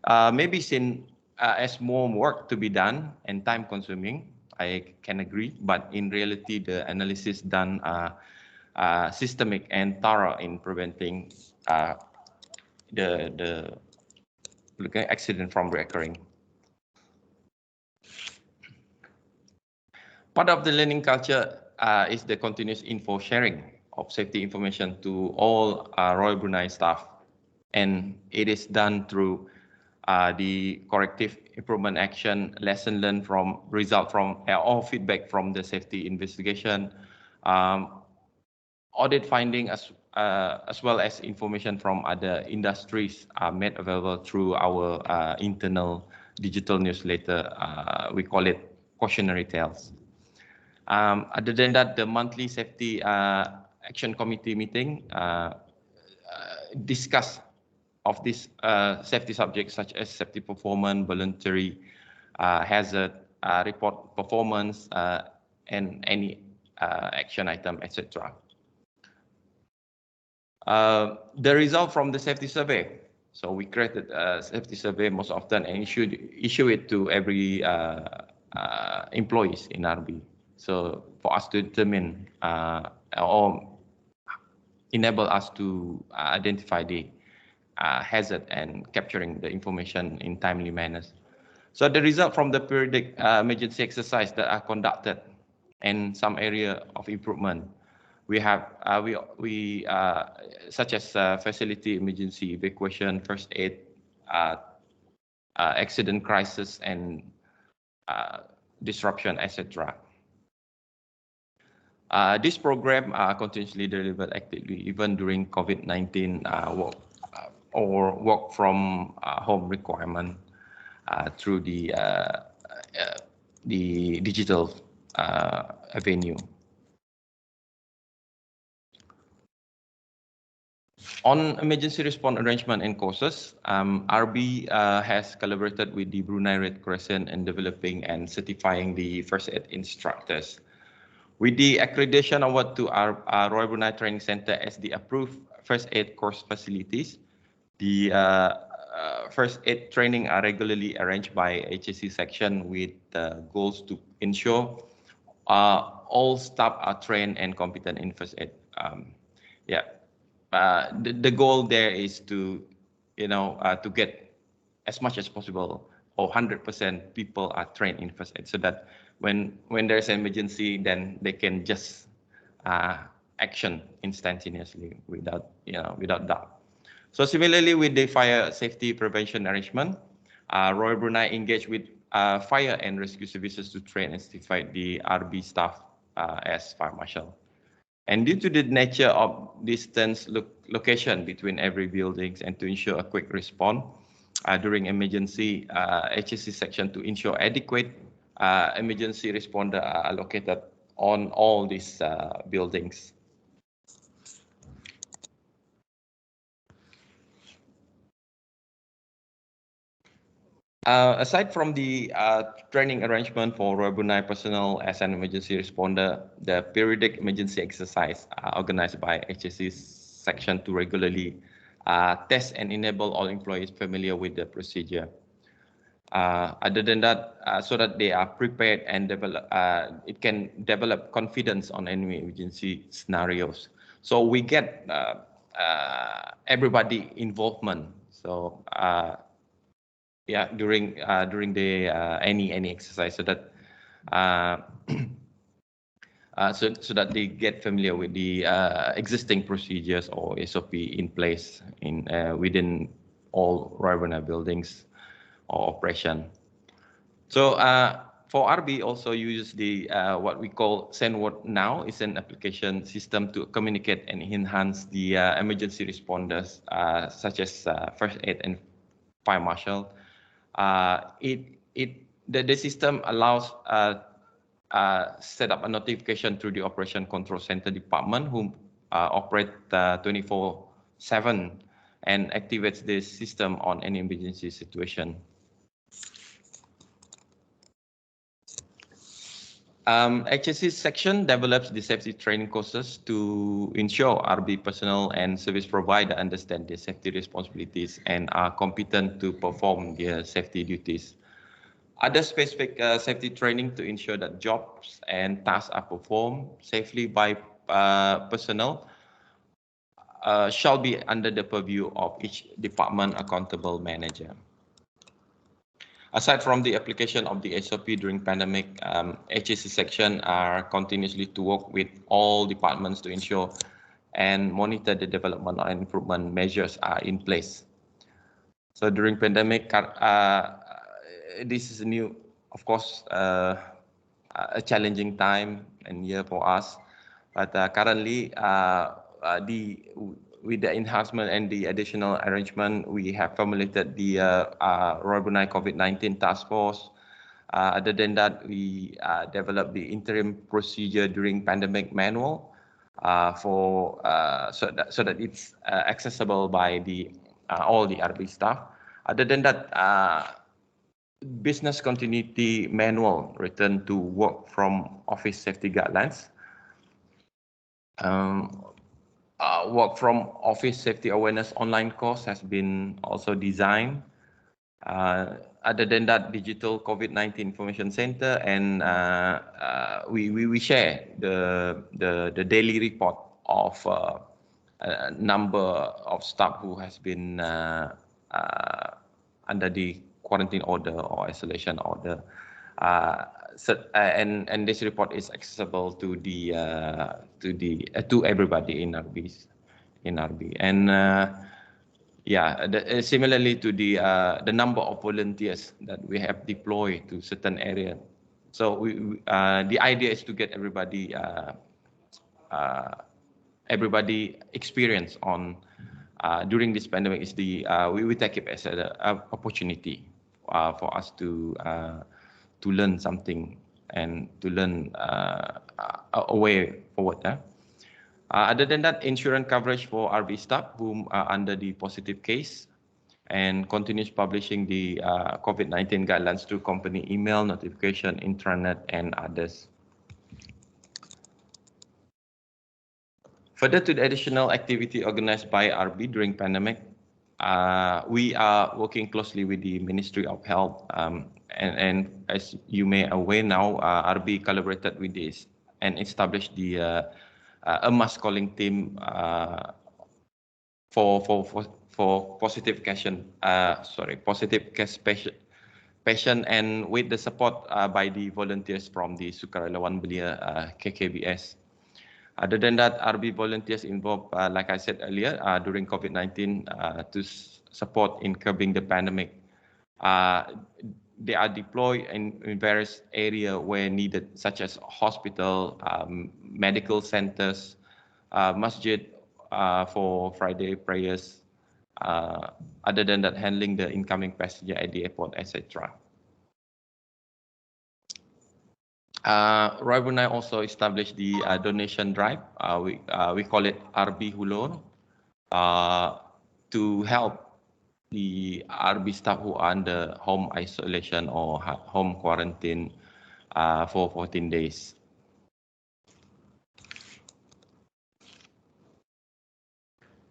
may be seen as more work to be done and time consuming. I can agree, but in reality, the analysis done systemic and thorough in preventing the accident from recurring. Part of the learning culture is the continuous info sharing of safety information to all Royal Brunei staff, and it is done through the corrective improvement action, lesson learned from result from or feedback from the safety investigation, audit finding as well as information from other industries are made available through our internal digital newsletter. We call it Cautionary Tales. Other than that, the monthly safety action committee meeting discuss of these safety subjects such as safety performance, voluntary hazard, report performance, and any action item, etc. The result from the safety survey. So we created a safety survey most often and issue it to every employees in RB. So for us to determine or enable us to identify the hazard and capturing the information in timely manners. So the result from the periodic emergency exercise that are conducted and some area of improvement. We have such as facility emergency evacuation, first aid, accident crisis, and disruption, etc. This program continuously delivered actively even during COVID-19 work from home requirement through the digital avenue. On emergency response arrangement and courses, RB has collaborated with the Brunei Red Crescent in developing and certifying the first aid instructors. With the accreditation award to our Royal Brunei Training Center as the approved first aid course facilities, the first aid training are regularly arranged by HSC section with goals to ensure all staff are trained and competent in first aid. The goal there is to, to get as much as possible, or 100% people are trained in first aid, so that when there's an emergency, then they can just action instantaneously without doubt. So similarly with the fire safety prevention arrangement, Royal Brunei engaged with fire and rescue services to train and certify the RB staff as fire marshal. And due to the nature of distance location between every buildings and to ensure a quick response during emergency, HSC section to ensure adequate emergency responder are located on all these buildings. Aside from the training arrangement for Royal Brunei personnel as an emergency responder, the periodic emergency exercise organized by HSC section to regularly test and enable all employees familiar with the procedure. Other than that, so that they are prepared and it can develop confidence on any emergency scenarios. So we get everybody involvement. So during the any exercise, so that so that they get familiar with the existing procedures or SOP in place in within all Royal Brunei buildings or operation. So for RB also uses the what we call SendWord Now. It's an application system to communicate and enhance the emergency responders such as first aid and fire marshal. The system allows set up a notification through the operation control center department, who operate 24/7 and activates this system on any emergency situation. HSC section develops the safety training courses to ensure RB personnel and service provider understand their safety responsibilities and are competent to perform their safety duties. Other specific safety training to ensure that jobs and tasks are performed safely by personnel shall be under the purview of each department accountable manager. Aside from the application of the SOP during pandemic, HSC section are continuously to work with all departments to ensure and monitor the development and improvement measures are in place. So during pandemic, this is a new, of course, a challenging time and year for us. But currently, with the enhancement and the additional arrangement, we have formulated the Royal Brunei COVID-19 task force. Other than that, we developed the interim procedure during pandemic manual so that it's accessible by all the RB staff. Other than that, business continuity manual return to work from office safety guidelines. Work from office safety awareness online course has been also designed. Other than that, digital COVID-19 information center, and we share the daily report of a number of staff who has been under the quarantine order or isolation order. and this report is accessible to to everybody in RB. And yeah, similarly to the number of volunteers that we have deployed to certain area. So the idea is to get everybody experience on during this pandemic. Is we take it as an opportunity for us to learn something and to learn a way forward. Other than that, insurance coverage for RV staff whom are under the positive case, and continues publishing the COVID-19 guidelines through company email, notification, intranet, and others. Further to the additional activity organized by RB during pandemic, we are working closely with the Ministry of Health, and as you may aware now, RB collaborated with this and established the a mass calling team for positive case patient, and with the support by the volunteers from the Sukarelawan Belia KKBS. Other than that, RB volunteers involved, like I said earlier, during COVID-19 to support in curbing the pandemic. They are deployed in various areas where needed, such as hospital, medical centers, masjid for Friday prayers. Other than that, handling the incoming passenger at the airport, etc. Roy Brunei also established the donation drive. We call it RB Hulur, to help the RB staff who are under home isolation or home quarantine for 14 days.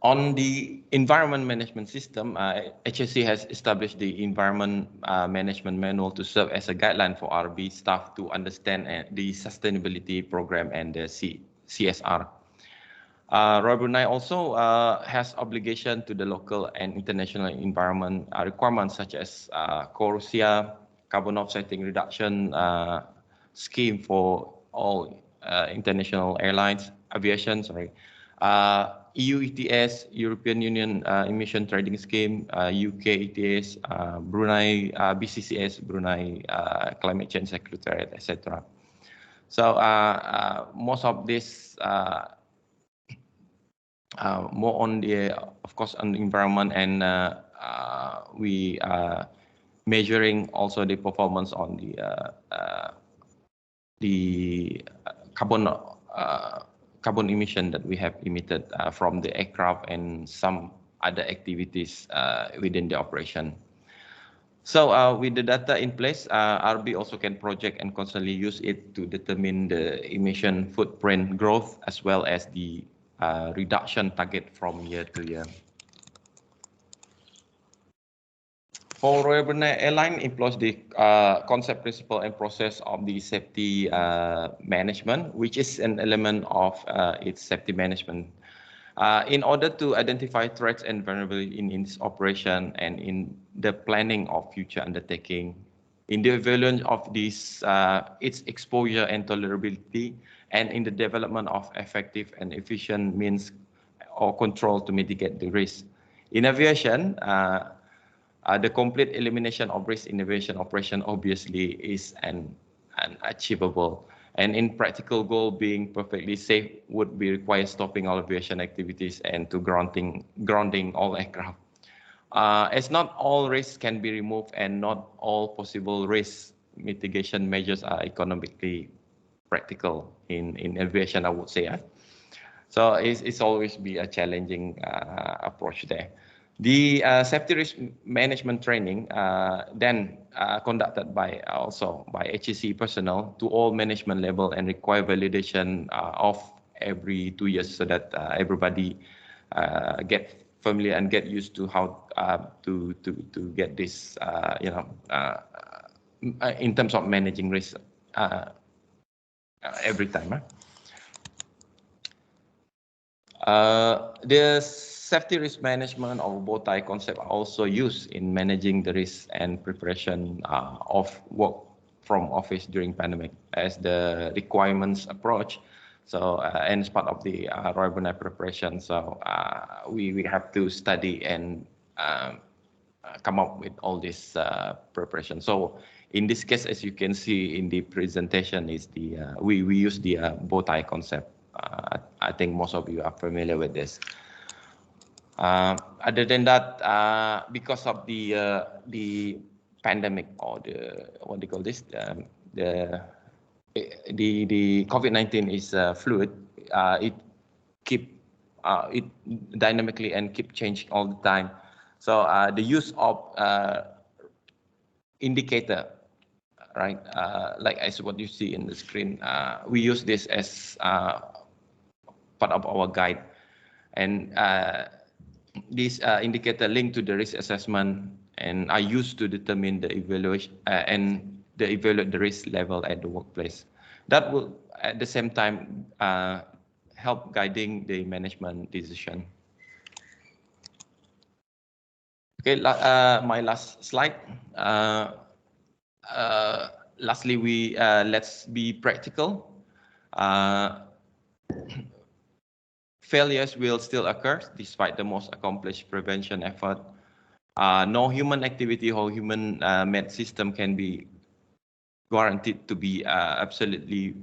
On the environment management system, HSC has established the environment management manual to serve as a guideline for RB staff to understand the sustainability program and the CSR. Roy Brunei also has obligation to the local and international environment requirements, such as CORSIA, carbon offsetting reduction scheme for all international airlines, aviation, EU ETS, European Union Emission Trading Scheme, UK ETS, Brunei BCCS, Brunei Climate Change Secretariat, etc. So most of this more on the, of course, on the environment, and we are measuring also the performance on the carbon emission that we have emitted from the aircraft and some other activities within the operation. So with the data in place, RB also can project and constantly use it to determine the emission footprint growth, as well as the reduction target from year to year. For Royal Brunei Airline, employs the concept, principle, and process of the safety management, which is an element of its safety management. In order to identify threats and vulnerability in its operation and in the planning of future undertaking, in the evaluation of this, its exposure and tolerability, and in the development of effective and efficient means or control to mitigate the risk. In aviation, the complete elimination of risk in aviation operation obviously is unachievable. And in practical goal, being perfectly safe would be require stopping all aviation activities and to grounding all aircraft. As not all risks can be removed and not all possible risk mitigation measures are economically practical in aviation, I would say. So it's always be a challenging approach there. The safety risk management training then conducted by HSC personnel to all management level and require validation of every 2 years, so that everybody get familiar and get used to how to get this, in terms of managing risk every time. The safety risk management or bow-tie concept are also used in managing the risk and preparation of work from office during pandemic as the requirements approach. So and as part of the Roy Brunei preparation, so we have to study and come up with all this preparation. So in this case, as you can see in the presentation, is the we use the bow tie concept. I think most of you are familiar with this. Other than that, because of the pandemic or the what do you call this, the COVID-19 is fluid. It keep it dynamically and keep changing all the time. So the use of indicator, right, like as what you see in the screen, we use this as part of our guide, and this indicator linked to the risk assessment and are used to determine the evaluation and evaluate the risk level at the workplace. That will at the same time help guiding the management decision. Okay, my last slide. Lastly, we let's be practical. Failures will still occur despite the most accomplished prevention effort. No human activity or human made system can be guaranteed to be absolutely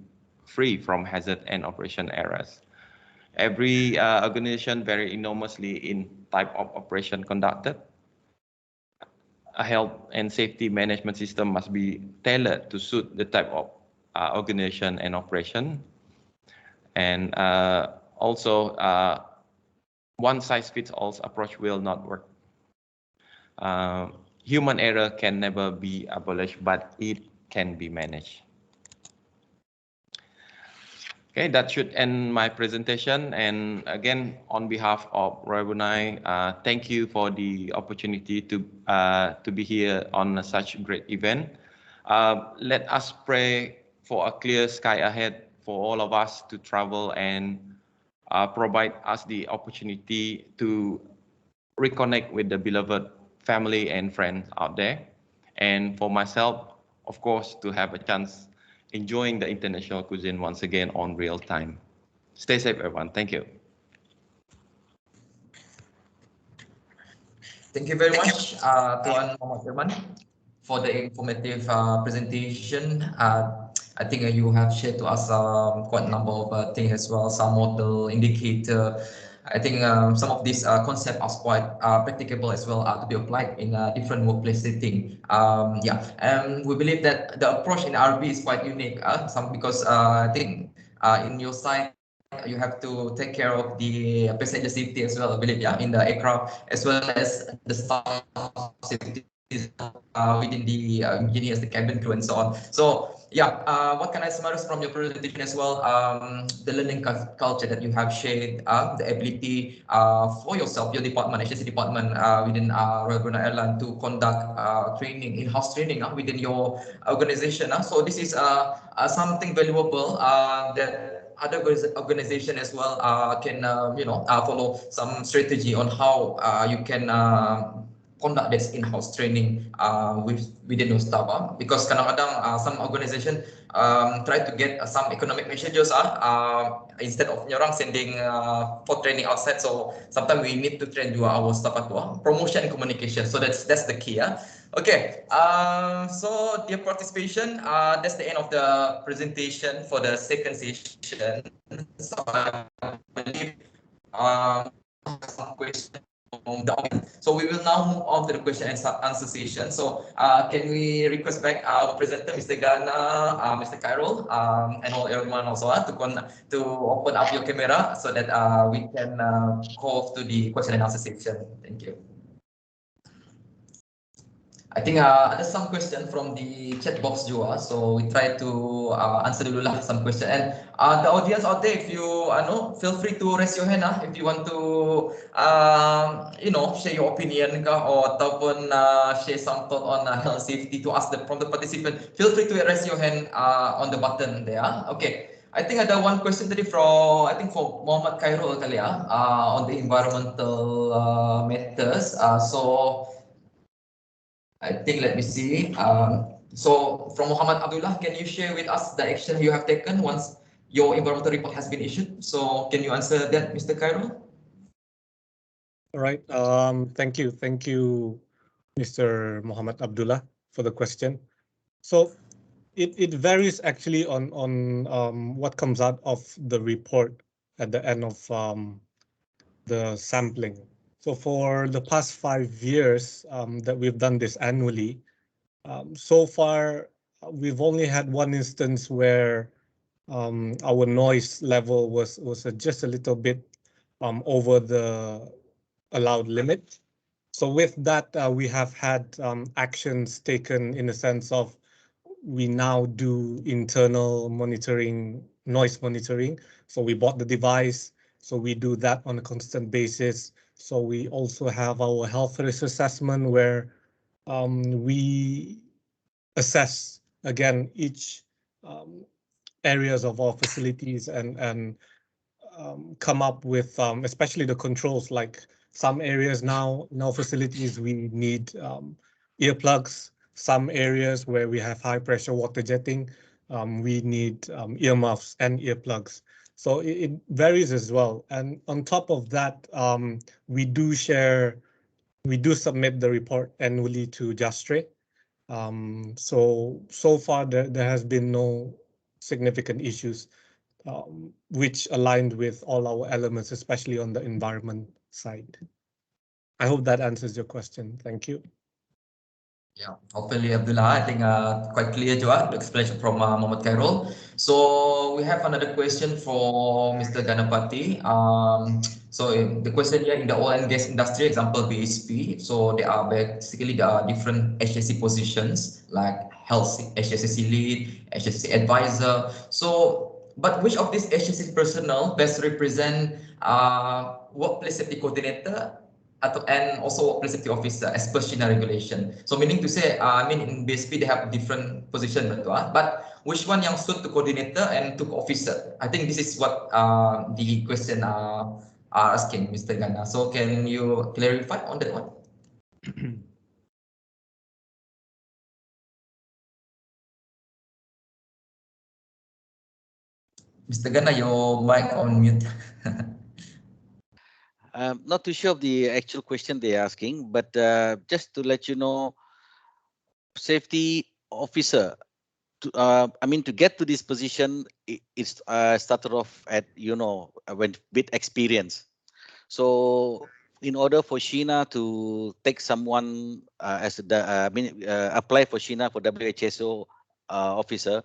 free from hazard and operation errors. Every organization vary enormously in type of operation conducted. A health and safety management system must be tailored to suit the type of organization and operation. And also, one size fits all approach will not work. Human error can never be abolished, but it can be managed. Okay, that should end my presentation. And again, on behalf of Roy Brunei, thank you for the opportunity to be here on such a great event. Let us pray for a clear sky ahead for all of us to travel and provide us the opportunity to reconnect with the beloved family and friends out there. And for myself, of course, to have a chance enjoying the international cuisine once again on real time. Stay safe, everyone. Thank you. Thank you very much, Tuan Muhammad Firman, for the informative presentation. I think you have shared to us quite a number of things as well, some model indicator. I think some of these concepts are quite practicable as well to be applied in a different workplace setting. Yeah, and we believe that the approach in RB is quite unique. Because I think in your side you have to take care of the passenger safety as well, I believe, yeah, in the aircraft, as well as the staff safety within the engineers, the cabin crew, and so on. So yeah, what can I summarize from your presentation as well? The learning culture that you have shared, the ability for yourself, your department, HSC department within Royal Brunei Airline to conduct training, in-house training within your organization. So this is something valuable that other organization as well can follow some strategy on how you can conduct this in-house training within your staff. Because kadang-kadang some organization try to get some economic measures instead of orang sending for training outside. So sometimes we need to train our staff promotion and communication. So that's the key. Okay, so dear participation, that's the end of the presentation for the second session. So I believe some questions from the audience. So we will now move on to the question and answer session. So can we request back our presenter, Mr. Gana, Mr. Khairul, and all everyone also to open up your camera so that we can go to the question and answer section. Thank you. I think there's some question from the chat box juga, so we try to answer dulu lah some question. And the audience out there, if you feel free to raise your hand if you want to share your opinion or ataupun share some thought on health safety to ask from the participant. Feel free to raise your hand on the button there. Okay. I think ada one question tadi from for Muhammad Khairul kali on the environmental matters. So I think let me see. So from Muhammad Abdullah, can you share with us the action you have taken once your environmental report has been issued? So can you answer that, Mr. Cairo? All right. Thank you. Thank you, Mr. Muhammad Abdullah, for the question. So it varies actually on what comes out of the report at the end of the sampling. So for the past 5 years that we've done this annually, so far we've only had one instance where our noise level was just a little bit over the allowed limit. So with that, we have had actions taken in the sense of we now do internal monitoring, noise monitoring. So we bought the device, so we do that on a constant basis. So we also have our health risk assessment where we assess again each areas of our facilities and come up with especially the controls, like some areas now in our facilities we need earplugs. Some areas where we have high pressure water jetting, we need earmuffs and earplugs. So it varies as well. And on top of that, we do submit the report annually to Jastre. So far there has been no significant issues which aligned with all our elements, especially on the environment side. I hope that answers your question. Thank you. Yeah, hopefully Abdullah, I think quite clear juga the explanation from Muhammad Khairul. So we have another question for Mr. Ganapati. So the question here in the oil and gas industry, example BHP. So there are basically different HSC positions like health HSC lead, HSC advisor. So, but which of these HSC personnel best represent workplace safety coordinator and also workplace safety officer as per SHENA regulation. So meaning to say, I mean in BSP they have different position, but which one yang suit to coordinator and to officer? I think this is what the question are asking, Mr. Gana. So can you clarify on that one? Mr. Gana, your mic on mute. Not too sure of the actual question they're asking, but just to let you know, safety officer, I mean, to get to this position, it's started off at, with experience. So in order for SHENA to take someone apply for SHENA for WHSO officer,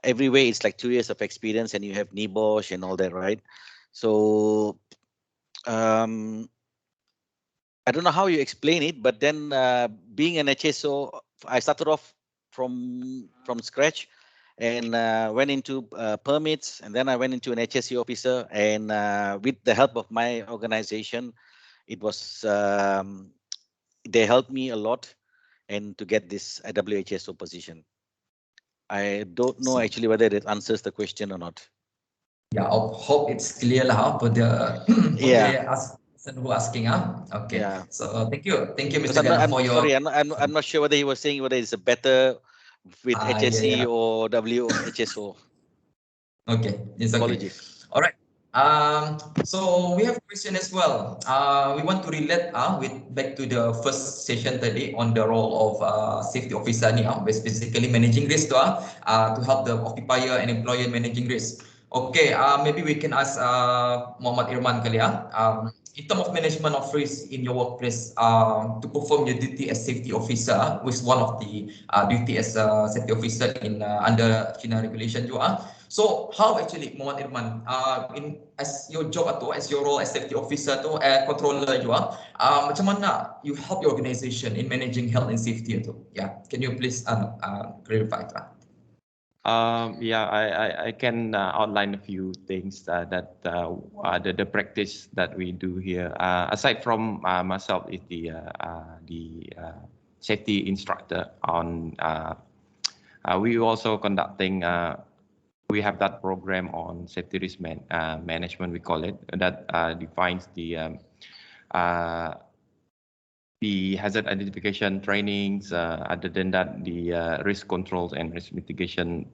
everywhere it's like 2 years of experience and you have NIBOSH and all that, right? So I don't know how you explain it, but then being an HSO, I started off from scratch and went into permits, and then I went into an HSC officer, and with the help of my organization, it was they helped me a lot and to get this WHSO position. I don't know actually whether it answers the question or not. Yeah, I hope it's clear lah for the Yeah. person who asking. Okay. Yeah. So thank you, Because Mr. Gana, for your. sorry, I'm not sure whether he was saying whether it's a better with HSC Yeah. or WHSO. Okay, it's okay. Apologies. All right. So we have a question as well. We want to relate with back to the first session today on the role of safety officer ni, basically managing risk to help the occupier and employer managing risk. Okay, maybe we can ask Muhammad Irman kali ya. In terms of management of risk in your workplace, to perform your duty as safety officer, which is one of the duty as a safety officer in under SHENA regulation juga. So how actually Muhammad Irman, in as your job atau as your role as safety officer tu, controller juga, macam mana you help your organization in managing health and safety tu? Yeah, can you please clarify that? Yeah, I can outline a few things that the practice that we do here. Aside from myself, is the safety instructor on. We also conducting. We have that program on safety risk management. We call it that defines the the hazard identification trainings. Other than that, the risk controls and risk mitigation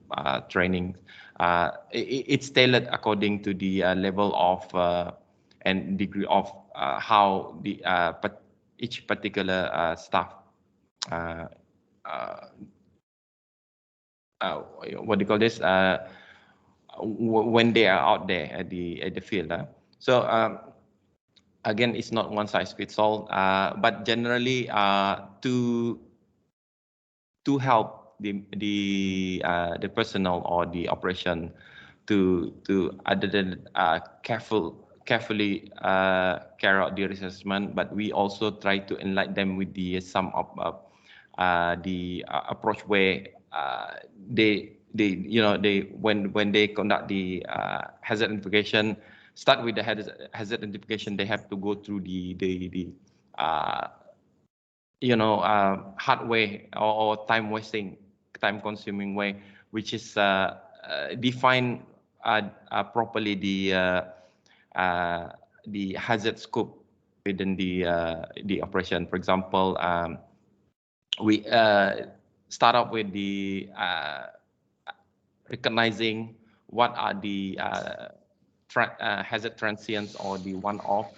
training. It's tailored according to the level of and degree of how the each particular staff what do you call this? When they are out there at the field. So again, it's not one size fits all, but generally to help the personnel or the operation to other than carefully carry out the assessment, but we also try to enlighten them with the some of the approach where they when they conduct the hazard identification, start with the hazard identification, they have to go through the hard way or time wasting, time consuming way, which is define properly the hazard scope within the operation. For example, we start off with the recognizing what are the hazard transients or the one-off,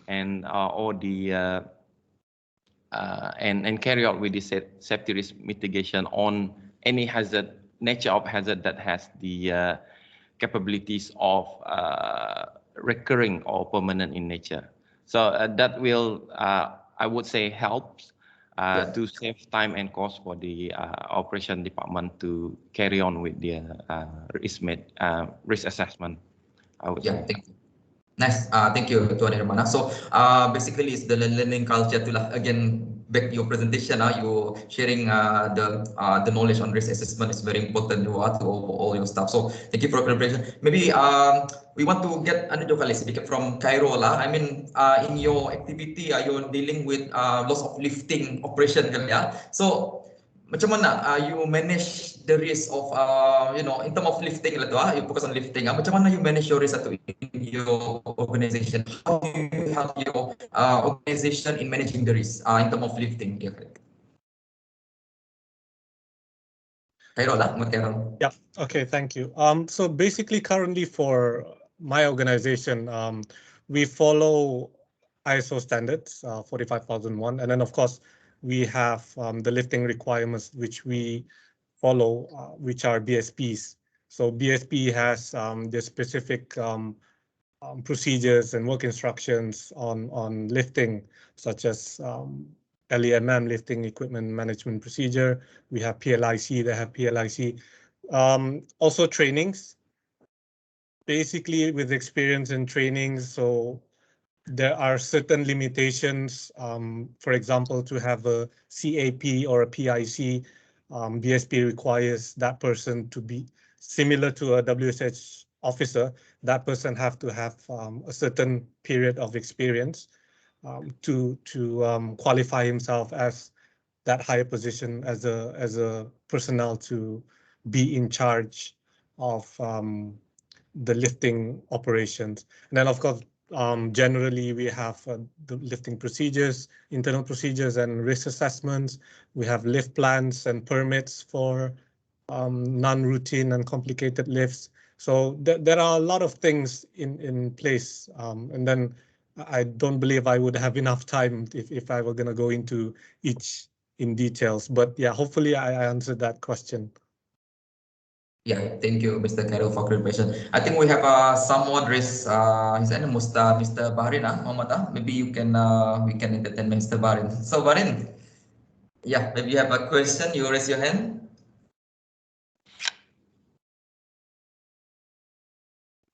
and or the and carry out with the safety risk mitigation on any nature of hazard that has the capabilities of recurring or permanent in nature. So that will, I would say, helps to save time and cost for the operation department to carry on with the risk assessment, I would say. Thank you. Nice. Thank you, Tuan Irmana. So basically, it's the learning culture to again back to your presentation. You sharing the knowledge on risk assessment is very important to all your staff. So thank you for your preparation. Maybe we want to get another kali sedikit from Cairo lah. I mean, in your activity, you're dealing with lots of lifting operation kan ya. So macam mana you manage the risk of in terms of lifting lah tu you focus on lifting. Macam mana you manage your risk in your organization? How do you help your organization in managing the risk in terms of lifting? Cairo lah, Cairo. Yeah. Okay. Thank you. So basically, currently for my organization, we follow ISO standards 45001, and then of course we have the lifting requirements which we follow, which are BSPs. So BSP has the specific procedures and work instructions on lifting, such as LEMM, lifting equipment management procedure. We have PLIC, they have PLIC. Also trainings, basically with experience in trainings. So there are certain limitations. For example, to have a CAP or a PIC, BSP requires that person to be similar to a WSH officer. That person have to have a certain period of experience to qualify himself as that higher position as a personnel to be in charge of the lifting operations. And then of course, generally we have the lifting procedures, internal procedures and risk assessments. We have lift plans and permits for non-routine and complicated lifts. So there are a lot of things in place. And then I don't believe I would have enough time if I were going to go into each in details. But yeah, hopefully I answered that question. Yeah, thank you, Mr. Cairo, for clarification. I think we have someone raised his name, Mr. Bahrin, Muhammad. Maybe you can we can entertain Mr. Bahrin. So Bahrin, yeah, maybe you have a question. You raise your hand.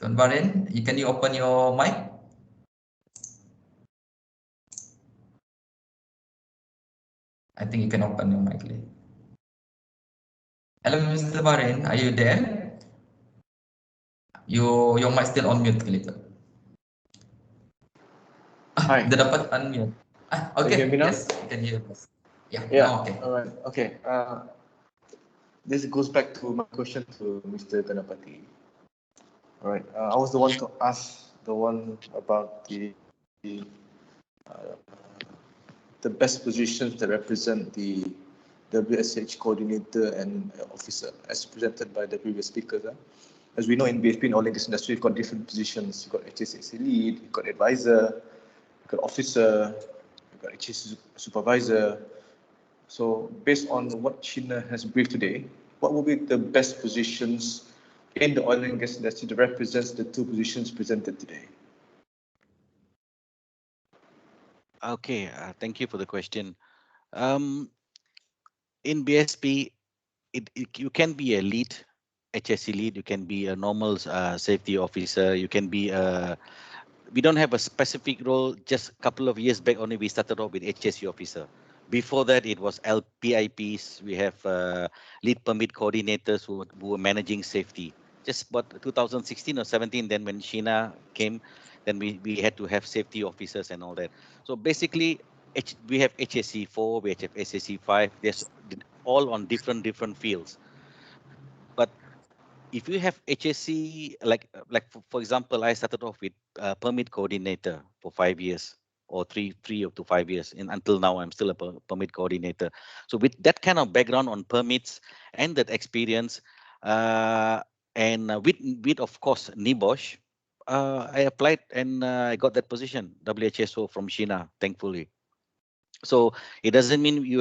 Tuan Bahrin, can you open your mic? I think you can open your mic. Hello, Mr. Bahrin, are you there? Your mic still on mute, Kalito. Hi. Dia dapat unmute. Okay. Can you hear me now? Yes, you can hear us. Yeah. Yeah. Okay. All right. Okay. This goes back to my question to Mr. Ganapati. All right. I was the one to ask the one about the the best positions that represent the WSH coordinator and officer, as presented by the previous speakers. As we know, in BSP and oil and gas industry, you've got different positions. You've got HSC lead, you've got advisor, you've got officer, you've got HSC supervisor. So based on what SHENA has briefed today, what will be the best positions in the oil and gas industry that represents the two positions presented today? Okay, thank you for the question. In BSP, you can be a lead, HSC lead, you can be a normal safety officer, you can be we don't have a specific role. Just a couple of years back only, we started off with HSC officer. Before that, it was LPIPs. We have lead permit coordinators who were managing safety. Just about 2016 or 17, then when SHENA came, then we had to have safety officers and all that. So basically, we have HSC 4, we have HSC 5. There's all on different fields. But if you have HSC, like for example, I started off with permit coordinator for 5 years or three up to 5 years, and until now I'm still a permit coordinator. So with that kind of background on permits and that experience, and with of course NIBOSH, I applied and I got that position, WHSO from SHENA, thankfully. So it doesn't mean you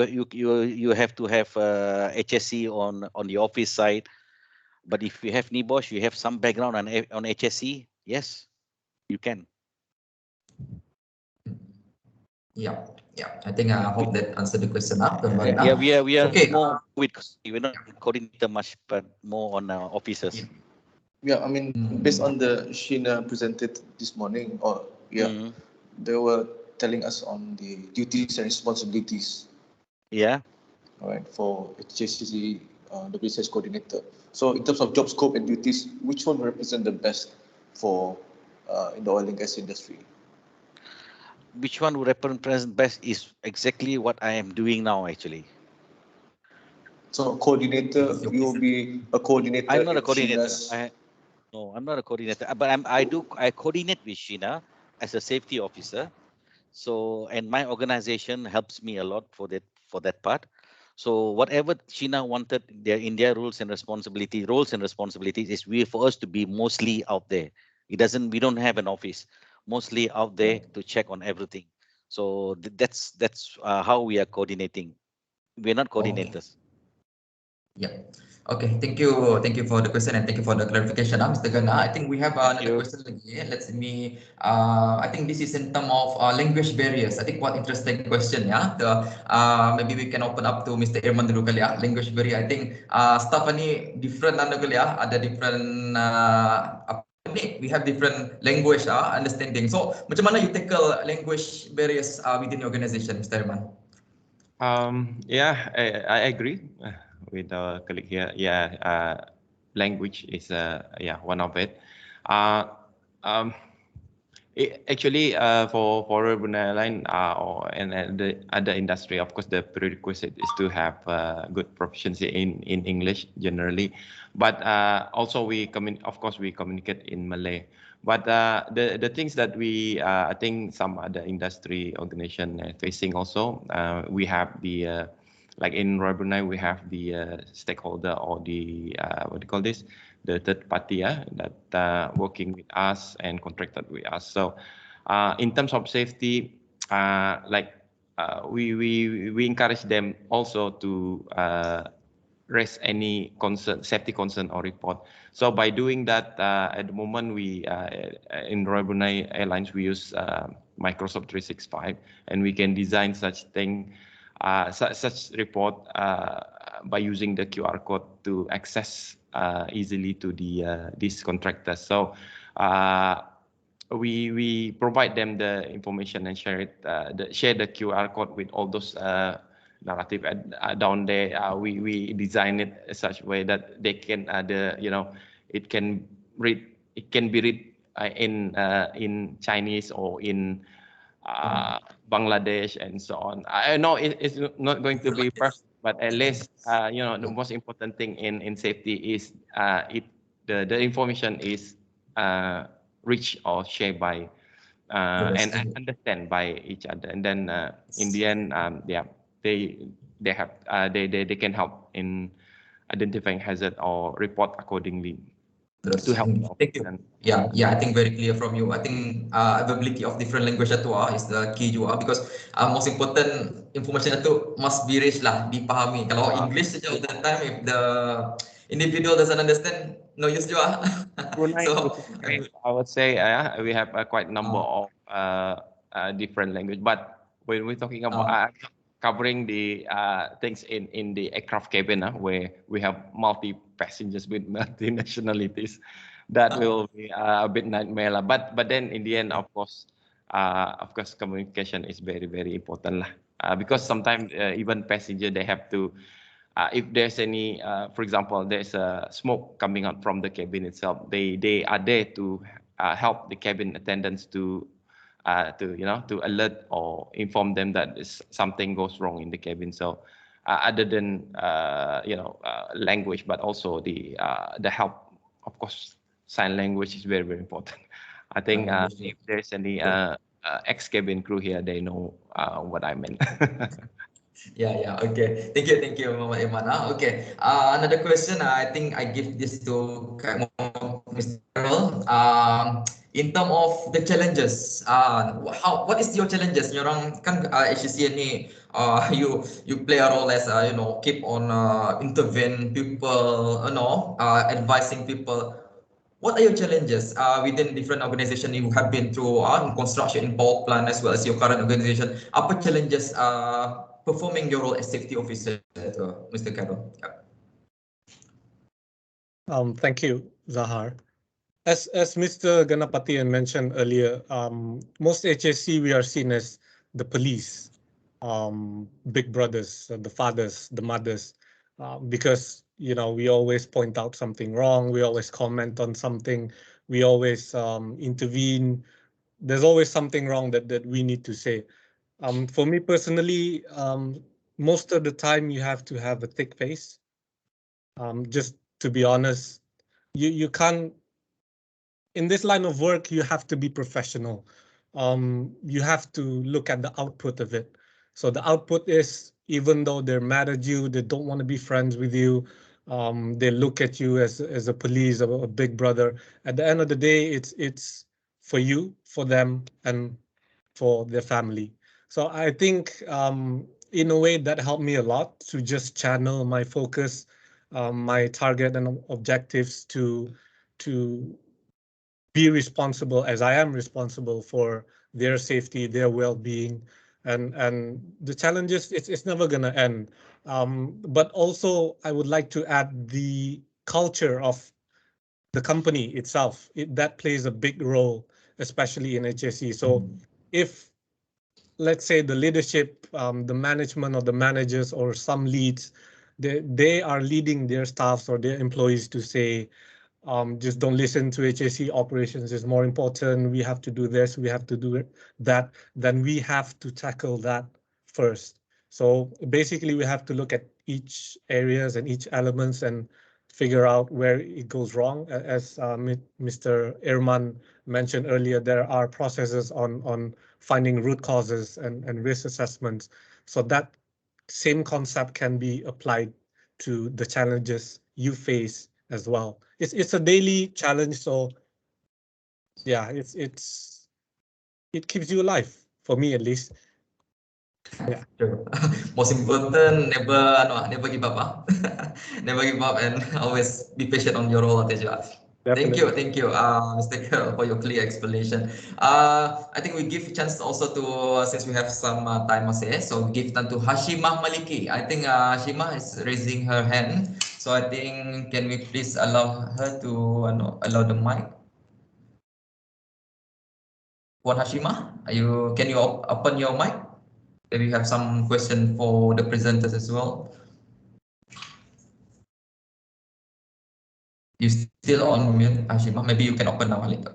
have to have HSC on the office side. But if you have NIBOSH, you have some background on HSC, yes, you can. Yeah. I think I hope that answered the question. Yeah, we are okay. more we're not coordinator much, but more on officers. Yeah, I mean, based on the SHENA presented this morning, they were telling us on the duties and responsibilities. Yeah. All right, for HSC, the research coordinator. So in terms of job scope and duties, which one will represent the best for in the oil and gas industry? Which one would represent best is exactly what I am doing now, actually. So coordinator, you will be a coordinator. I'm not a coordinator. No, I'm not a coordinator, but I coordinate with SHENA as a safety officer. So, and my organization helps me a lot for that part. So whatever SHENA wanted in their roles and responsibilities is for us to be mostly out there. We don't have an office, mostly out there to check on everything. So that's how we are coordinating. We're not coordinators. Yeah. Okay. Thank you for the question and thank you for the clarification, Mr. Gana. I think we have another question lagi. Let me. I think this is in terms of language barriers. I think quite interesting question. Yeah. Maybe we can open up to Mr. Irman dulu kali ya. Language barrier. I think staff ni different kali ya. Ada different we have different language understanding. So macam mana you tackle language barriers within your organization, Mr. Irman? Yeah, I agree with our colleague here. Yeah, language is one of it. Actually, for Brunei Airline and the other industry, of course, the prerequisite is to have good proficiency in English generally, but also we communicate in Malay. But the things that I think some other industry organization facing also, we have the like in Royal Brunei, we have the stakeholder or the what do you call this? The third party that working with us and contracted with us. So in terms of safety, we encourage them also to raise any safety concern or report. So by doing that, at the moment we in Royal Brunei Airlines we use Microsoft 365, and we can design such thing, such report by using the QR code to access easily to these contractors. So we provide them the information and share the QR code with all those narrative down there. We design it in such a way that they can it can be read in Chinese or in Bangladesh and so on. I know it's not going to be perfect, but at least the most important thing in safety is the information is reached or shared by Yes, and understand by each other. And then in the end, yeah, they have they can help in identifying hazard or report accordingly to help. Thank you. Yeah, I think very clear from you. I think availability of different language itu is the key juga because most important information itu must be reached lah, dipahami. Kalau English saja all the time, if the individual doesn't understand, no use juga. So I would say we have quite a number of different language, but when we're talking about covering the things in the aircraft cabin where we have multi passengers with multi nationalities, that will be a bit nightmare lah. But then in the end, of course, communication is very important lah. Because sometimes even passenger they have to. If there's any, for example, there's a smoke coming out from the cabin itself, they are there to help the cabin attendants to alert or inform them that something goes wrong in the cabin. So other than language, but also the help, of course, sign language is very important. I think if there's any ex-cabin crew here, they know what I meant. Yeah. Okay. Thank you, Mama Iman. Okay. Another question. I think I give this to Mr. Carol. In terms of the challenges, what is your challenges? Orang kan HCC ni, you play a role as keep on intervene people, advising people. What are your challenges within different organization you have been through in construction, in power plant, as well as your current organization? Apa challenges performing your role as safety officer, Mr. Carol? Thank you, Zahar. As Mr. Ganapati mentioned earlier, most HSC we are seen as the police, big brothers, the fathers, the mothers, because we always point out something wrong, we always comment on something, we always intervene. There's always something wrong that we need to say. For me personally, most of the time you have to have a thick face. Just to be honest, you can't. In this line of work, you have to be professional. You have to look at the output of it. So the output is, even though they're mad at you, they don't want to be friends with you, they look at you as a police, a big brother. At the end of the day, it's for you, for them, and for their family. So I think in a way that helped me a lot to just channel my focus, my target and objectives to be responsible as I am responsible for their safety, their well-being, and the challenges, it's never gonna end. But also I would like to add the culture of the company itself. That plays a big role, especially in HSE. So if, let's say, the leadership, the management or the managers or some leads, they are leading their staffs or their employees to say, just don't listen to HSE, operations is more important, we have to do this, we have to do that, then we have to tackle that first. So basically we have to look at each areas and each elements and figure out where it goes wrong. As Mr. Irman mentioned earlier, there are processes on finding root causes and risk assessments. So that same concept can be applied to the challenges you face as well. It's a daily challenge, so yeah, it keeps you alive, for me at least. Yeah. Most important, never give up. Never give up and always be patient on your role as well. Definitely. Thank you, Mr. Carol, for your clear explanation. I think we give a chance also to, since we have some time masih, so give time to Hashimah Maliki. I think Hashimah is raising her hand, so I think can we please allow her to allow the mic? Puan Hashimah, can you open your mic? Maybe you have some question for the presenters as well. You still on mute, Hashimah? Maybe you can open now a little.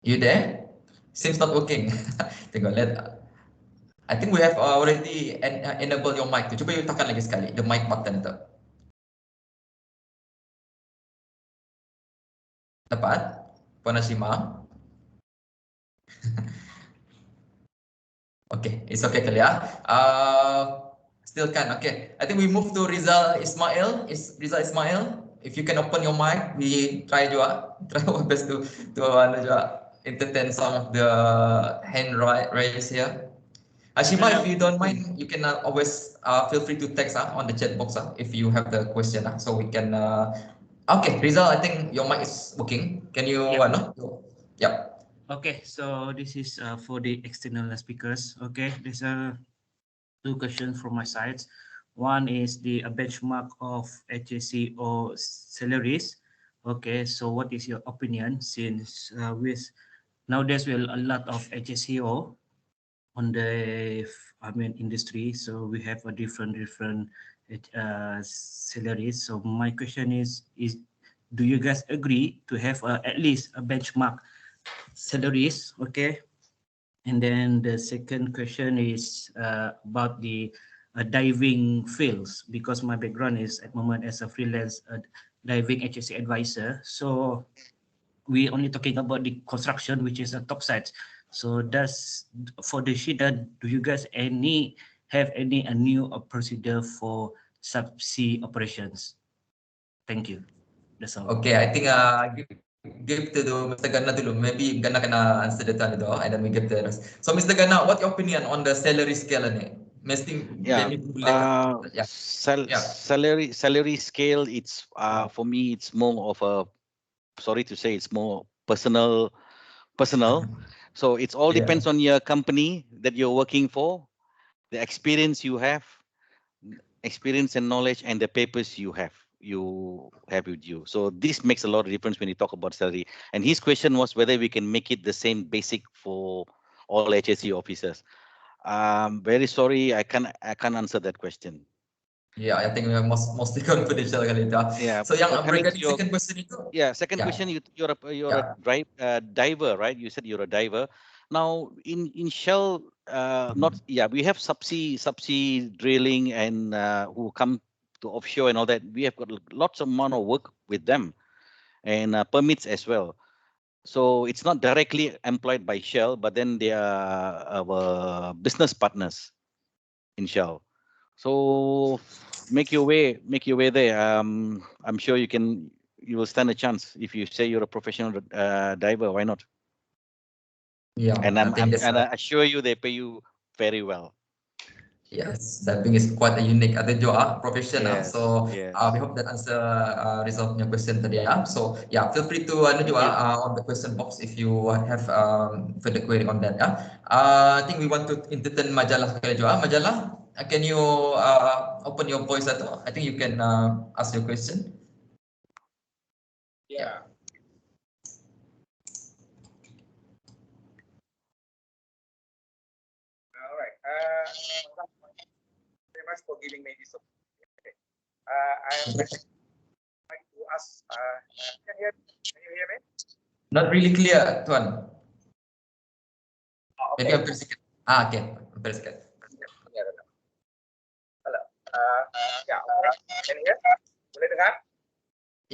You there? Seems not working. I think we have already enabled your mic. Coba you tekan lagi sekali, the mic button tu. Dapat? Puan Hashimah? Okay, it's okay, Kalia. Still can. Okay, I think we move to Rizal Ismail. Rizal Ismail? If you can open your mic, we try juga. Try our best to entertain some of the hand raise here. Ashima, if you don't mind, you can always feel free to text on the chat box if you have the question. So we can. Okay, Rizal, I think your mic is working. Can you? Yeah. Okay, so this is for the external speakers. Okay, there's two questions from my side. One is the benchmark of HACO salaries. Okay, so what is your opinion since with nowadays we have a lot of HACO on the industry, so we have a different salaries. So my question is do you guys agree to have at least a benchmark salaries? Okay, and then the second question is about the diving fields, because my background is at the moment as a freelance diving HSC advisor. So we only talking about the construction, which is a top side. So does for the SHENA, do you guys have any new procedure for subsea operations? Thank you. That's all. Okay, I think give to the Mr. Gana dulu. Maybe Gana can answer the time itu, and then we give the rest. So Mr. Gana, what your opinion on the salary scale ni? Mesti Yeah. yeah. Salary scale. It's for me. It's more of a. Sorry to say, it's more personal. So it's all depends on your company that you're working for, the experience you have, experience and knowledge, and the papers you have with you. So this makes a lot of difference when you talk about salary. And his question was whether we can make it the same basic for all HSC officers. Very sorry, I can't answer that question. Yeah, I think we are mostly confidential kali itu. Yeah. So yang Coming to regarding your second question itu. Yeah, second question. You're a diver, right? You said you're a diver. Now in Shell, not we have subsea drilling and who come to offshore and all that. We have got lots of amount of work with them, and permits as well. So it's not directly employed by Shell, but then they are our business partners in Shell. So make your way there. I'm sure you will stand a chance if you say you're a professional diver. Why not? Yeah, and I I assure you they pay you very well. Yes, diving is quite a unique profession. Yes, So yes. we hope that answer resolve your question today. So yeah, feel free to on the question box if you have further query on that. I think we want to entertain Majalah kali juga. Majalah, can you open your voice atau? I think you can ask your question. Yeah. All right. Thank you very much for giving me this opportunity. I would like to ask, can you hear me? Not really clear, Tuan. Oh, okay. Maybe hampir sikit. Okay, hampir sikit. Halo. Ya, can you hear? Boleh dengar?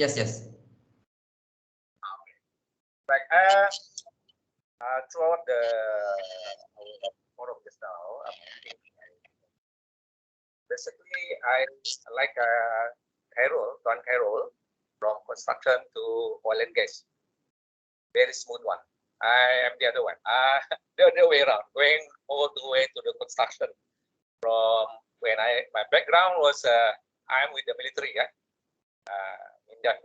Yes, yes. Okay. Right. Throughout the forum just now, basically I like Tuan Khairul from construction to oil and gas. Very smooth one. I am the other one. The other way around, going all the way to the construction. From when my background was I'm with the military, in that.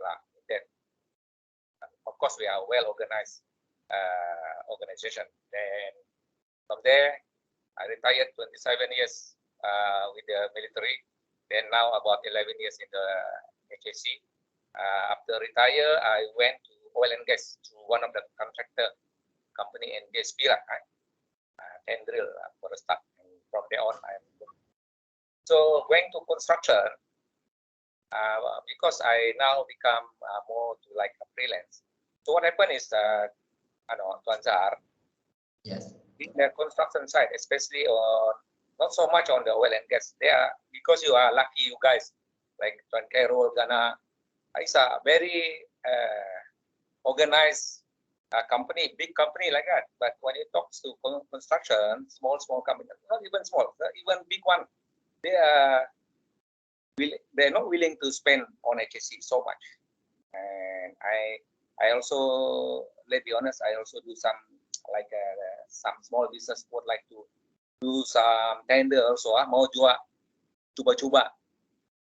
Of course, we are a well organized organization. Then from there, I retired 27 years with the military. Then now about 11 years in the HAC. After retire, I went to oil and gas to one of the contractor company in GSP, and drill for a start. And from there on, so going to construction, because I now become more to like a freelance. So what happened is, Tuan Zahar, yes, in the construction side, especially on not so much on the oil and gas, because you are lucky, you guys like Tuan Khairul, Gana, is a very organized company, big company like that. But when it talks to construction, small company, not even small, not even big one, they're not willing to spend on HSE so much. And I also, let's be honest, I also do some like some small business would like to do some tender also. Mau jual, cuba-cuba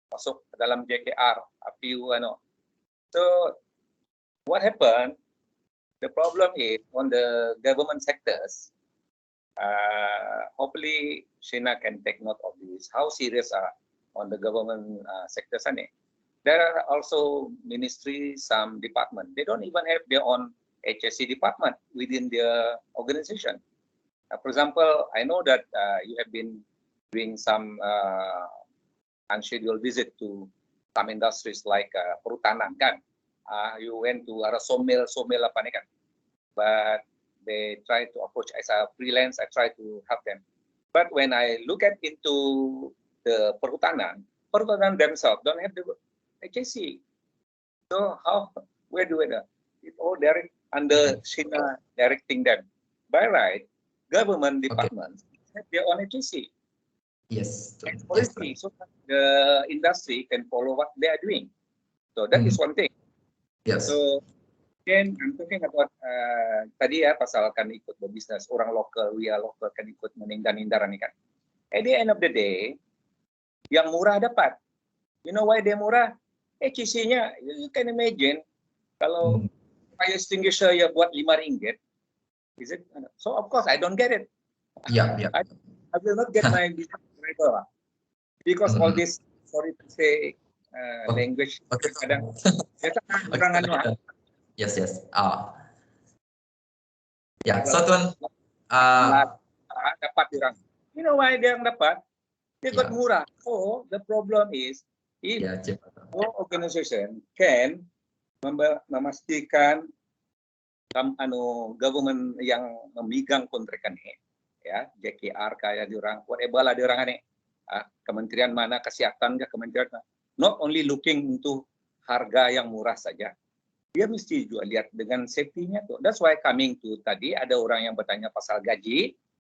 masuk ke dalam JKR, APU, So what happened? The problem is on the government sectors. Hopefully, SHENA can take note of this. How serious are on the government sectors? There are also ministries, some department. They don't even have their own HSE department within their organization. For example, I know that you have been doing some unscheduled visit to some industries like perhutanan kan. You went to sawmill apa nih kan. But they try to approach as a freelance. I try to help them. But when I look at into the perhutanan themselves don't have the HSE. So where do we go? It's all direct under SHENA directing them. By right, government departments have their own HSE. Yes. And policy, so that the industry can follow what they are doing. So that is one thing. Yes. So again, I'm talking about tadi ya pasalkan ikut berbisnis orang lokal, we are local kan ikut meninggal-ninggal nih kan. At the end of the day, yang murah dapat. You know why dia murah? HSE-nya, you can imagine kalau fire extinguisher ya buat RM5, is it? So of course I don't get it. Yeah. I will not get my business because all this, sorry to say, language kadang Yes. So Tuan, dapat orang. You know why dia yang dapat? Dia got murah. So the problem is if your organization can memastikan government yang memegang kontrak ini, ya JKR kayak diorang, whatever lah diorang ini, kementerian mana, kesehatan ke kementerian mana, not only looking untuk harga yang murah saja, dia mesti juga lihat dengan safety-nya tuh. That's why coming to tadi ada orang yang bertanya pasal gaji,